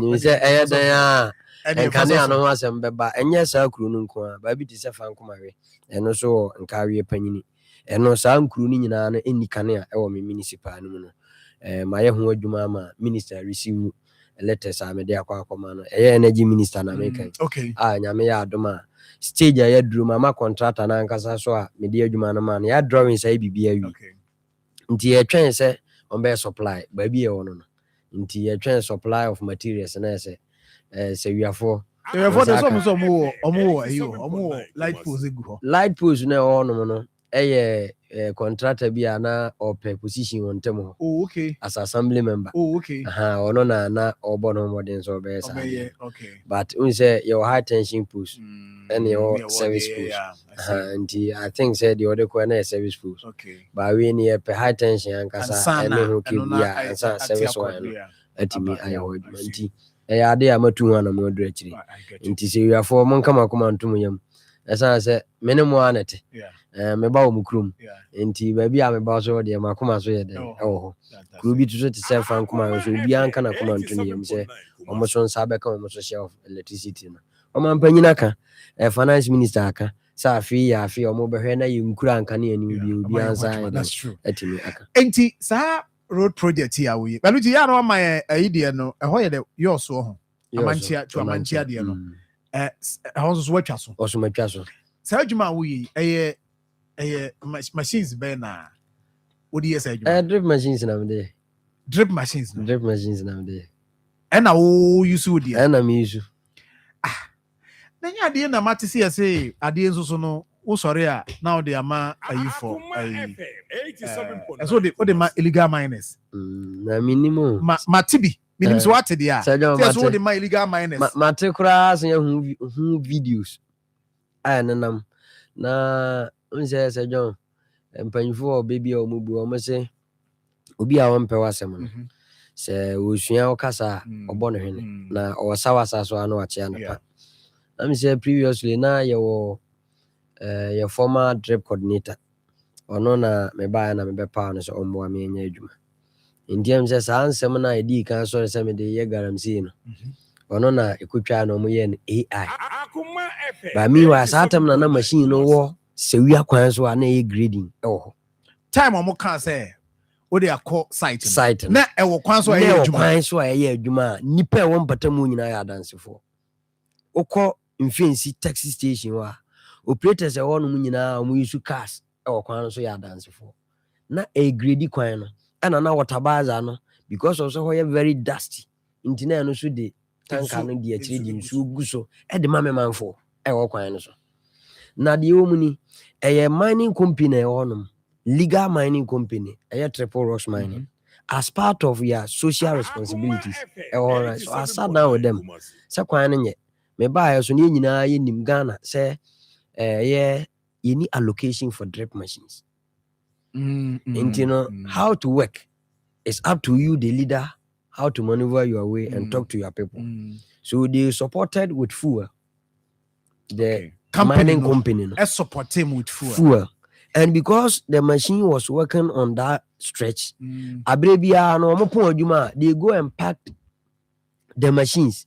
ni se dan a enkane ano asem beba enye sa kru nu nko a ba bi ti se fa nkoma we eno so nka we panyini eno sa nkru ni nyina no eni kane a ewo me municipal no no ma ye ho adwuma ma minister receive letters a mede akoma no energy minister na meka nyame ya adoma stage a yaduru mama contractor na ankasa so a mede adwuma no ma no ya drawings a bibia wi nti yɛtwɛn sɛ ɔmbɛ supply baabi yɛ wɔ no nti yɛtwɛn supply of materials na sɛ wiafo light post na ɛwɔ no no ɛyɛ contractor bi a na ɔpɛ position wɔ ntɛm hɔ as assembly member ɔno na ɔbɔ no mmɔden sɛ ɔbɛyɛ saa but wohu sɛ yɛwɔ high tension post ɛne yɛwɔ service post nti I think sɛ deɛ ɔde kɔ na yɛ service post but wei ne yɛpɛ high tension ankasa ɛne ho kɛbi a ansa service wine no atumi ayɛ hɔ adwuma nti ɛyɛ ade a matu ho anam ɔduru akyiri nti sɛ wiafoɔ monka makoma ntom yam ɛsiane sɛ me ne mo a ne te meba wɔ mu kurom nti baabi a meba so deɛ makoma so yɛ dɛn ɛwɔ hɔ kuro bi to so te sɛ fa nkoma so obiara nka nakoma nto ne yam sɛ ɔmo so nsa bɛka ɔmo so share of electricity no ɔma mpanyini aka finance minister aka sɛ afei yɛ afei ɔmo bɛhwɛ na yɛnkura anka ne anim bi obiara nsa yɛ dɛn atumi aka enti saa road project here we but you know my idea no ɛhɔ yɛ the yours ho amanchia to amanchia deɛ no ɛhɔ so watwa so ɔso matwa so saa adwuma we ɛyɛ machines bɛn na wodi yɛ saa adwuma drip machines na mede drip machines na mede ɛna wo use wo deɛ ɛna me use na nya adeɛ na mate sɛ yɛsɛ adeɛ nso so no wo sɔre a na wode ama ayi for ɛso wode ma illegal miners na minimum mate bi minim sɛ wate deɛ a sɛ wode ma illegal miners mate koraa sɛ yɛhu videos ayɛ nenam na nsɛ sɛ John mpanyinfoɔ ɔbɛ bi a ɔmo bu ɔmo sɛ obi a wɔmpɛ w'asɛm no sɛ osua ɔkasa a ɔbɔ no hwene na ɔsa wasa so a na wakyea no pa na me sɛ previously na yɛwɔ yɛ former drip coordinator ɔno na mebaa na mebɛpaa no sɛ ɔmboa me anya adwuma ntiam sɛ saa nsɛm no a ɛdii kan sɔre sɛ mede yɛ galamsey no ɔno na ɛkɔtwaa na ɔmo yɛ no AI ba meanwhile saa tam na machine no wɔ sɛwia kwan so a na ɛyɛ grading ɛwɔ hɔ time ɔmo ka sɛ wode akɔ site na ɛwɔ kwan so a ɛyɛ adwuma a nipa ɛwɔ mpata mu nyinaa yɛ adansefoɔ wokɔ mfensi taxi station hɔ a operators ɛwɔ no mu nyinaa ɔmo use cars ɛwɔ kwan no so yɛ adansefoɔ na ɛyɛ grade kwan no ɛna na water baza no because of so hɔ yɛ very dusty nti na ɛno so de tanka no de akyire de nsuo gu so ɛde ma memanfoɔ ɛwɔ kwan no so na deɛ wɔ mu ni ɛyɛ mining company ɛwɔ nom legal mining company ɛyɛ Triple Rocks mining as part of your social responsibilities ɛwɔ right so I sat down with them sɛ kwan no nyɛ mebaeɛ so ne nyinaa yɛnim Ghana sɛ ɛyɛ yɛni allocation for drip machines nti no how to work is up to you the leader how to maneuver your way and talk to your people so they supported with fuel the mining company no support him with fuel and because the machine was working on that stretch abrebia no omo pon adwuma they go and pack the machines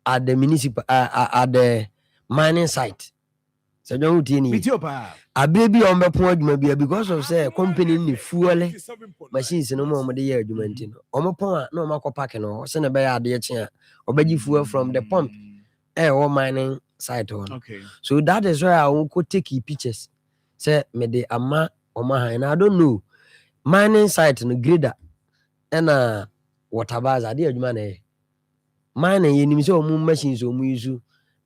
at the municipal at the mining site so don't tell me abrebia omo pon adwuma bia because of say company ni fuel machines no mo de ye adwuma ntino omo pon na omo akọ pack no se na be ya de che a obaji fuel from the pump or mining site on so that is why I won't go take pictures say me de ama omahan and I don't know mining site no grader and water baza de adwuma na mining yenim say omo machines omo use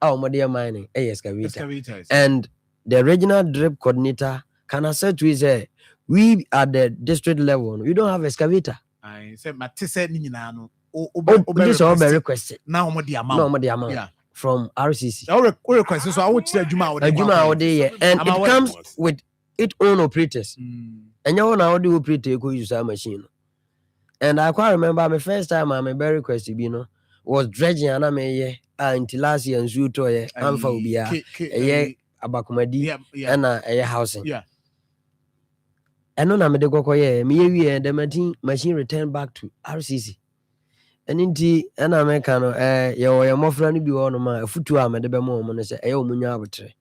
omo de mining excavator and the regional drip coordinator can assert to say we at the district level we don't have excavator I say matise ni nyina no this all be requested now omo de amount yeah from RCC. Request so I will tell you and it comes with its own operators. And you know the operator who use our machine. And I quite remember my first time I very requested, was dredging and I may until last year and Zuto Alpha Ubia a Abakumadi and a housing. Yeah. And no name de go me and the machine returned back to RCC. And indeed, and Americano, your mofrani be on my futu am at the bemo, and say, "Eo munyabatre."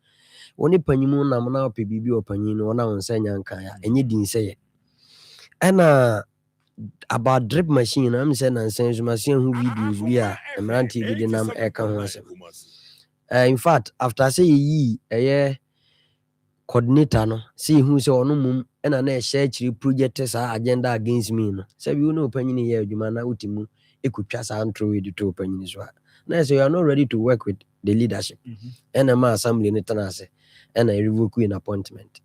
Only Panimun, I'm now PBB or Panino, now on Sanyan Kaya, and you didn't say it. And about drip machine, I'm saying and saying machine who videos we are Emran TV the nam in fact, after say ye a coordinator no see who say on mum and an share project agenda against me no say you know opinion here you man ultimu it could just throw it to opinion as well. Now so you are not ready to work with the leadership and a assembly netanase and I revoke an appointment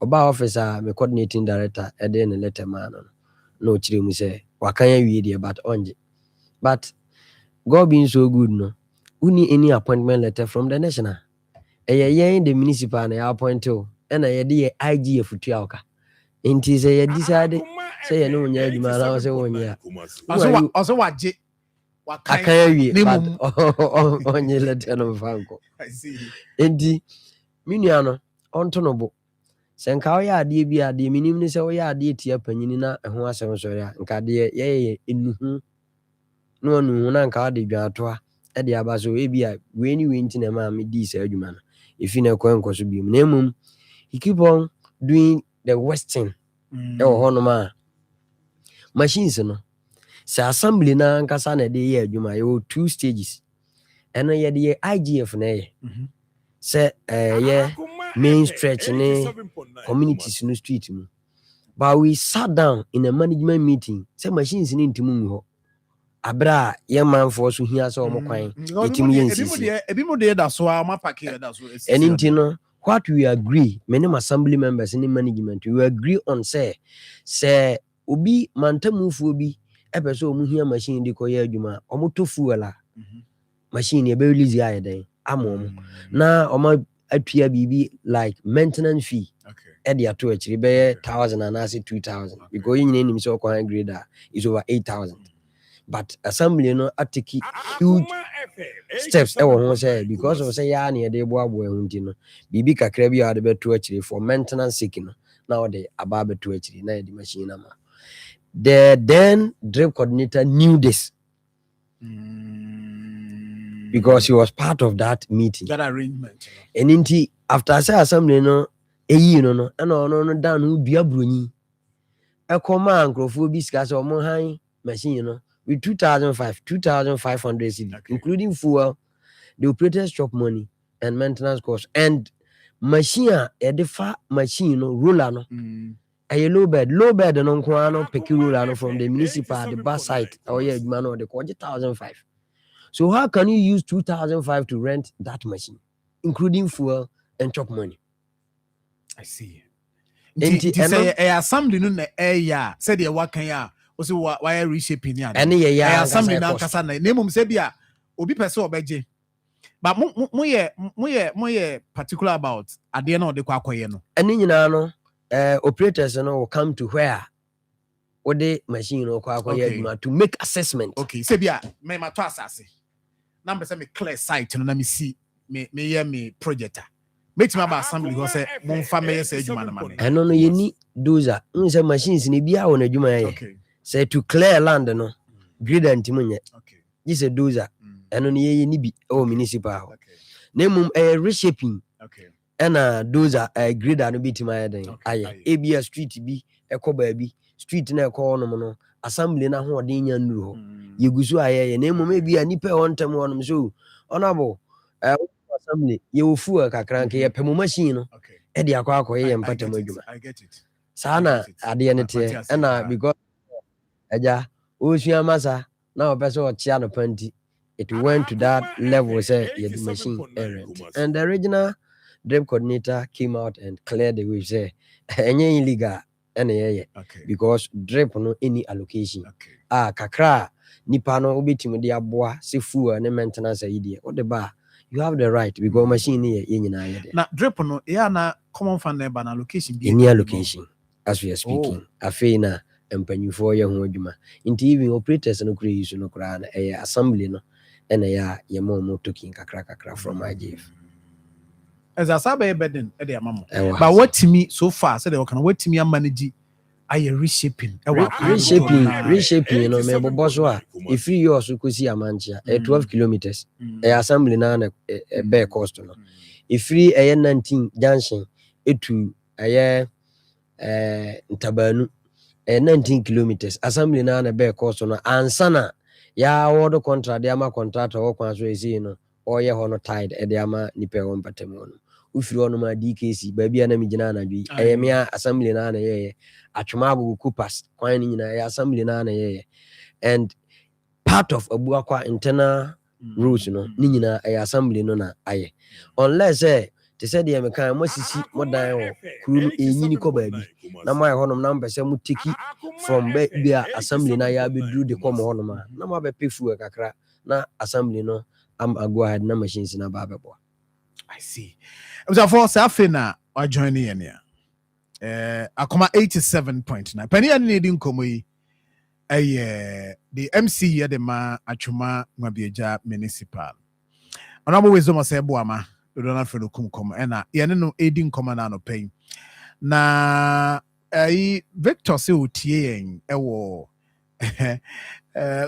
oba officer me coordinating director and then a letter man no chiri mu say wakanya wi there but onje but God being so good no we need any appointment letter from the national in the municipal and appoint to and I did IGF to Tiauka. Inti say you decided say no nya adwuma na say wonya also what akaya but onye letter no fanko I see inti minua no onto no bo senka oya ade bi ade minim ni say oya ade tia panyini na ho asem so ya nka de ye enuhu no anu na nka ade dwato e de aba so e bia we ni we nti na ma me di say adwuma no if you know so bi mu he keep on doing the western machines no say assembly na nkasa na dey adwuma you 2 stages and ye dey IGF na ye say ye main stretch ne communities no street mu but we sat down in a management meeting say machines ni ntimu ho abra ye manfo so hia so omokwan etimi ye nsisi ebi mo dey da so ma pack da so and no what we agree many assembly members in management we agree on say obi mantamufu obi epeso omuhia machine de koye adwuma omoto fuela machine e be release ya den amom na omo atua bibi like maintenance fee e de ato akiri be 1000 and as 2000 because yin nim so kwa grader is over 8000 but assembly no atiki huge steps e wo say because of say ya na de boabo ehunti no bibi kakra bi ade beto akiri for maintenance sake no now they aba beto akiri na the machine na ma the then drip coordinator knew this because he was part of that meeting, that arrangement and inti after say assembly no eyi no no down who dua broni Akoma ankrofo bi sika say omo han machine no with 2500 cedi including fuel, the operator's shop money and maintenance cost and machine edifa machine no roller no a low bed no nko pick roller no from the municipal the bus site or yeah man or the 1,005. So how can you use 2,005 to rent that machine including fuel and shop money? I see. Inti say assembly no na ya said the wakan ya o say why reshaping ya and yeah assembly na kasa na nemum say bia obi pese obeje but mo ye particular about ade na ode kwa akoye no ani nyina no operators no will come to where ode machine no kwa akoye to make assessment. Okay say bia me mato asase na me say me clear site no na me see me hear me projector make me about assembly because say mon family say adwuma na man I no ye ni dozer say machines ni bia won adwuma ye say to clear land no grid antimunye this a dozer eno no ye ni bi o municipal na mum reshaping and dozer grader no bitima ya den aya ebia street bi ekoba bi street na ekọ no no assembly na ho odin nya nuru ho yegusu aye na mum ebia nipa on tem won so honorable assembly ye ofu kakra nke ye pemu machine no e de akọ ye mpatam adwuma I get it sana ade ne te na because aja osua masa na opeso ochia no panti it went to that level say the machine errant and the original drip coordinator came out and cleared the way say enye illegal ene because drip no any allocation kakra nipa no obetim de aboa se fuel ne maintenance idea what the bar you have the right because machine ye nyina ye na drip no ya na common fund na allocation bi any allocation as we are speaking afina empanyufo ye ho adwuma nti even operators no kure use no kura na assembly no ene ya ye mo token kakra from IGF as asabe beden e de amamo but what me so far say they can what me manage aye reshaping reshaping no me boboso a if you also kosi amanchia 12 kilometers assembly na be cost no if free 19 junction etu ntabanu 19 kilometers assembly na be course no ansana ya award contract de ama contract wo kwan so esi no oye ho no tide e de ama nipa wo mpatemu no ufiri ono ma DKC ba bia na migina na dwi me assembly na ye atwema abu coopers kwan ni nyina ya assembly na ye and part of abuakwa internal rules no ni nyina assembly no na aye unless they said the mekan mo sisi mo dan wo kuru enyini ko ba bi na mo honom na mpese mo teki from bia assembly na ya be dru de kom honom na mo be pefu kakra na assembly no am go ahead na machines na ba bebo. I see. So for Safina or joining in here. Akoma 87.9. Penny and needing komo the MC ya de ma achuma ngabieja municipal. Honorable wisdom of Sebuama, we don't have to come and no aiding command no pay. Na Victor se utie ewo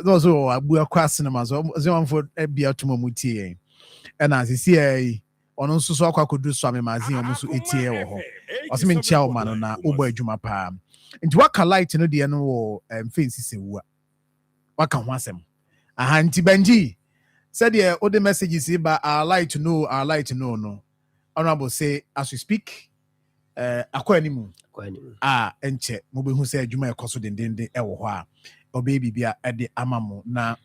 those who are cinema so one for bia tumo mutie and as you see ono nso so akwa kodu so amemazi omo so etie wo ho osime nchia o ma no na obo adwuma pa nti waka light no de no wo fence sewu waka ho asem aha nti banji said the other messages ba our light to know no honorable say as we speak akwa animu enche mo be hu say adwuma ekoso dendende e wo ho a obe bibia e de amamo na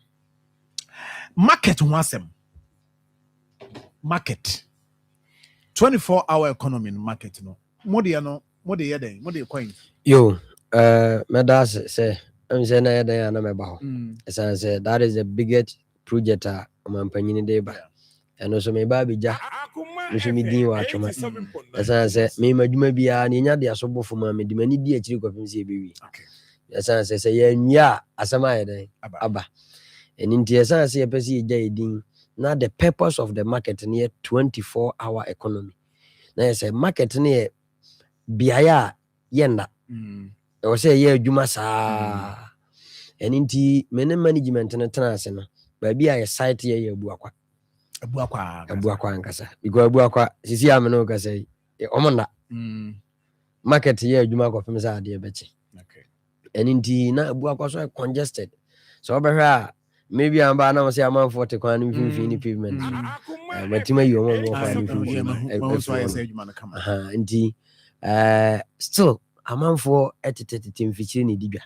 market ho asem market 24-hour economy in market no mode coin yo medas say I'm saying na yeden na meba ho say that is the biggest project amampanyini dey ba and also me ba bija so me din wa atwoma say me madwuma bia na nya de asobofo ma me de mani di akiri kwapem se bewi say ya nwia asama yeden aba eninti say ye pese ye gya edin. Now the purpose of the market near 24-hour economy. Now I say market near biaya yenda. I say yeah juma sa. And inti many management na transena. Baby I site here buakwa. Buakwa ankasa. Because buakwa sisi ameno ka say omonda. Market here juma ko femisa ade bechi. Okay. And inti na buakwa so congested. So obehwa maybe I'm by now say I'm on 40 kwan in pavement. But you may still I'm on for team featuring Diga.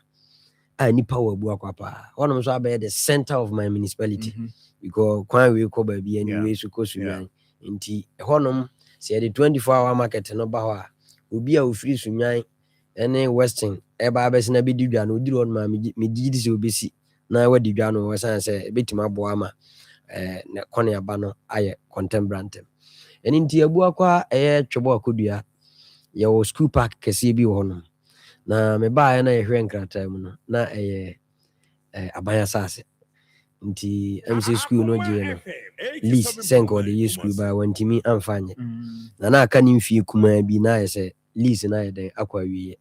I need power buakwa. One of them the center of my municipality because kwan we ko baby anyway so ko sunyan. Nti honum say the 24-hour market no ba ho obi a free sunyan any western e ba be se na be Diga no di on ma me di se obesi. Na wadi dwa no wasan say betima boa ma na kone aba no aye contemporary eni nti abuakwa twebo akodua ye wo school park kese bi wo no na me ba na ye hwe nkrata mu no na abanya sase nti MC school no je no list senko de ye school ba wantimi amfanye na aka ni mfie kuma bi na ye say list na ye den akwa wiye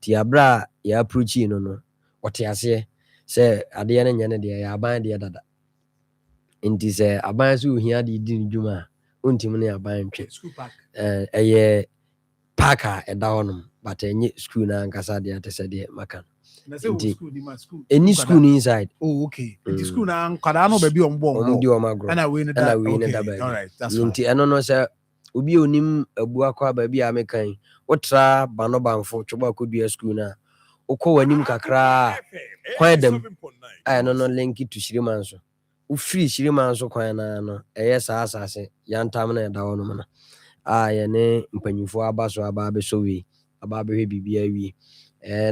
ti abra ya approach no ote ase say ade na nyane de ya aban de dada nti say aban so hia de di ndwuma ontim ne aban twe parka eda honum but enye school na ankasa de ate say de makan nti any school inside okay nti school na nkada no ba bi ombo na we ne da all right that's fine nti eno no say obi onim abuakwa ba bi amekan wotra banobanfo tweba akodua school na ukọ wanim kakra kwan dem ay no link to Shirimanso u free Shirimanso kwan na no sa asase yantam na da wono na ye ne mpanyimfo abaso aba be so wi aba be hwe bibia wi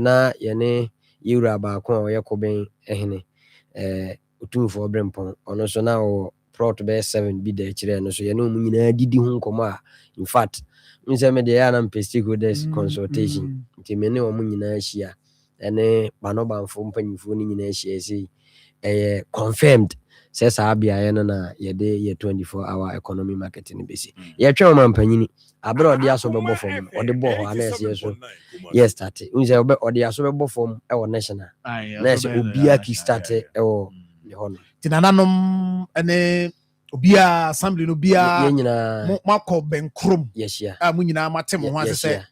na ye ne yewura ba ko o ye koben ehene otumfo brempon ono so na o plot be 7 bi da kire no so ye no mu nyina didi hu nkomo a in fact nse me de ya na stakeholders consultation nti me ne o mu nyina hia ene banobanfo mpanyimfo ni nyina hia sei confirmed say sabia ye no na ye de ye 24-hour economy market ni besi ye twa ma mpanyini abra odi aso bebo fom odi bo ho ana ese so yes start unse odi aso bebo fom e wo national na ese obia ki start e wo ne hono tinananom ene obia assembly no bia ye nyina makọ benkrom yes ya mu nyina matem ho ase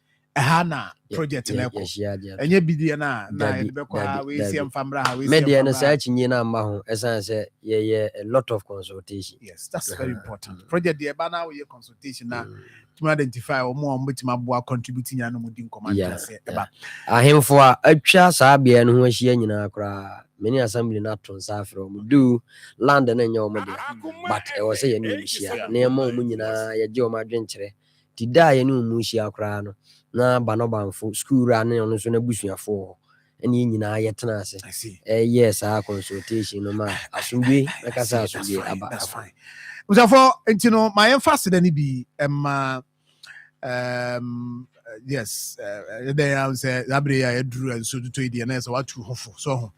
Hana project na ko enye bidie na be kwa we see mfamra ha we see media na sa chinyi na ma ho esan say a lot of consultation. Yes, that's very important. Project the ba na we consultation na to identify o mo betima boa contributing ya no mu din command say eba ahemfo a atwa saa bia no ho ahia nyina kra many assembly na ton sa from do land na nya o mo de but e was say you hia na ma o mu nyina ye je o ma dwenkyere ti da ye no mu hia kra no na ba no banfo school ra na no so na busuafo eni nyina ye tena ase yes consultation no ma asumbi na kasa asumbi aba. That's fine. Therefore, you know, my emphasis then be yes they have said Abriya Drew and so to the NS what to hofo so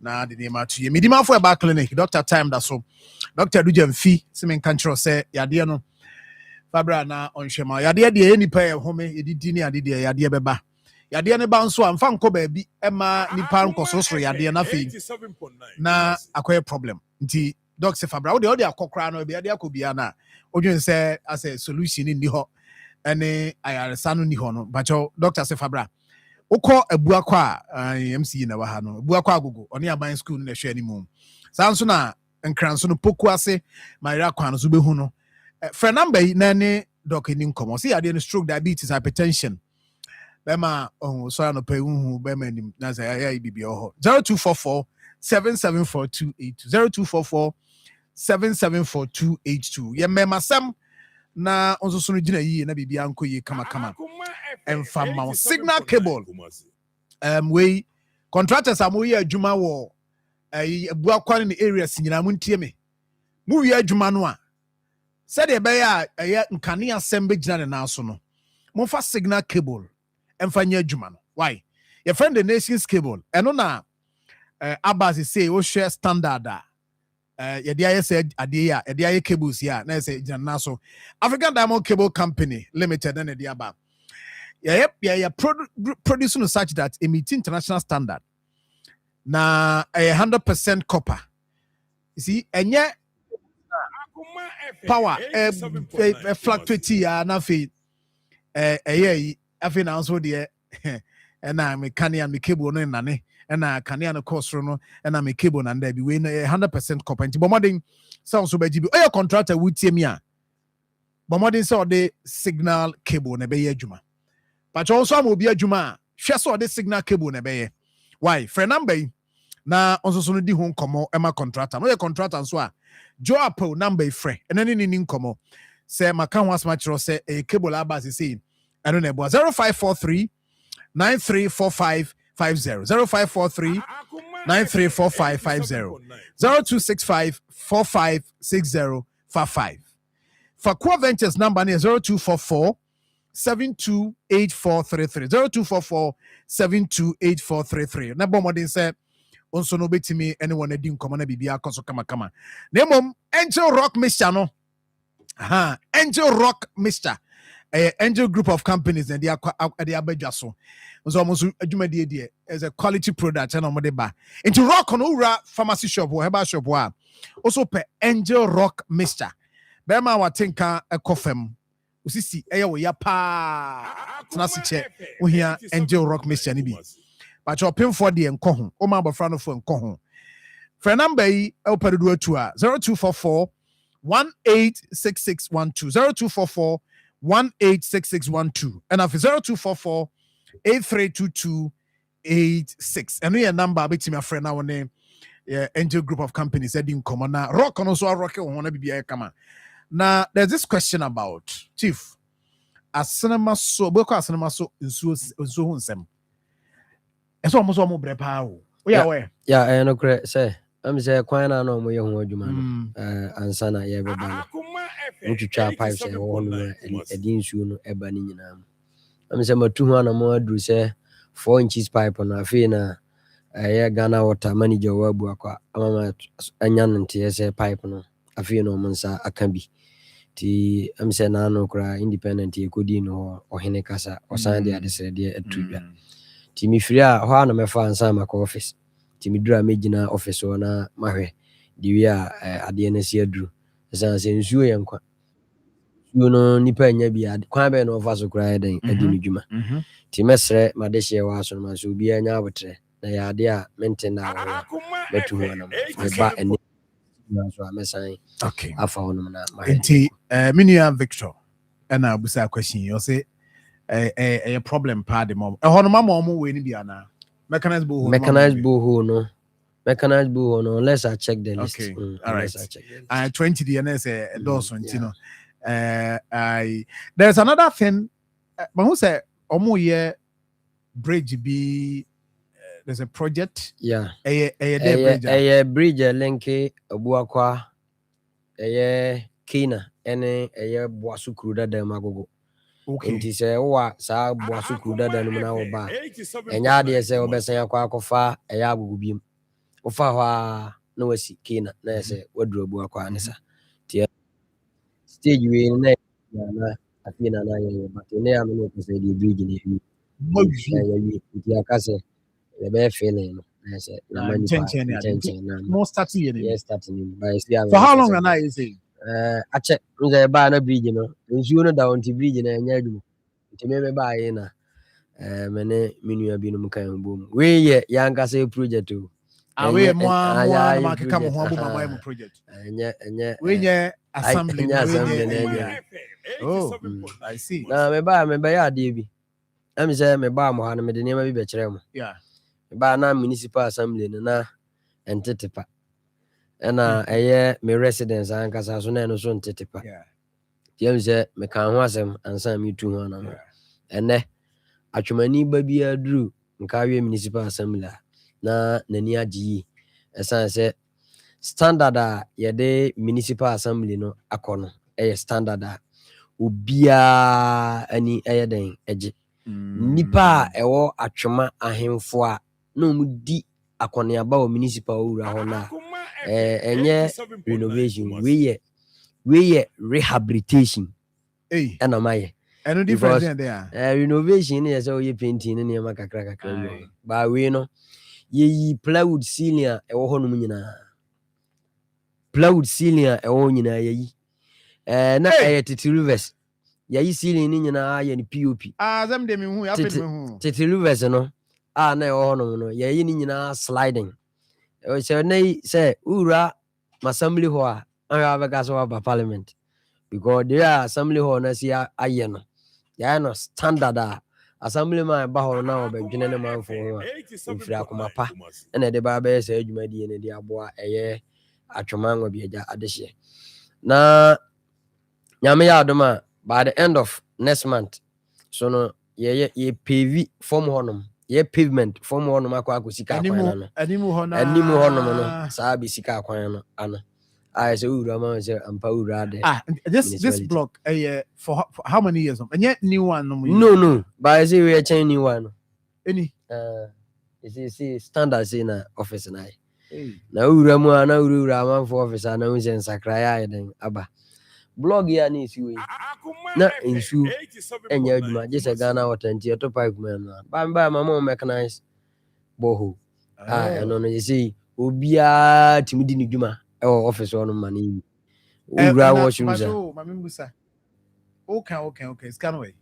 na the name to you midima for a clinic doctor time that so Dr. Dujem Fi semen control say yade no Fabra na onhwema yade de enipa e home edidi ni ade de yade beba yade ne ba nso amfa nko ba bi ema nipa nkososoro yade na fe na akoye problem nti doc se Fabra wo de akokra no be yade akobia na odwen say as a solution ni ho ene ayaresa no ni ho no bacho Dr. se Fabra ukọ abuakọ MC na wa ha no abuakọ agogo oni aban school na hwe animu sanso na nkranso no poku ase mayra kwa no so behu no for number na ne doc ni nkomo see ade no stroke diabetes hypertension bema so no pe hu bema nim na za ya bibia ho 0244 774282 0244 774282 ye memasam na onso so no gina yi na bibia anko yi kama enfama signal cable we contractors amoyi adwuma wo abuakwa ne area sinyina muntie me mu wi adwuma no a said e be ya nkane asem be gina ne naso no monfa signal cable emfanya adwuma no why your friend the nations cable eno na abasi say o share standard yedi aye said ade ya yedi aye cables ya na say gina naso African Diamond Cable Company Limited na de aba producing such that it meets international standard. Na 100% copper. You see, and yet power fluctuate na fe afi na so de and na me kania me cable no nane and na kania no course no and na me cable na there be we 100% copper. Nti bomodin sound so be o your contractor wutie mi a bomodin say the signal cable na be adwuma. But also am obi adwuma hwe so the signal cable na beye why for number na onso so no di ho nkomo ema contractor no ye contractor so a jo apple number frɛ ene ni nkomo say maka ho asma kiro say e cable abase say eno na ebo 0543 934550 0543 934550 0265 456055 for Core Ventures number is 0244 728433 0244 728433 na bomodin say onso no betimi anyone edi nkomo na bibia akoso kama na mom Angel Rock Mixture no Angel Rock Mixture Angel group of companies and they abadwa so onso omoso adwumade die as a quality product na omode ba into rock no ura pharmacy shop or herbal shop wa also pe Angel Rock Mixture be ma watenka ekofem usisi eya wo ya pa tena siche ohia Angel Rock Mixture ni bi but your pin for the enko ho o ma bofra no fo enko ho for number yi e peredu atu a 0244 186612 0244 186612 and af 0244 832286 and your number betimi afre na woni Angel group of companies heading common na rock no so rock ho na bibia kama. Now, there's this question about Chief. As cinema so, because cinema so so hunsem. It's almost almost brepa. We are where? Yeah, I know correct. Say, I'm say quite na no mo ye ho adwuma no. Ansa na ye beba no. Mutu twa pipe say wo no edi nsuo no eba ni nyina. I'm say matu ho na mo adru say 4 inches pipe na afi na ye Ghana water manager wa bu akwa amama anya nte say pipe no afi no monsa akambi. Ti am say na no kra independent e kodi no ohene kasa osan de adesere de atudwa ti mi firi a ho na mefa ansa maka office ti mi dura megina office na mahwe di wi a ade na si aduru san se nsuo ye nkwa nsuo no nipa nya bi ade kwan bɛ no fa so kura den adi no dwuma ti mesrɛ made hye wa so no so obi anya abotre na ya ade a mente na wo metu ho na me ba ene so amesan okay afa ho no na ma enti minia Victor and abusa question you say a problem pa de mom ho no mama mo we ni bia na mechanized borehole no let's check the list. Okay. All right. 20 DNS a dozen, you know. There's another thing. But who say bridge be there's a project. Yeah. A bridge linke Obuakwa Kina ene Boasu Kruda de Magogo. Okay. Nti se wa sa Boasu Kruda de no na wo ba. Enya de se obesan akwa akofa agugu biem. Ofa hwa na wasi Kina na se waduru Obuakwa ne sa. Ti stage we na afina na ye but ne am no ko se di bridge ne wi. Mo wi ti akase le be feeling na se na mani pa more starting yes starting by for how long am I say ache nze ba na bridge no nsuo no da on ti bridge na nya adum nti me ba ye na mene minua bi no mkan bom we ye yanka say project o we mo na makeka mo ho abo mama mo project enye we nye assembly na oh I see na me ba ya ade bi am say me ba mo ha no me de nema bi be kire mo yeah me ba na municipal assembly no na entetepa na eye me residence ankasa so na no so entetepa yeah yam say me kan ho asem ansa me tu ho na ene atwemani ba bi aduru nka we municipal assembly na nani agi esan say standard a ye de municipal assembly no akono eye standard a obia ani eye den eje nipa ewo atwema ahemfo a no mudi akone aba o municipal owura ho na enye renovation we ye rehabilitation ena maye eno different there renovation ne say oye painting ne ma kakra ba we no ye plywood ceiling a ewo ho no nyina plywood ceiling a ewo nyina ye na titi rivers ye ceiling ne nyina ye ni pop zam de me hu ya pe me hu titi rivers no na ewo ho no ye ni nyina sliding so nay say ura assembly ho a ava ga so ba parliament because there assembly ho na si aye no ya no standard a assembly man ba ho na obedwene ne manfo ho a ofira akoma pa na de ba ba say adwuma die ne de aboa eye atwoma ngo bi agya adehye na nyame ya adoma by the end of next month so no ye pave form honum ye pavement form honum akwa akosika akwan no animu honum no saa bi sika akwan no ana I say ura man say ampa ura de this block for how many years and yet new one no but I say we are changing new one any you see standard say na office na na ura mu na ura man for office na we say nsakra ya den aba blog ya ni si we na insu enya adwuma je say Ghana water nti to pipe man na ba mama mechanize boho eno no you see obia timidi ni dwuma office on money ura washroom okay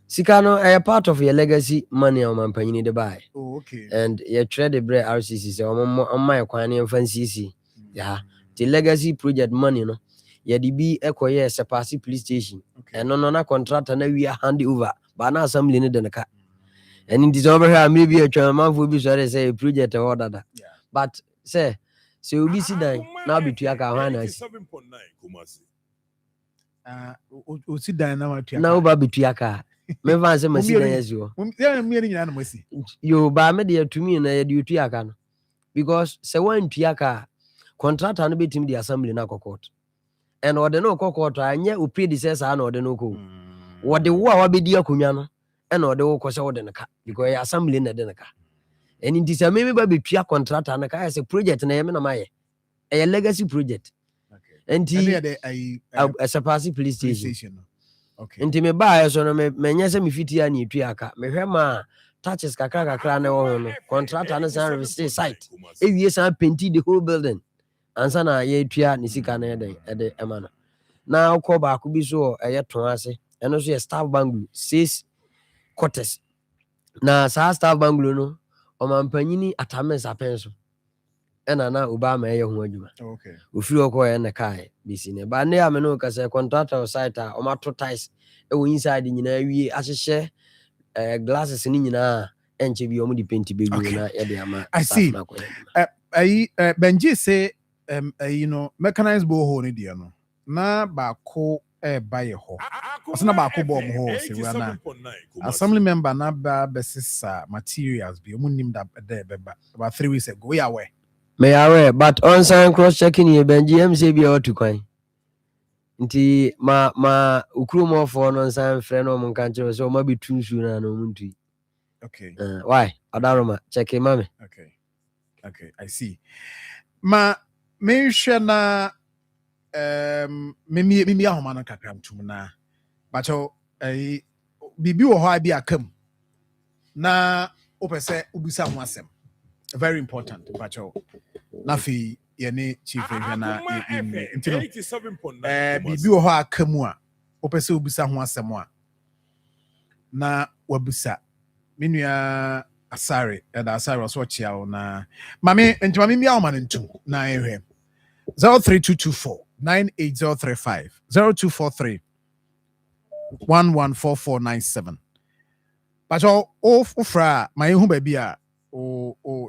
Sikano a part of your legacy money on my panini de buy. Okay. And you trade the bread RCC on my quani and fancy. Yeah. The legacy project money no. Ya DB echo yes a passy police station. And no contract and we are handy over. But now assembly in the car. And in this over here maybe a chairman will be sorry say project or that. But say so we see that now between our sit down now Babituaka. Me van se masi na yeso. Yo ba me de atumi na ye de utuaka no. Because se wan tuaka contractor no betimi the assembly na court. And ode no court anya o predecessor na ode no ko. Wode wo a wabedi akonwa no e na ode wo ko se wode ne ka because your assembly na de ne ka. And in this me ba betua contractor na ka say project na ye me na maye. A legacy project. Okay. And as a passing police station. Okay. Nti me ba so no me nyese me fiti ya ni tuaka me hwe ma touches kakra na wo no contractor na san real site ewie san painted the whole building ansa na ye tua ni sika na eden ede ema no na wokɔ baako bi so ɛyɛ ton ase ɛno so yɛ staff bungalow 6 quarters na saa staff bungalow no ɔmampanyini atames apɛn so ɛna na Obama ɛyɛ ho adwuma ofiri hɔ kɔɛ na kae bisi ne ba ne ame no kasa contractor site a ɔmato ties ɛwɔ inside nyinaa wie ahyehyɛ glasses ni nyinaa ɛnkyɛ bi ɔmo de paint begu na yɛde ama I see Benji say you know mechanized borehole ni deɛ no na baako ba yɛ hɔ ɔsɛ na baako bɔ ɔmo hɔ sɛ wura na assembly member na ba bɛsesa materials bi ɔmo nim da bɛba about 3 weeks ago we are aware may aware but on sign cross checking ye Benji MC bi otu kwan nti ma ukrumo for no sign friend no mon kan kyerɛ so ma bi tunsu na no muntu okay why adaroma check it mami okay I see ma me hwɛ na mimi ahoma no kakra mtum na bacho bibi wo hɔ abi akam na opese ubisa ho asɛm very important bacho na fi yene chief na intino bibi wo hɔ akamu a opese ubisa ho asɛm a na wabusa menua asare asare so chia na mame ntima mi ahoma no ntum na ehwe 03224 98035 0243 114497 Pacho ofra my hu baby a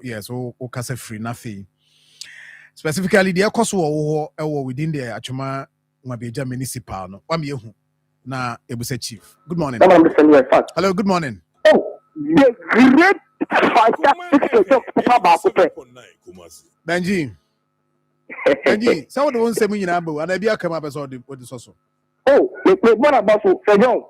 yes kasa free na fe specifically the ekoso wo within the Achuma Mabeja municipal no wa me hu na ebusa chief good morning hello good morning the great fantastic job Benji so the one say me nyina ba na bia kama person odi so me bora baso fejon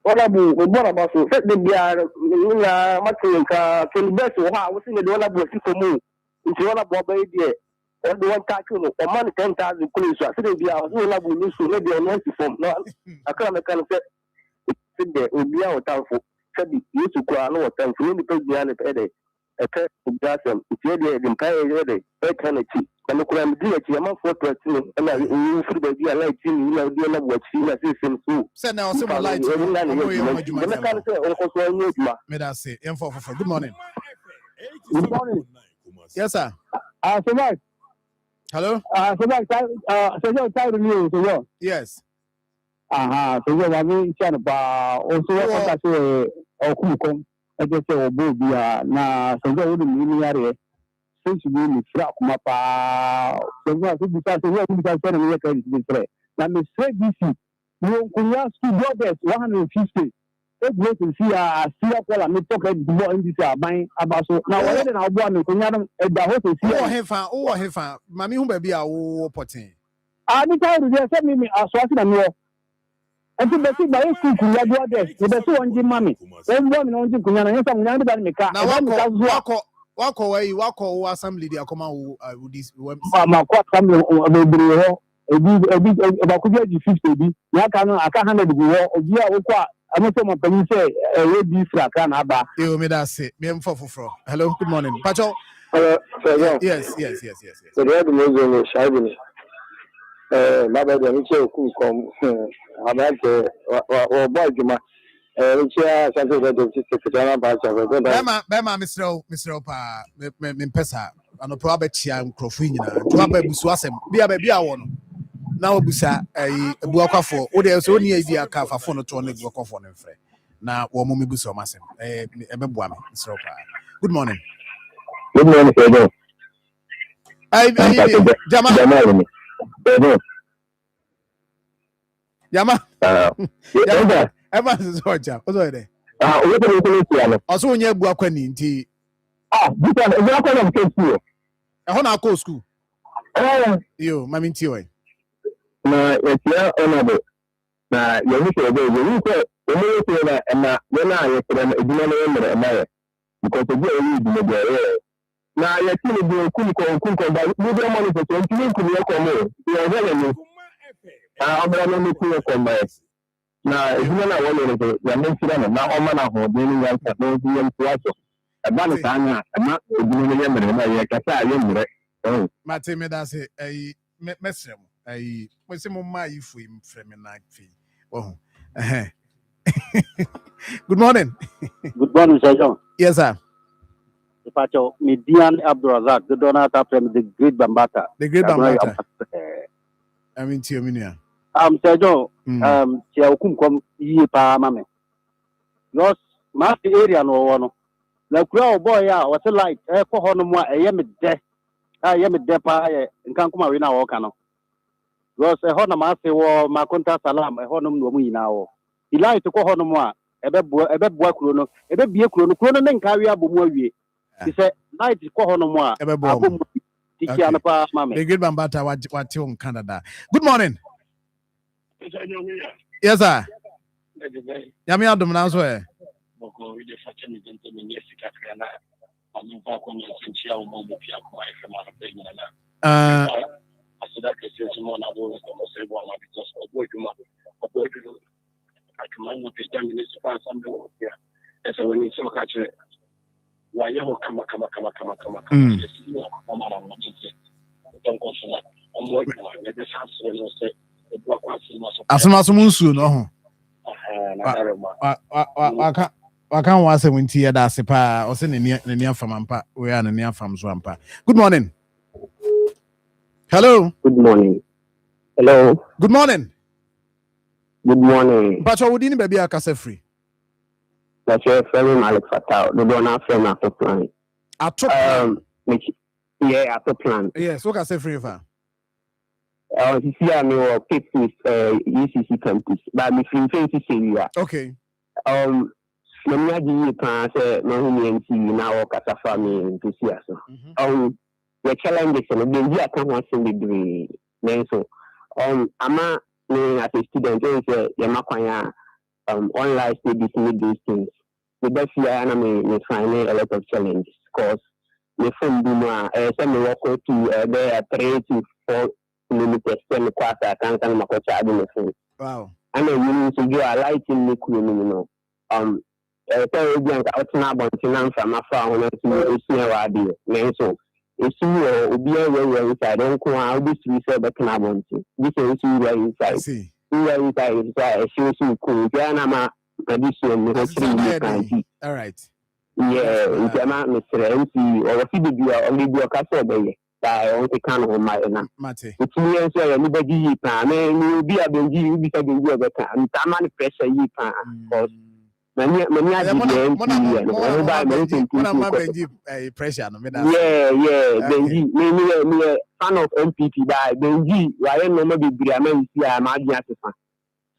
wala bu me bora baso fe de bia na matinka kelbeso ha wo se me de wala bu si komu nti wala bo ba die o de won ta chuno o man 10,000 kulisu se de bia wo wala bu ni so ne de no si form no akara me kan se de obi a o tanfo se bi yesu kwa no o tanfo ni pe bia ne pe de e pe obasem ti de mpa e de e kan chi na kura mi di chi ama for 13 na u free ba bia light ni na di na bo chi na se sem so se na o se ba light me kan se o ko so ni eduma me da say info for good morning good morning yes sir so much hello so much so you tired me so what yes so you wa mi chan ba o so what ka se o kumkom e je se o bo bia na so you ni mi yare since we ni fra kuma pa so what so bisa so what bisa so ni ka ni fra na me say this no kunya studio best 150 e go to see a kwala me talk e bo ndi say aban abaso na wale de na obo me kunya no e da ho to see o hefa mami hu ba bia wo potin ni ta ru dey say me aso asi na me enti be si ba e school kunya do dey e be so onji mami e mbo me no onji kunya na yesa kunya ndi ba me ka wako assembly di Akoma wo this ma ko assembly be ho ebi ba ko ji 50 bi ya ka no aka 100 bi ho obi a wo kwa amo so mo pani say we bi fra ka na ba me da say me mfo foforo hello good morning pacho yes so the other mozo no shaibu ni baba de mi che ku kom amake o boy juma chia sanse de secretary ba cha bema Mr. Pa me pesa ano pro abechia nkrofo nyina to aba busu asem bia a wo no na obusa ebuakwafo wo de so oni ayi aka afafo no to no ebuakwafo no mfre na wo mo mebusa o masem ebeboa me Mr. Pa good morning sir Jama Ema soja ozo ede we ko ko ti ala oso onye ebuakwa ni nti buta ebuakwa na nke school ho na akọ school yo mami nti o na etia onabo na yewu se ebe yewu ko omo se na na aye kire na eduma na emere na because obi ewu eduma bi na yeti ni bi kun ko ba ni bi mo ni so nti ni kun ye ko mo ye ga ni obra no ni kun ko ma na eduma na wo le so ya men sira na o ma na ho de ni ya ka no ni yem tuaso eba ni ta na na eduma ni emere na ye ka sa ye mure mate me da se mesrem I when some my if we from night fee. Oh, good morning. Good morning, Sir John. Yes, sir. Pacho, Midian Abdurazak, the donata from the Great Bambata. The Great Bambata. I mean, Tiominia. Sir John, Siakum come ye pa mame. Yours, master area no one. The crow boy, was a light, a cohonoma, a yamid death. I am a depa, and can't come in our cano. Yours a honamasi war, Maconta Salam, a honum no me now. He lied to cohonoma, a bed work chrono, a bed be a chrono, and carry up Moye. He said, night is cohonoma, a boom. The Great Bambata, what you in Canada. Good morning. Yes, sir. Yami Adam Nazwe. Asumusu no. I can't watch a winter that's a pa or send near from Ampa. We are near from Swampa. Good morning. Hello. Good morning. Hello. Good morning. Good morning. But what would you be a case free? That's your friend Malik Fatal. The donor friend after plan. Yeah, after plan. Yes, what can I say free for? You see, I know pick with UCC campus, but me from fancy area. Okay. Many of the plans no now kasa family to see us. The challenges and the idea can once in the degree. So, ama me as a student, say yamakwanya online studies need these things. The best year and me find a lot of challenges because the phone do more. Some work to there 3 to 4 kilometers from Kwasa can makocha adi the phone. Wow. And then you need to go a light in the you know. So again, out now about finance from afar when it's near radio. So it's you be aware inside. Don't come out this research back in about this is you inside. See. You inside. Show you cool. Janama addition. All right. Yeah, it's a man, Mr. MC or a few only do a castle. I want to come home, my Mate. It's me and say, anybody, and you be a benji, you be saying you better. And Taman pressure you can, because many pressure. Yeah, Benji, me fan of MPP by Benji, why am not be Briaman, I'm not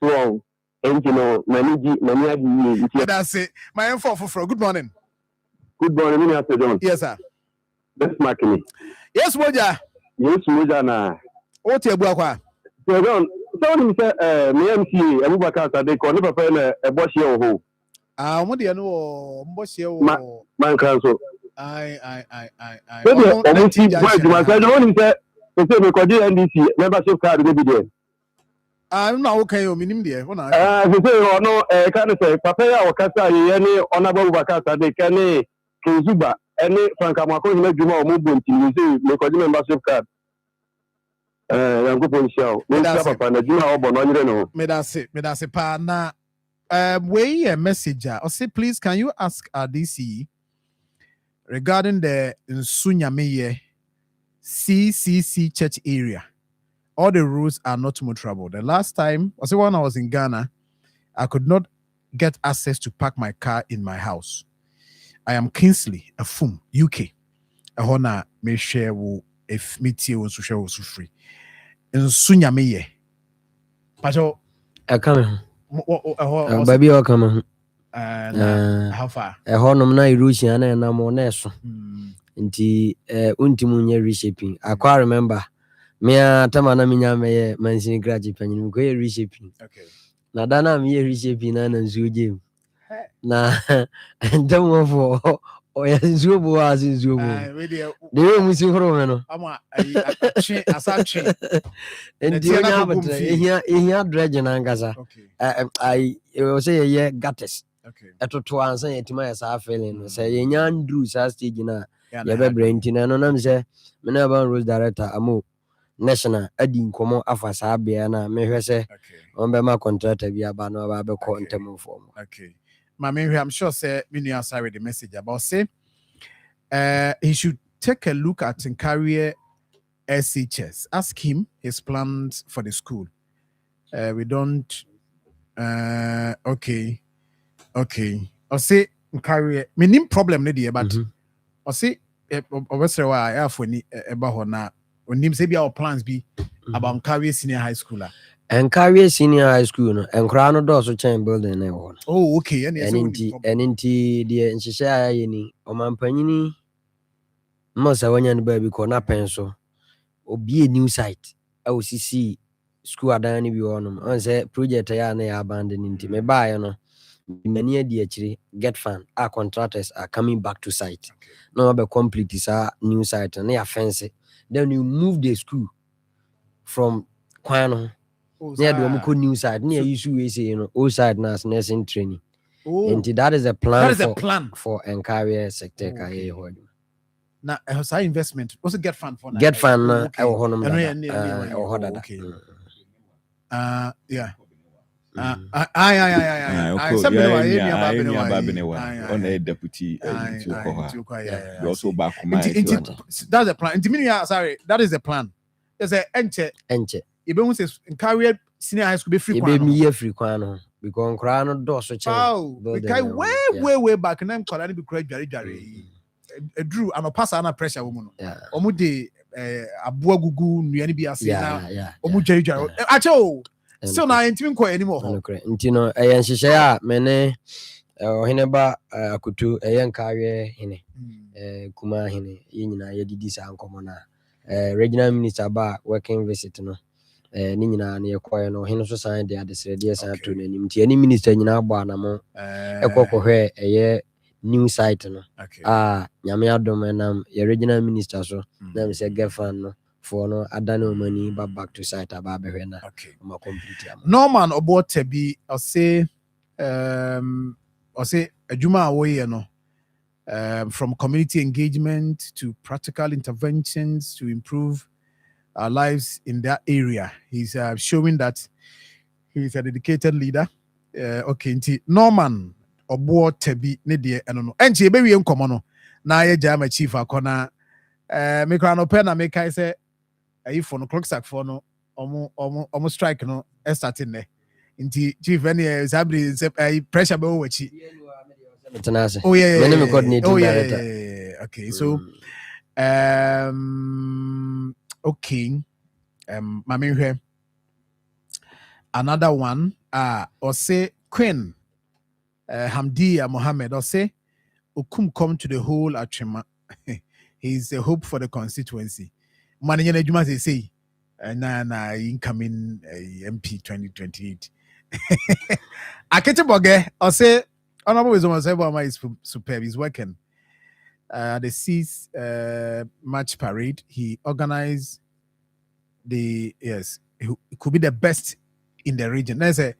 so, and you know, many that's it. My info for good morning. Good morning, Mr. John. Yes, sir. That's Markini. Yes, Moja. Yes, Moja na. What's your boy? So John, someone say me MC Abubakar Sade ko ni papa na e bo hye o ho. Mo de no mbo hye o. Man kan so. I. So the MC boy you say no ni say me ko di NDC membership card go be there. I'm not okay o minim de. So say no kan say papa ya o kasa ye ni Honorable Abubakar Sade kan ni Kinzuba any Frank Amako in Juma or movement you say make a membership card. I'm going to show. Me that's it. Pa na way a messenger. Or say please can you ask our DC regarding the Nsunyameye CCC church area. All the roads are not more trouble. The last time, I say when I was in Ghana, I could not get access to park my car in my house. I am Kingsley, a Fum, UK. A hona may share if meet you to share also free. In Sunyameye. Pacho, I come. Baby, I come. How far? A honum na Russian and I'm on eso. Nti untimunye reshaping. I quite remember. Me tamana minya me mansin graduate panyin ko reshaping. Okay. Na dana me reshaping na nzuje. Na ndamo fo oya nzubo as nzubo de we musi horo no ama asachi ndi onya batra ehia dredge na ngasa I say ye gattes etoto ansa yetima ya sa feeling no say yenya ndru sa stage na ye be brain tina no nam say me na ban rose director amo national adi nkɔmmɔ afa saa bea no a mehwɛ sɛ ɔmbɛma contractor bi aba na ɔba bɛkɔ ntamfoɔ mu. Okay. I'm sure say Minu sorry the message about say he should take a look at career SHS. Ask him his plans for the school. We don't okay. I'll say career minim problem ne but I'll say obviously why I have when about na when him say be our plans be about career senior high schooler. And career senior high school no and crown do also chain building na one. Oh okay. And inti the nhyehyɛ ayɛ ni ɔmampanyini mmosa wanya no ba bi kɔ na pɛn so obi a new site awosisi school adan ni bi wɔnom on sɛ project ya na ya abandon nti me bae no many adi akyire get fund our contractors are coming back to site no be complete sa new site na ya fence then you move the school from kwano near the new side near you say old side nas nursing training. And that is a plan for career sector. Now a investment also get fund for get fund yeah. Deputy. Also back. That's the plan. Sorry, that is the plan. There's a enche. You says career senior high school be free. Free kwano because kwano do so change. Oh, we way back and I'm calling be correct jari. Drew and a pass under pressure woman. Omu de abua gugu nuani bi ase na omu jari. Acho. So na intimi ko anymore. Nti no nhyehyɛ a mene oheneba akutu career hene kuma hene nyina yedidi sa nkomo na regional minister ba working visit no ni nyina na yekoye no hene so san de adesrede san to nanim nti ani minister nyina agba na mo ekɔkɔhwɛ new site no nyame adom nam ye regional minister so na me say get fan no for no adano money back to site aba behwe na ma complete am Norman Obotebi I say adwuma awoye no from community engagement to practical interventions to improve our lives in that area. He's showing that he's a dedicated leader. Okay, Norman Obotebi ne de no enche ebe wie nkomo no na ye jama chief akona me kra no pe na me kai say for no clock sack for no omo strike no starting there. Inti chief any sabri pressure be wachi. Oh yeah. Okay, so okay. Mami here. Another one or say Queen Hamdia Mohammed or say Okum come to the whole Achema. He's a hope for the constituency. Mananya Juma say na incoming MP 2028. Akete Boge or say Honorable Wisdom is superb. He's working. The Seas match parade. He organized it could be the best in the region. There's a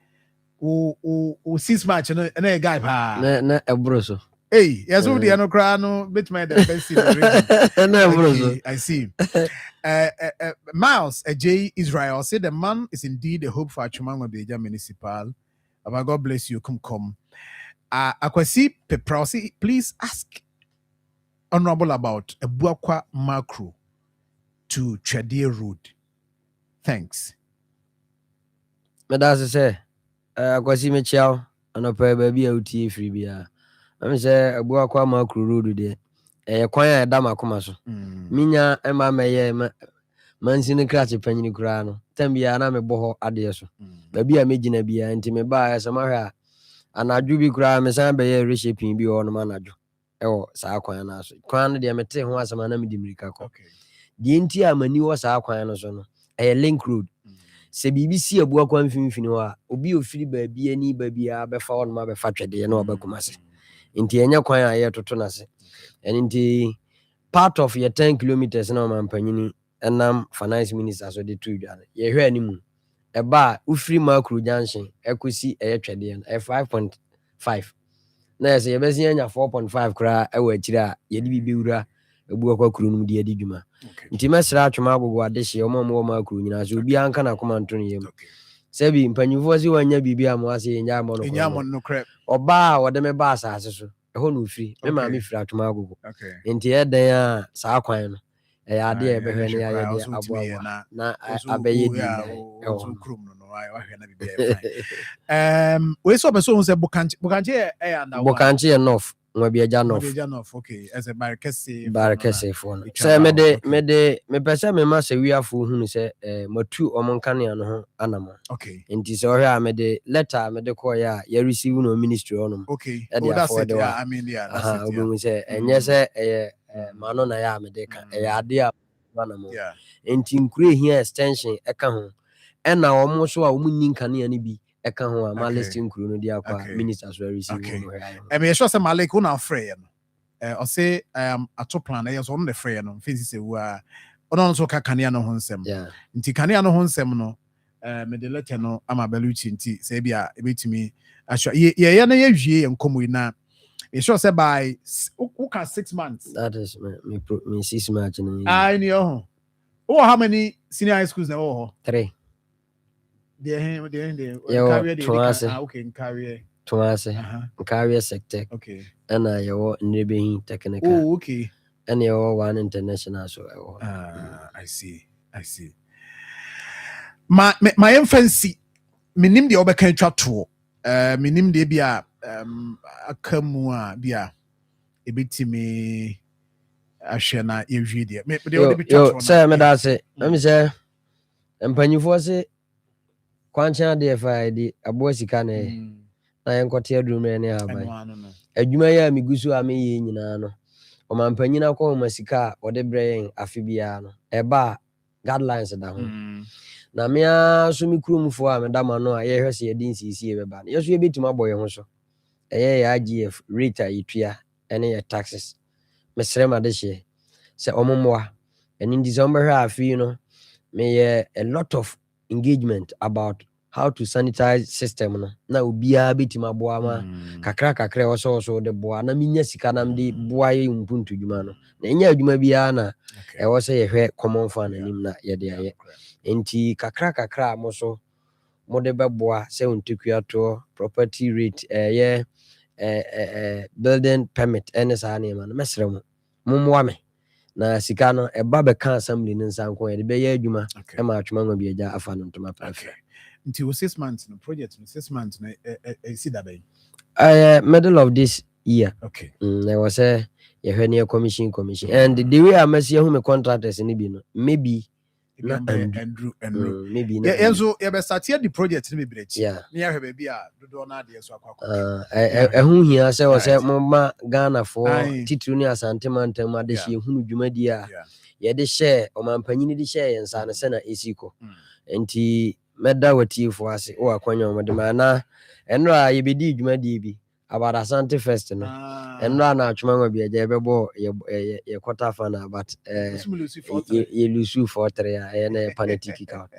Seas match and a guy na ebroso. Hey, yes, who the Anokrano bit my the best in the region. Okay, I see. Miles J. Israel said the man is indeed a hope for Achumang Beja Municipal. But God bless you. Come. Akwasi Peprausi, please ask Honorable about a Buakwa macro to Tradia Road. Thanks. Madasa say, Akwasi Mechow, and a pair baby out free beer. I'm say a Buakwa macro road there. A choir dama comaso. Minya Emma Maye Mansini Cratch Penny Crano. Tambia and I'm a boho adieso. Baby, I made in a beer and Timmy by Samara. And I do be cry, Miss Amber reshaping be on manager. Oh, Sakwana. Quan de Amete was a manami dimricaco. The Intia manu was Sakwana, a link road. Say BBC a Buakwan Finfinoa, Obi of free baby, any baby, before my factory, they know about Kumasi. In Tiana Quia here to Tonasi. And in the part of your 10 kilometers, no man panini, and finance ministers or the two. You hear any moon. A bar, free macro junction, equity, a trade, a 5.5. Na say you be 4.5 kra e wa chira ye di bibura ebu akwa kuru no de adi dwuma nti mesra atwema agogo ade hye omo mo ma kuru nyina so obi anka na koma nto no yem sebi mpanyufo si wanya bibia mo ase nya mo no oba wode me ba asase so eho no firi me ma me firi atwema agogo nti eden a saa kwan no ya ade e behwe ne ya de aboa na abeye di we so be so say bukanche e anda bukanche enough nwa bi eja enough okay as a barakese for say me pese me ma se wiafo hunu se matu omonkane ano ho anama okay nti se ohwe a me de letter me de call ya receive no ministry onum okay e de afford yeah I mean yeah that's it ogun se enye se mano na ya me de ka ade a anama nti nkure hia extension e ka ho na omo so a omu ninkane ani bi eka ho a ma listing kuru no dia kwa ministers were receiving no here me sure say Malik una free no o say ato plan e so on the free no feel say wa ono so ka kanea no ho nsem nti kanea no ho nsem no me de letter no ama beluchi nti say bia e betimi asho ye na ye hwie enkomo na me sure say by 6 months that is me 6 months no I know how many senior high schools now 3 Carrier sector. Okay. And your neighboring technical. Oh, okay. And your one international. So I see. My infancy, minim the obekan chatwo. Minim de bia akamua bia ebitimi ahwena yehwie de. Me de obi chatwo. Say me da say. Let me say empanyufo say kwanchan de fa di abo sika ne na yenkote adum ne aban adwuma ya migusu a meye nyina no o mampanyina ko masika o de brɛ afi bia no eba guidelines da ho na me a so mi kuromfo a me da ma no a ye hwese ye din sisi e beba no yeso ye betuma boye ho so eye ya GF rate a yitua ene ye taxes mesre ma de hye se omomwa eni ndi so mbehwa afi no me ye a lot of engagement about how to sanitize system no na obia betima boa ma kakra so de boa na minya sika na mde boa ye mpuntu dwuma no na enya adwuma bia na e wo se ye hwe common fan anim na ye de aye enti kakra mo so mo de beboa se ontekua to property rate ye building permit NSA na no mesre mo momoa me na sika no eba be kan assembly ne nsanko ye de be ye adwuma e ma atwuma ngo bi eja afa no ntoma perfect until 6 months no project no 6 months no see that by middle of this year. Okay. There was a commission and the way I must see who contractors in no maybe Andrew maybe yeah so you be start the project ni be yeah near baby a do na de so akwa ehun hia say was mama Ghana for titru ni asante mantam ade hie hunu dwumadi a ye de share o mampanyini de share yensa na se na esiko enti meda wati fo ase o akwanya o de mana enro a ye bedi dwumadi bi abada asante first no enro na atwuma ma bi eje bebo ye quarter final but ye lusu for 3 a na penalty count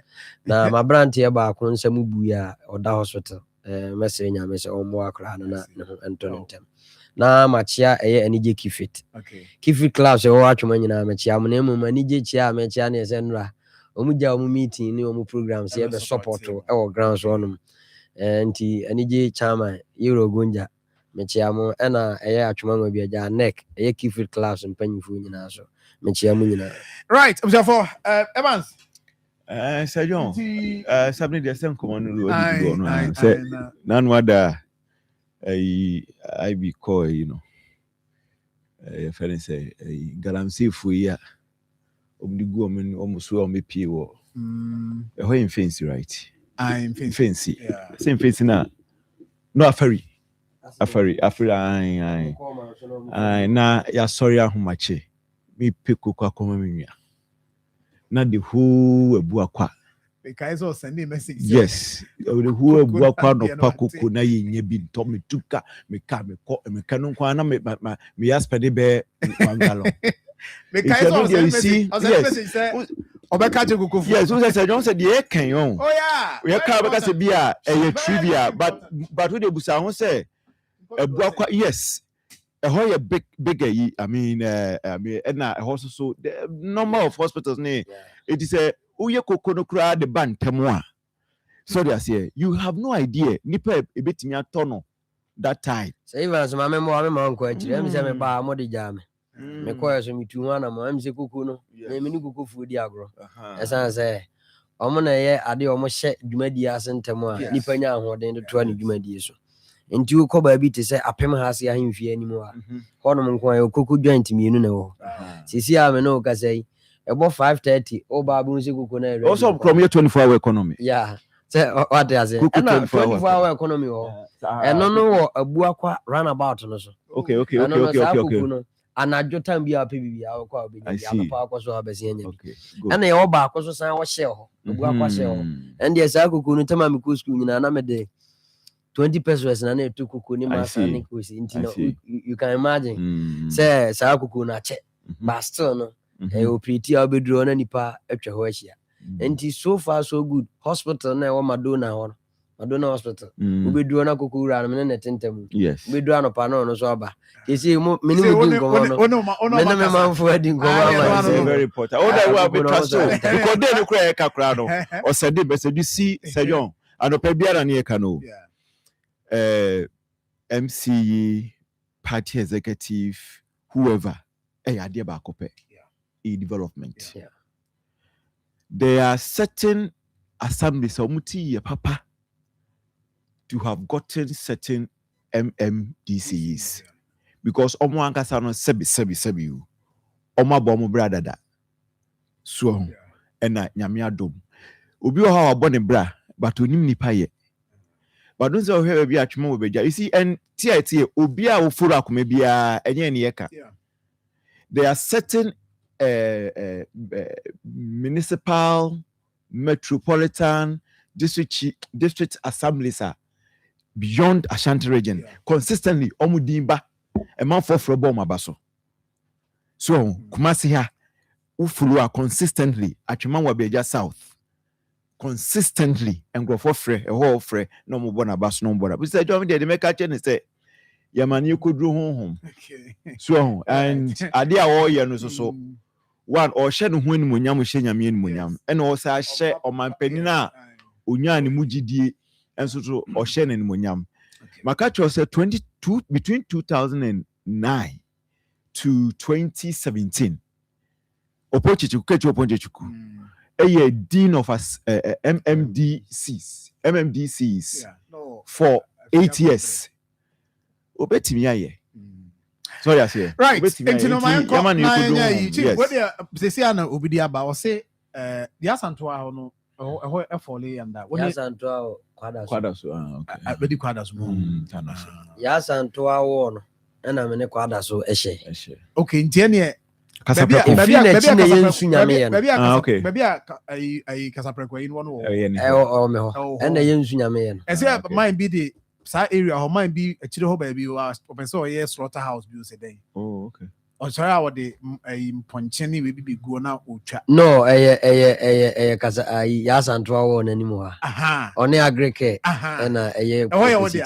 na ma brand ye ba ko nsam bu ya oda hospital message nya me se o mo akra na entontem na machia eye anije kifit kifit class e o atwuma nyina machia mo na emu anije chia machia na ese nra omuja omu meeting ni omu programs ye be support e o grounds onum enti anije chama Euro Gonja mechia mo na eye atwuma ma bi aja neck eye kifit class mpanyifo nyina so mechia mo nyina right observe Evans Sir John sabni de sem command no no say nanu ada I be call you know friend say galamsey fuya omdigu omen omuso omepie wo ho in fancy right I'm fancy same fancy na no afari ai na ya sorry ahomache me pekoko akoma menua na the who ebu akwa because o send message yes the who ebu akwa no pakoko na yenya bi to me tuka me ka no kwa na me ya spend be 1 gallon because o send message say obeka je kukufu yes so say John say dey kan yon oh yeah we ka obeka say bia trivia but we dey busa ho say ebu akwa yes a bigger. I mean, and also so the number of hospitals. It is a uye kokono kura the band temwa. So they say you have no idea. Nipa a bit in your tono that time. Say even as my uncle actually, I'm saying about Modi Jam. Me call some to one of my MC Kukuno. Me Nuku food agro. As I say, I'm on a year, I do almost set Jumedia Santamo, Nipanya, or then the 20 Jumedias. And you call baby to say, a pema has ya him fear anymore. Hormone Kuku joint me, you know. See, I'm no say about 5:30, oh, Babu Kuku. Also, from your 24-hour economy. Yeah. What does it? 24-hour economy. And no, a buakwa runabout. Okay. And I just time be a PB. I see. And they all back was a was shell. And yes, I could couldn't tell my school in another day. 20 pesos and I took Kukuni. You can imagine. Say, Sakukuna check. Baston. A pretty I'll be drawn any pa at Chehosia. And it's so far so good. Hospital now, Madonna Hospital. We be doing a kukura and a tentem. Yes. We do a pano no soba. You see, minimum for wedding. Very important. All that will be trust. Because they look like a crowd or said, you see, Sayon, and a Pebiara near Cano. MC, party executive, whoever, a idea about development. Yeah. There are certain assemblies papa to have gotten certain MMDCs because omo ankasa no sebi you omo bomo brother da so ena nyame adom obi o ha wabɔ ne bra but onim nipa ye but don't say o hear bi atwemo obeja you see and tie obi a ofuru akoma bia enye ne yeka there are certain municipal, metropolitan, district assemblies are beyond Ashanti region. Consistently, Omudimba, a man for Froboma Basso. So, Kumasi here, Ufulua consistently, Achimanwa Beja South. Consistently, and go for free, a whole free, no more bona bus, no more. We said, John, they make a change and say, yeah, man, you could do home. Okay. So, and Adia all years so. One or shed when Munyam Shenya mean Munyam, and also I share on my penina, Unyan Mujidi, and so or Shen and Munyam. Makacho said between 2009 to 2017. Opochichu, Kecho Ponjechuku, a dean of us MMDCs for 8 years. Obetimiaye. So yes, yeah. Right. Into my what they say na obidi aba o say the asantoa no e fole and that. Ya asantoa kwadaso. Okay. Bedi kwadaso mo. Ya asantoa wo no na me ne kwadaso ehye. Okay, ntie Baby, Casapreco in one or and the Yansunyame. As if mine be the side area or might be a chill baby you asked open so yes slaughterhouse bills a day. Oh, okay. Or sorry, I would the Poncheni will be going out. No, Casa Yas and Twaw anymore. Aha, only agree. Aha, and a year. David.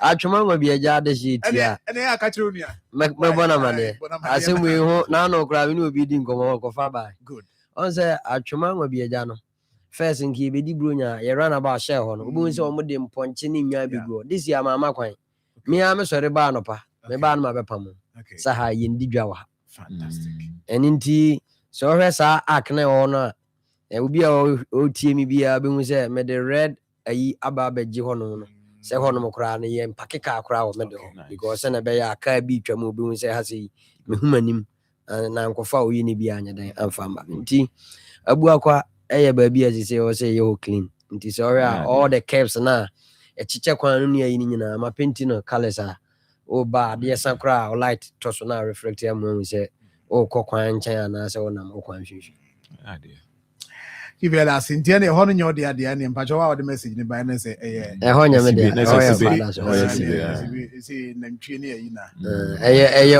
Achumang will be a yard sheet. Yeah, and I catch you. Macbonamane. I say we now no craving will be doing go far by. Good. On say Achumang will be a jano. First in Kibidi Brunia, you run about share on. We saw Mudim Ponchini Yabigo. This year, Mamma Quine. Me, I'm a sorry barnopa. Me ban ma bepam saha yindi dwawa fantastic eninti so hwesa akne ono e obi a otie mi bia be hu se me the red ayi aba beji hono no se hono mo kra ne ye mpakeka kra wo me de because na be ya aka bi twam obi hu se ha se me humanim na nkofa oyi ni bia anya dan amfamba nti abu akwa eye ba bia se o se ye clean nti so all the caps na e chiche kwan no ayi ni nyina ma paint no colors a oh bad yes akra or light toss na reflect am when we say oh kokwan chan na say wona mo kwan hwehwe idea if you are sintia ne hono nyo de ade ne mpacho wa the message ne by na say honya me de see nantwie ne ayi na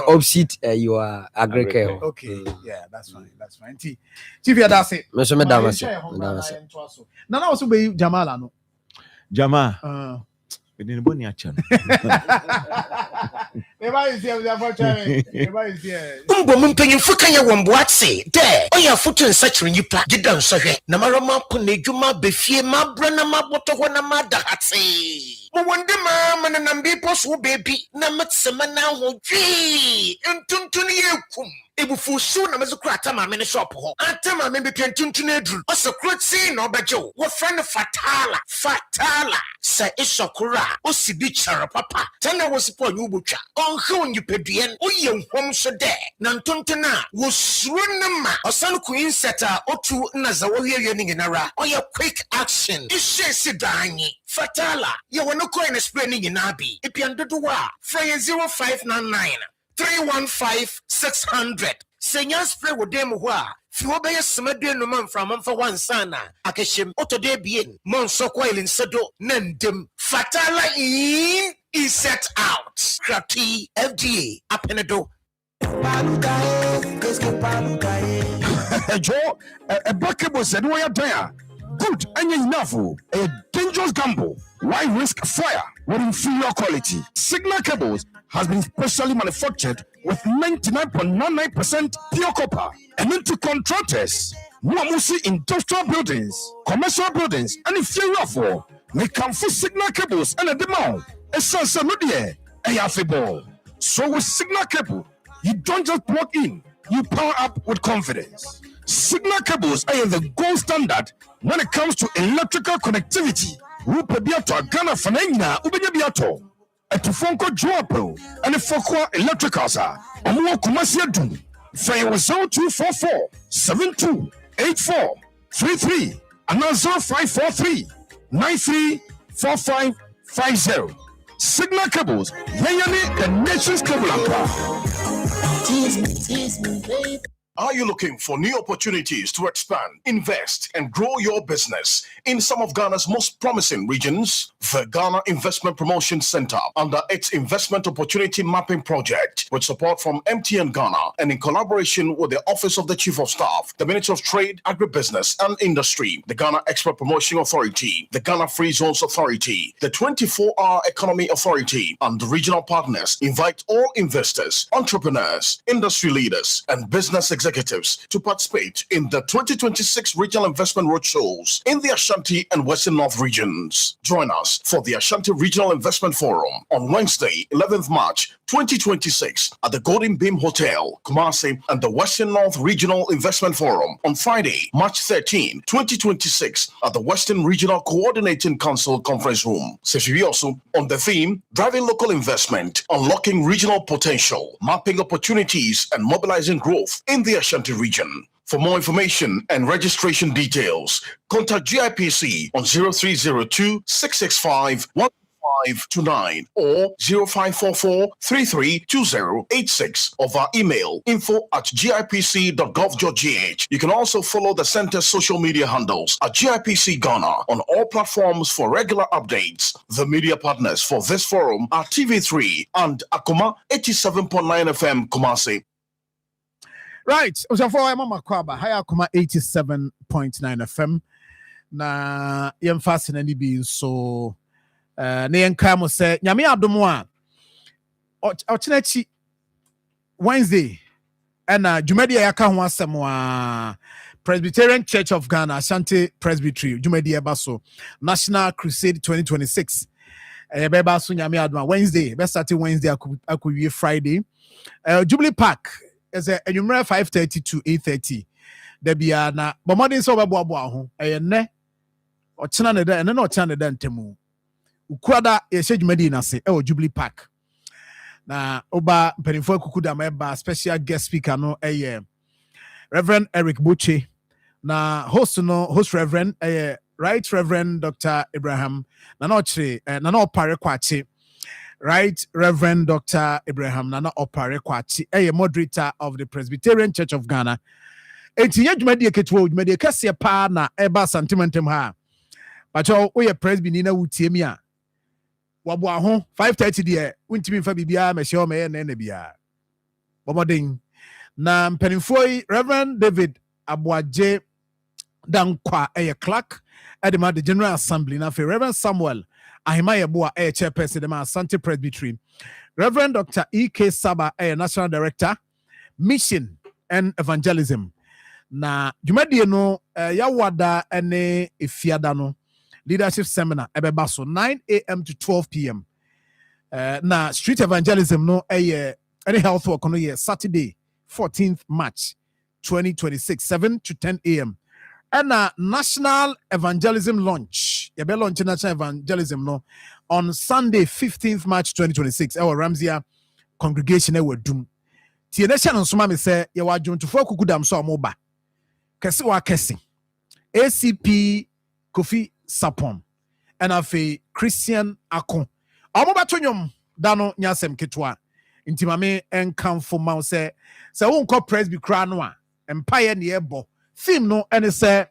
opposite you are agree okay yeah that's fine chief ya that's it me so me damase na also be Jamala no Jama Anybody a channel. Everybody is here with for Charlie. Everybody is here. Umbo mumpanyimfo kan yɛ wɔn boate dɛ ɔyɛ afoto nsakyere nyipa gida nsɔhwɛ na marama po na adwuma befie mabra na mabɔtɔ hɔ na mada hate mo wonde ma mananam bi poso baby na metsema na ho dwi ntuntun yɛ kum ebufu so na mezu kura atama me ne shop ho atama me be tuntun aduru ɔsɛ kroti na ɔbɛgye wo friend fatala sa isokura osibi chara papa tana wo sipo nyu botwa ɔnhwe nyipaduen oyɛ nhom so dɛ na ntuntun a wo suro ne ma ɔsan ku inseta otu na za wo hwie ne nyinara ɔyɛ quick action ihye si danyi fatala ye wono coin spray ne nyina bi epiandodo wa frɛ 0599 315-600. Senya spray with them who are few by a smadin no man from Wansana, Akashim, Otode Bien, Monso Coil in Sado, Nendem, Fatala is set out. Krati, FDA, Apenado. Joe, a bucket said, "We are there. Good and enough. A dangerous gamble. Why risk fire with inferior quality? Signal cables has been specially manufactured with 99.99% pure copper and into contractors. Muamusi industrial buildings, commercial buildings, and inferior for we can for signal cables and a demand. A sense of a so with signal cable, you don't just plug in, you power up with confidence. Signal cables are the gold standard when it comes to electrical connectivity. Rupe biato Ghana fanena ubenya biato. Etufonko Joapo and the Fokwa Electricals are Omo Kumasia Dum. Faye was 0244 7284 33 and 0543 934550. Signal cables, Yayani, the nation's cable anchor. Tease me, baby. Are you looking for new opportunities to expand, invest, and grow your business in some of Ghana's most promising regions? The Ghana Investment Promotion Center, under its Investment Opportunity Mapping Project, with support from MTN Ghana and in collaboration with the Office of the Chief of Staff, the Ministry of Trade, Agribusiness and Industry, the Ghana Export Promotion Authority, the Ghana Free Zones Authority, the 24-Hour Economy Authority, and the regional partners invite all investors, entrepreneurs, industry leaders, and business executives to participate in the 2026 Regional Investment Roadshows in the Ashanti and Western North regions. Join us for the Ashanti Regional Investment Forum on Wednesday, 11th March 2026 at the Golden Beam Hotel, Kumasi, and the Western North Regional Investment Forum on Friday, March 13, 2026 at the Western Regional Coordinating Council Conference Room. Also on the theme, Driving Local Investment, Unlocking Regional Potential, Mapping Opportunities and Mobilizing Growth in the Ashanti region. For more information and registration details, contact GIPC on 0302 665 1529 or 0544 332086 of our email info@gipc.gov.gh. You can also follow the center's social media handles at GIPC Ghana on all platforms for regular updates. The media partners for this forum are TV3 and Akoma 87.9 FM Kumasi. Right, so for Mama Kwaba, Haya Akoma 87.9 FM. Na yemfasi na nibi so na yenka mo se nyame adomo a ochinachi Wednesday and Jumadi yaka ho asem a Presbyterian Church of Ghana Ashanti Presbytery Jumadi Baso National Crusade 2026 beba so nyame adomo Wednesday be start Wednesday akuwie Friday Jubilee Park is a number 5:30 to 8:30 there be na bomodin so bebo ho ne ochina ne da ene na ochina ne da ntemu ukwada yeshe Jumadi na se Jubilee Park na oba mpanimfo kukuda meba special guest speaker no Reverend Eric Buche na host Reverend Right Reverend Dr. Abraham na ochre na opare kwachi Right Reverend Dr. Abraham na opare kwachi moderator of the Presbyterian Church of Ghana enti Jumadi eketwo Jumadi kase pa na eba sentimentum ha pacho we presby ni na wutiemi a wabo aho 5:30 de untimi mfa bibia mehye o meye na bia bomodin na mpanimfo Reverend David Abuaje Dankwa Clark Edema the General Assembly na Reverend Samuel Ahima Yeboa chairperson de Asante Presbytery. Reverend Dr. E.K. Saba national director, mission and evangelism. Na dwumadie no yawada ene efiada no leadership seminar ebeba so 9 a.m. to 12 p.m. Na street evangelism no any health work no Saturday 14th March 2026 7 to 10 a.m. And national evangelism launch launch national evangelism no on Sunday 15th March 2026 our Ramsey congregation doom tie na channel so ma me say ye wa dwontofo akukudam so omoba kese wa kese ACP Kofi Sapon and afi Christian Akon omoba to nyom da no nyasem ketwa ntimame enkamfo ma say wonko presby kra no a empire ne ebo theme no and say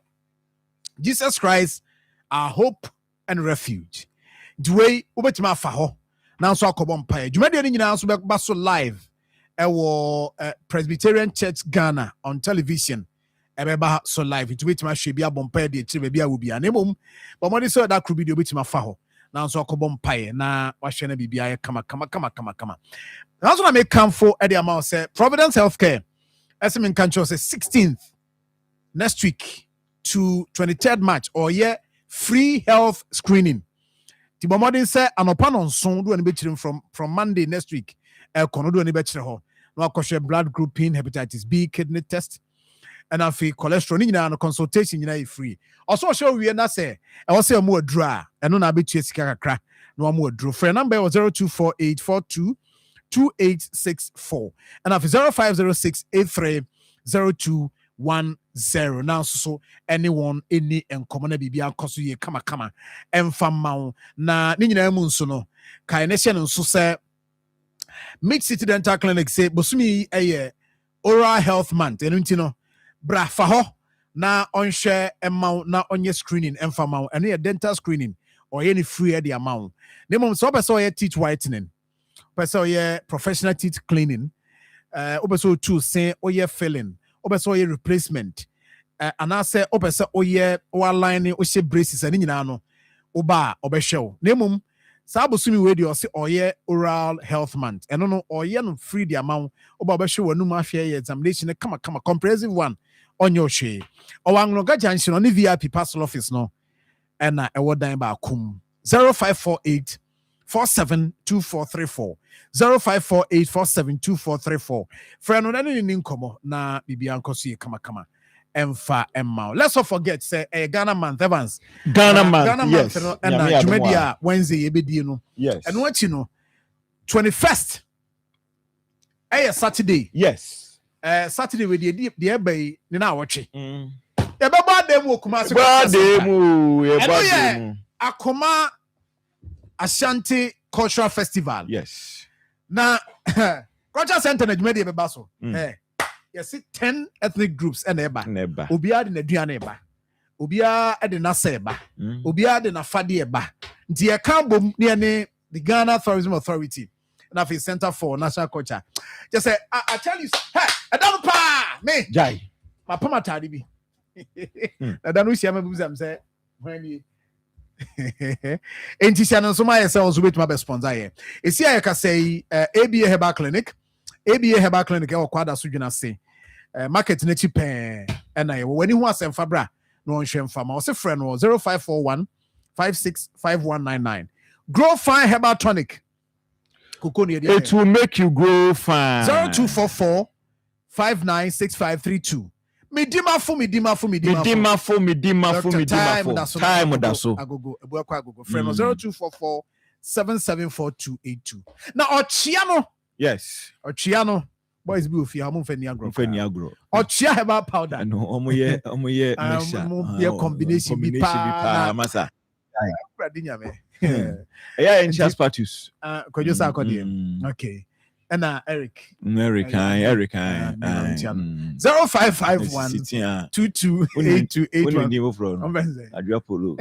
Jesus Christ our hope and refuge the way ubetima fa ho na so akobo empire dwumade ni nyina so be so live Presbyterian Church Ghana on television ebeba so live it wetima hwe bia bompa de chire bia wo bia na mom but mo so that crew video wetima fa ho na so akobo mpae na wahwe na bibia ye kama na so na make come for e de amount say Providence Healthcare esem control say 16th next week to 23rd March or free health screening ti bomodin say anopa no nson do ani be chire from Monday next week kono do ani be chire ho no akohwe blood grouping, hepatitis B, kidney test and afi cholesterol ni nyina no consultation nyina e free also show we na say e wo say mo aduru a eno na betu esika kakra no mo aduru for number 0248422864 and afi 0506830210 now so anyone any enkomo na bibia koso ye kama emfa mawo na ni nyina mu nso no kai ne hye no nso say Mid City Dental Clinic say bosumi oral health month enu ntino bra fa ho na onhwe emma na onye screening emfa mawo eno ye dental screening or any free the amount ne mom so person ye teeth whitening person ye professional teeth cleaning obeso too say oye filling obeso ye replacement and I say obeso oye line o she braces ani nyina no oba obehwe ne mom Sabusumi we dey say oye oral health month and no oye no free the amount oba be hwe wanu ma hwe examination kama comprehensive one on your hwe owangloga junction on VIP parcel office no and na ewo dan ba kum 0548 472434 0548472434 friend no ni nkomo na bibia nkoso ye kama Emfa Emma. Let's not forget, say Ghana month, Evans. Ghana month, yes. And Jumedia Wednesday, no. Yes. And what 21st, Saturday. Yes. Saturday with the bay, you know what? Bad demo, Akoma Ashanti Cultural Festival. Yes. Now, Cultural Center, Jumedia Basso. Yes, 10 ethnic groups and eba. Obia de Naduan eba. Obia de Naseba. Obia de Nafadi eba. Nti Kambom near the Ghana Tourism Authority. And I Center for National Culture. Just say, I tell you, hey, I don't pa me. Jai. My pama tadibi. I don't know if I'm say when you Enti so my yourselves with my sponsor here. Is here I can say ABA Herbal Clinic. ABA Herbal Clinic or kwada sujuna say market na cheap and I when you want some fabra no on shem farmer or friend or 0541 565199 grow fine herbal tonic it will make you grow fine 0244 596532 Midima fu time da so agogo friend 0244 774282 now Ochiano. Yes. Ochiano boys be ofia mo mfani agro. Ochia herbal powder. No, omo ye combination bi pa masa. Bradinya me. Yeah, in Chaspatus. Kojo sa akodi. Okay. And Eric 0551 228281. Adriapolo.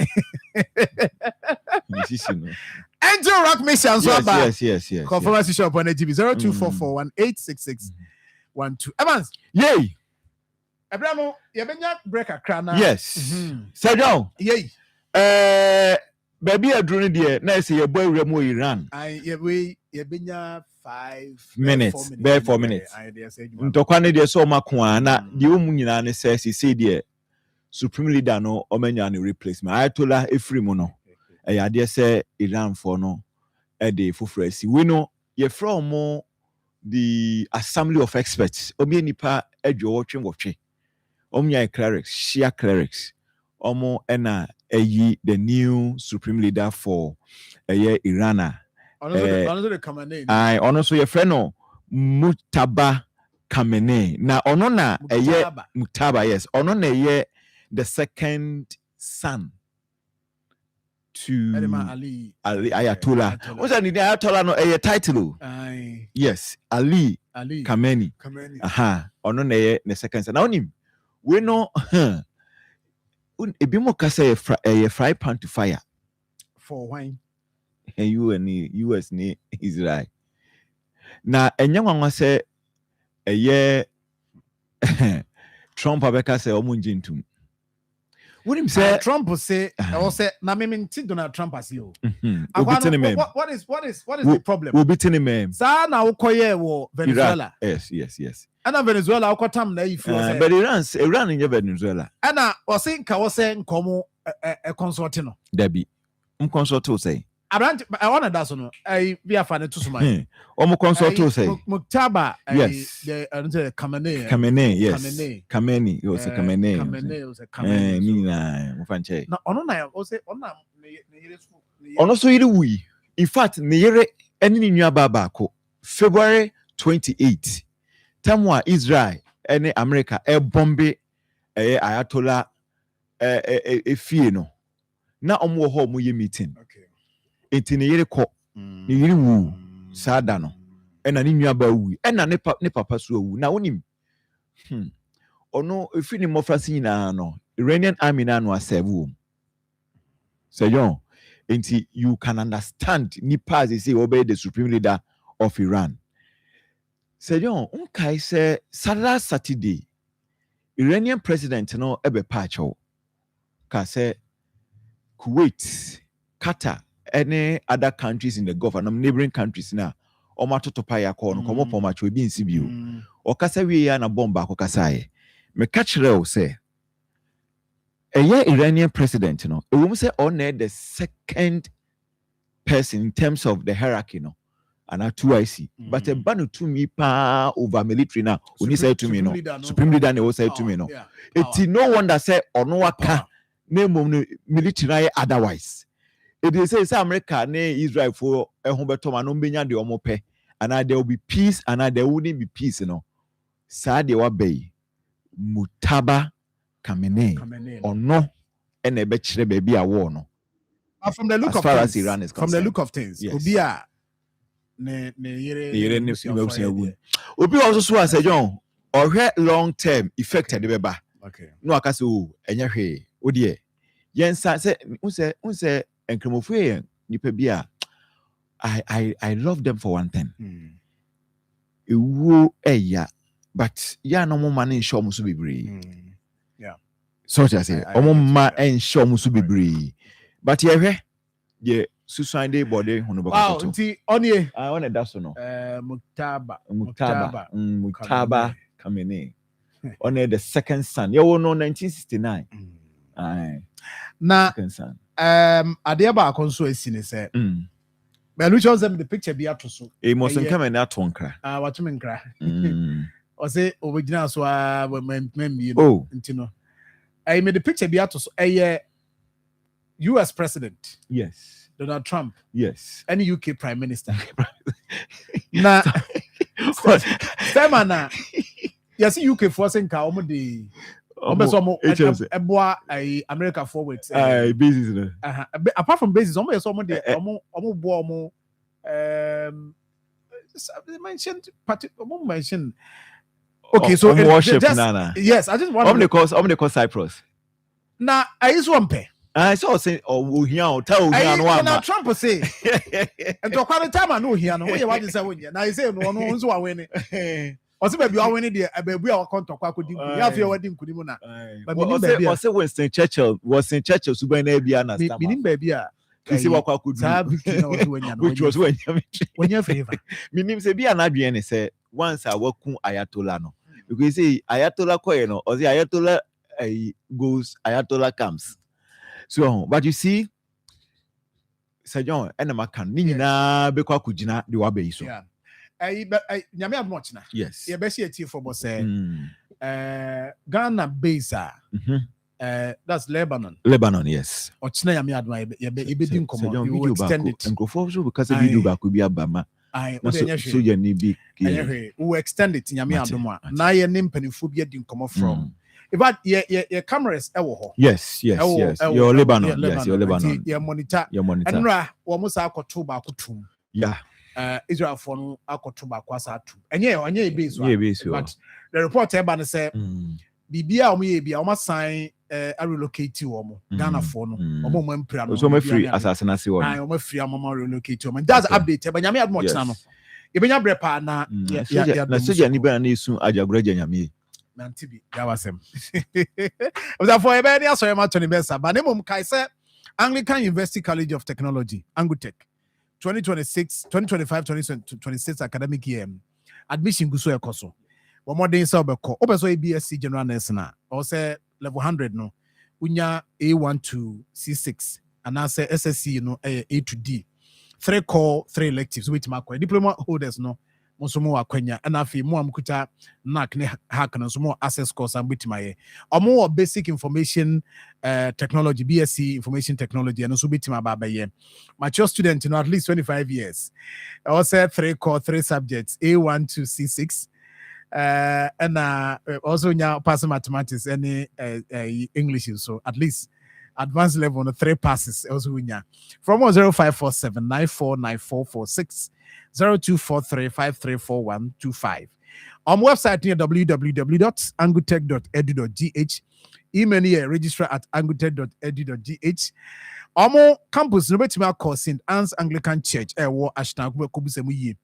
Angel Rock Mission. Yes. Conformity shop on AGB 0244186612. Evans. Yay. Abramo, you been break a crana. Yes. Sergio. Yay. baby adrone there na say your boy remo Iran. We benya 5 minutes, bare 4 minutes. Ntokwa ne de so mako na de omu nyina ne say de supreme leader no omanya ne replacement. Ayatollah Efrim no. Ade say Iran for no e de foforo asi. We no ye from the assembly of experts. Omi nipa adwo wotwe. Omnya clerics, Shia clerics. Omo ena the new supreme leader for Iran. Also your friend no Mutaba Khamenei. Na ono na Mutaba, yes. Ono na the second son to Ali Ayatollah. What's that? Ayatollah no title. Yes, Ali Khamenei. Aha. Ono na the second son. Now him we know ebimo kasa a fry pan to fire for wine. And you and US ni Israel. Na enyanwa say a year Trump abeka say omunjintum. When him say Trump will say or say na me minti Donald Trump as you. What is the problem? We'll be telling him. Sa na ukoye wo Venezuela. Yes. Ana Venezuela ukotam na ifu say. But Iran in Venezuela. Ana osinka wo say nkomo consult no. Debi. Consult say. I want that so no. We are fine to suma. Consult say. Muktaba. Yes. The Khamenei. Khamenei. Yes. Khamenei. You say Khamenei. Khamenei. Mina. Mufanche. Na ono na o say ono ono so yiri wi. In fact, ne yere eni ni nua baba ko. February 28. Tamwa Israel ene America bombe Ayatollah efie no. Na omo ho mo ye meeting. Enti ne yere ko ne yere wu sada no ena ne nua ba wu ena ne papa so wu na wonim ono efi ni mofrasi nyina no Iranian army na no asevu so yon enti you can understand ni pass say obey the supreme leader of Iran so yon unkai say Saturday Iranian president no ebe pacho ka say Kuwait, Qatar, any other countries in the Gulf and neighboring countries now. Omatotopa ya kono komo poma chwe bi nsibio. Okasa wi ya na bomba ko kasaye. Me catch real say. Iranian president no. E wum say on the second person in terms of the hierarchy no. And 2IC. But a banu to me pa over military now. Oni say to me no. Supreme leader ne say to me no. It's no wonder say ono waka name military otherwise. It is say America ne Israel for ehumbeto ma no benya de omo pe and there will be peace and there wouldn't be peace no. Sa de wa bay Mutaba Khamenei ono ene be kire baby a war no. From the look as of far things, as Iran is concerned. From the look of things, yes. Obi a ne Obi also so as a John or long term effect de beba. Okay. No akase o enya hwe odie. Yensa say unse enkremofu nipa bia I love them for one thing. Ewu eya but ya no mo man nsho mo so bebre. Yeah. So I say omo ma ensho mo so bebre. But ye hwe ye Susande body hono ba. Wow, nti onye. I want that so no. Mutaba Khamenei. On the second son. You will know 1969. Na second son. Ade ba akonso esine se. But which was them the picture be ato so. E must come na to nkra. What you nkra. O say original so membi oh ntino. I made the picture be ato so US president. Yes. Donald Trump. Yes. Any UK prime minister. Na Semana. Yes, UK forcing ka omo de omo eboa America forward. Basis. Apart from basis, omo yes omo de omo bo omo mentioned party omo mention. Okay, so worship just, nana. Yes, I just want to cause Cyprus. Na I use one pay. I saw say oh here tell here no one. Trump say. And to quite time I know here no what you say when you. Now you say no nso wa win. Ose baby wa win there baby a konto kwa kodi. Ya fe wedding kudi mu na. But baby was Winston Churchill suban na bia na stamp. Binim baby a kisi wakwa kudu which was when you favor minim se bi anadwe ne say once I waku ayatola no because say ayatola koye no or the ayatola goes ayatola comes so but you see Sir John enema kan ni nyina be kwa kugina de wa be so yeah nyame admoch na yes ye be see ati for boss Ghana base that's Lebanon yes ochina nyame adma ye be din komo you extend it and go for so because video back will be abama so you need be we extend it nyame admo na ye ne mpanifo bi din komo from in fact your cameras ewo ho yes your Lebanon yes your Lebanon your monitor enra wo mo sa akoto ba akotum yeah Israel for no akoto ba kwasa atum enye base but the report eba ne say bibia o me bia o sign a relocate wo Ghana for no o mo mpira no so me free assassin ase wo o mo free am relocate wo that's update eba nyame admo china no ebenya brepa na na soja ni bana na esu ajagoraja nyame Nantibi, Yawasem. For a very sorry, Matony Bessa, but name Kaise Anglican University College of Technology, Angutech, 2025-2026 academic year. Admission Gusu Ekoso. One more day in Sobeko. Open so ABSc General Nursing, or say level 100 no. Unya A1 to C6, and I say SSC, you know, A to D. 3 core, 3 electives, which mark diploma holders no. Musumu akwenya and afi mu amkuta nak ne hack na sumo access course and bitimaye omo basic information technology BSc information technology and so bitima baba ye mature student, you know, at least 25 years also 3 core 3 subjects A1 to C6 and also nya pass mathematics and English, so at least advanced level on 3 passes also nya from 0547 949446 0243534125. Website near www.angutech.edu.gh. Email here registrar at angutech.edu.gh. Campus no betima course in Anne's Anglican Church Ashton Kubusemu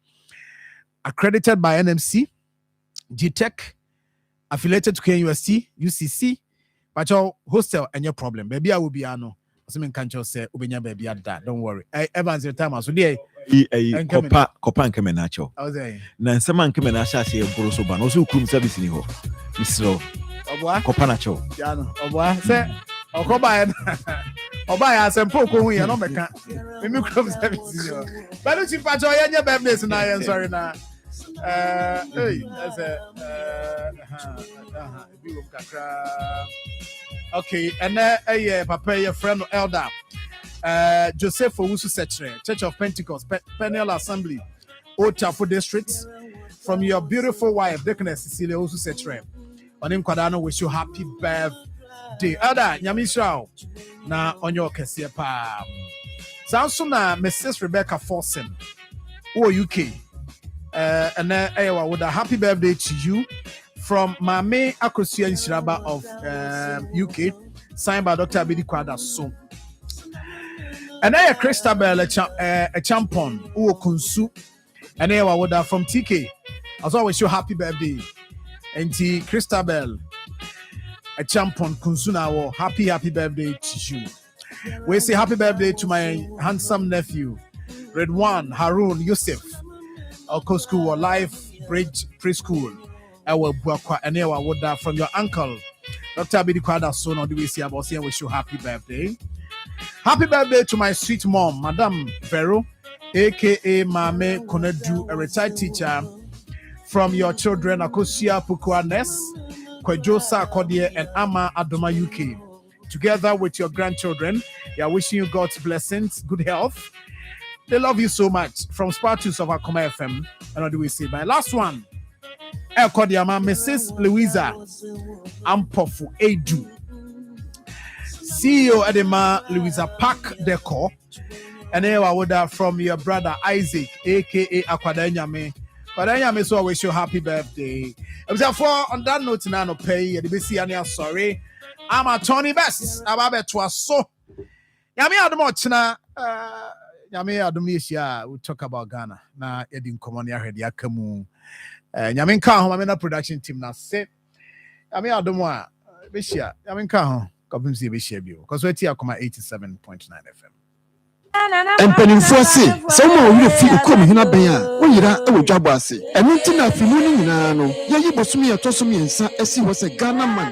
accredited by NMC, GTech, affiliated to KUST, UCC, but your hostel and your problem. Baby, I will be ano. Assuming can't say ubenya baby at that. Don't worry. Evans your time so there. Kopa nkeme nacho na nsema nkeme na asha se boro so ba no so kum service ni ho misro kopa nacho ya no obwa se okoba ya sempo ko hu ya no meka me kum service ni ho but you patch ya nya business na ya sorry na hey as bi wo kakra okay and papa your friend elder Joseph Owusu Setre, Church of Pentecost, Peniel Assembly, Old Chafo District, from your beautiful wife, Deaconess Cecilia Owusu Setre. On him, Kwadano, wish you happy birthday. Ada, Nyamisha, na on your Kesiepa. Samsuna, Mrs. Rebecca Forsen, UK. And then, with a happy birthday to you from Mame Akosia Shiraba of UK, signed by Dr. Abidi Kwada So. And I Christabel a champon who kunsu and I would from TK. As always, your happy birthday. And T Christabel a champon kunsu now. Happy birthday to you. We say happy birthday to my handsome nephew, Redwan Harun Yusuf, Oko School or Life Bridge Preschool. Our Buakwa and I would from your uncle, Dr. Abidi Kwada son of the WC about saying wish you happy birthday. Happy birthday to my sweet mom, Madame Vero, aka Mame Konedu, a retired teacher from your children, Akosia Pukua Ness, Kwejosa Kodie, and Ama Adoma UK. Together with your grandchildren, they are wishing you God's blessings, good health. They love you so much. From Spartus of Akoma FM, and what do we say? My last one, Kodiama, Mrs. Louisa Ampofu Edu. CEO Edema Louisa Park Decor, and I from your brother Isaac, aka Akwadanyame. Akwadanyame, so I wish you happy birthday. Therefore, on that note, now no pay. The BC sorry. I'm a Tony Best. I'm a to us so. Yami Admochna. Yami Adomisia. We talk about Ghana. Na Edin Common Yard Yakamu. Yamin Kahom. I'm in a production team now. Say Yami Adomwa. Bishia. Yamin Kahom. Because we're here, 87.9 FM. mpanimfoɔ se sɛ woma wo werɛ fi kurom hena bɛn a woyera wɔ dwabɔ ase ɛno nti na afi mu no nyinaa no yɛyi bosome a ɛtɔ so mmiɛnsa asi hɔ sɛ Ghana man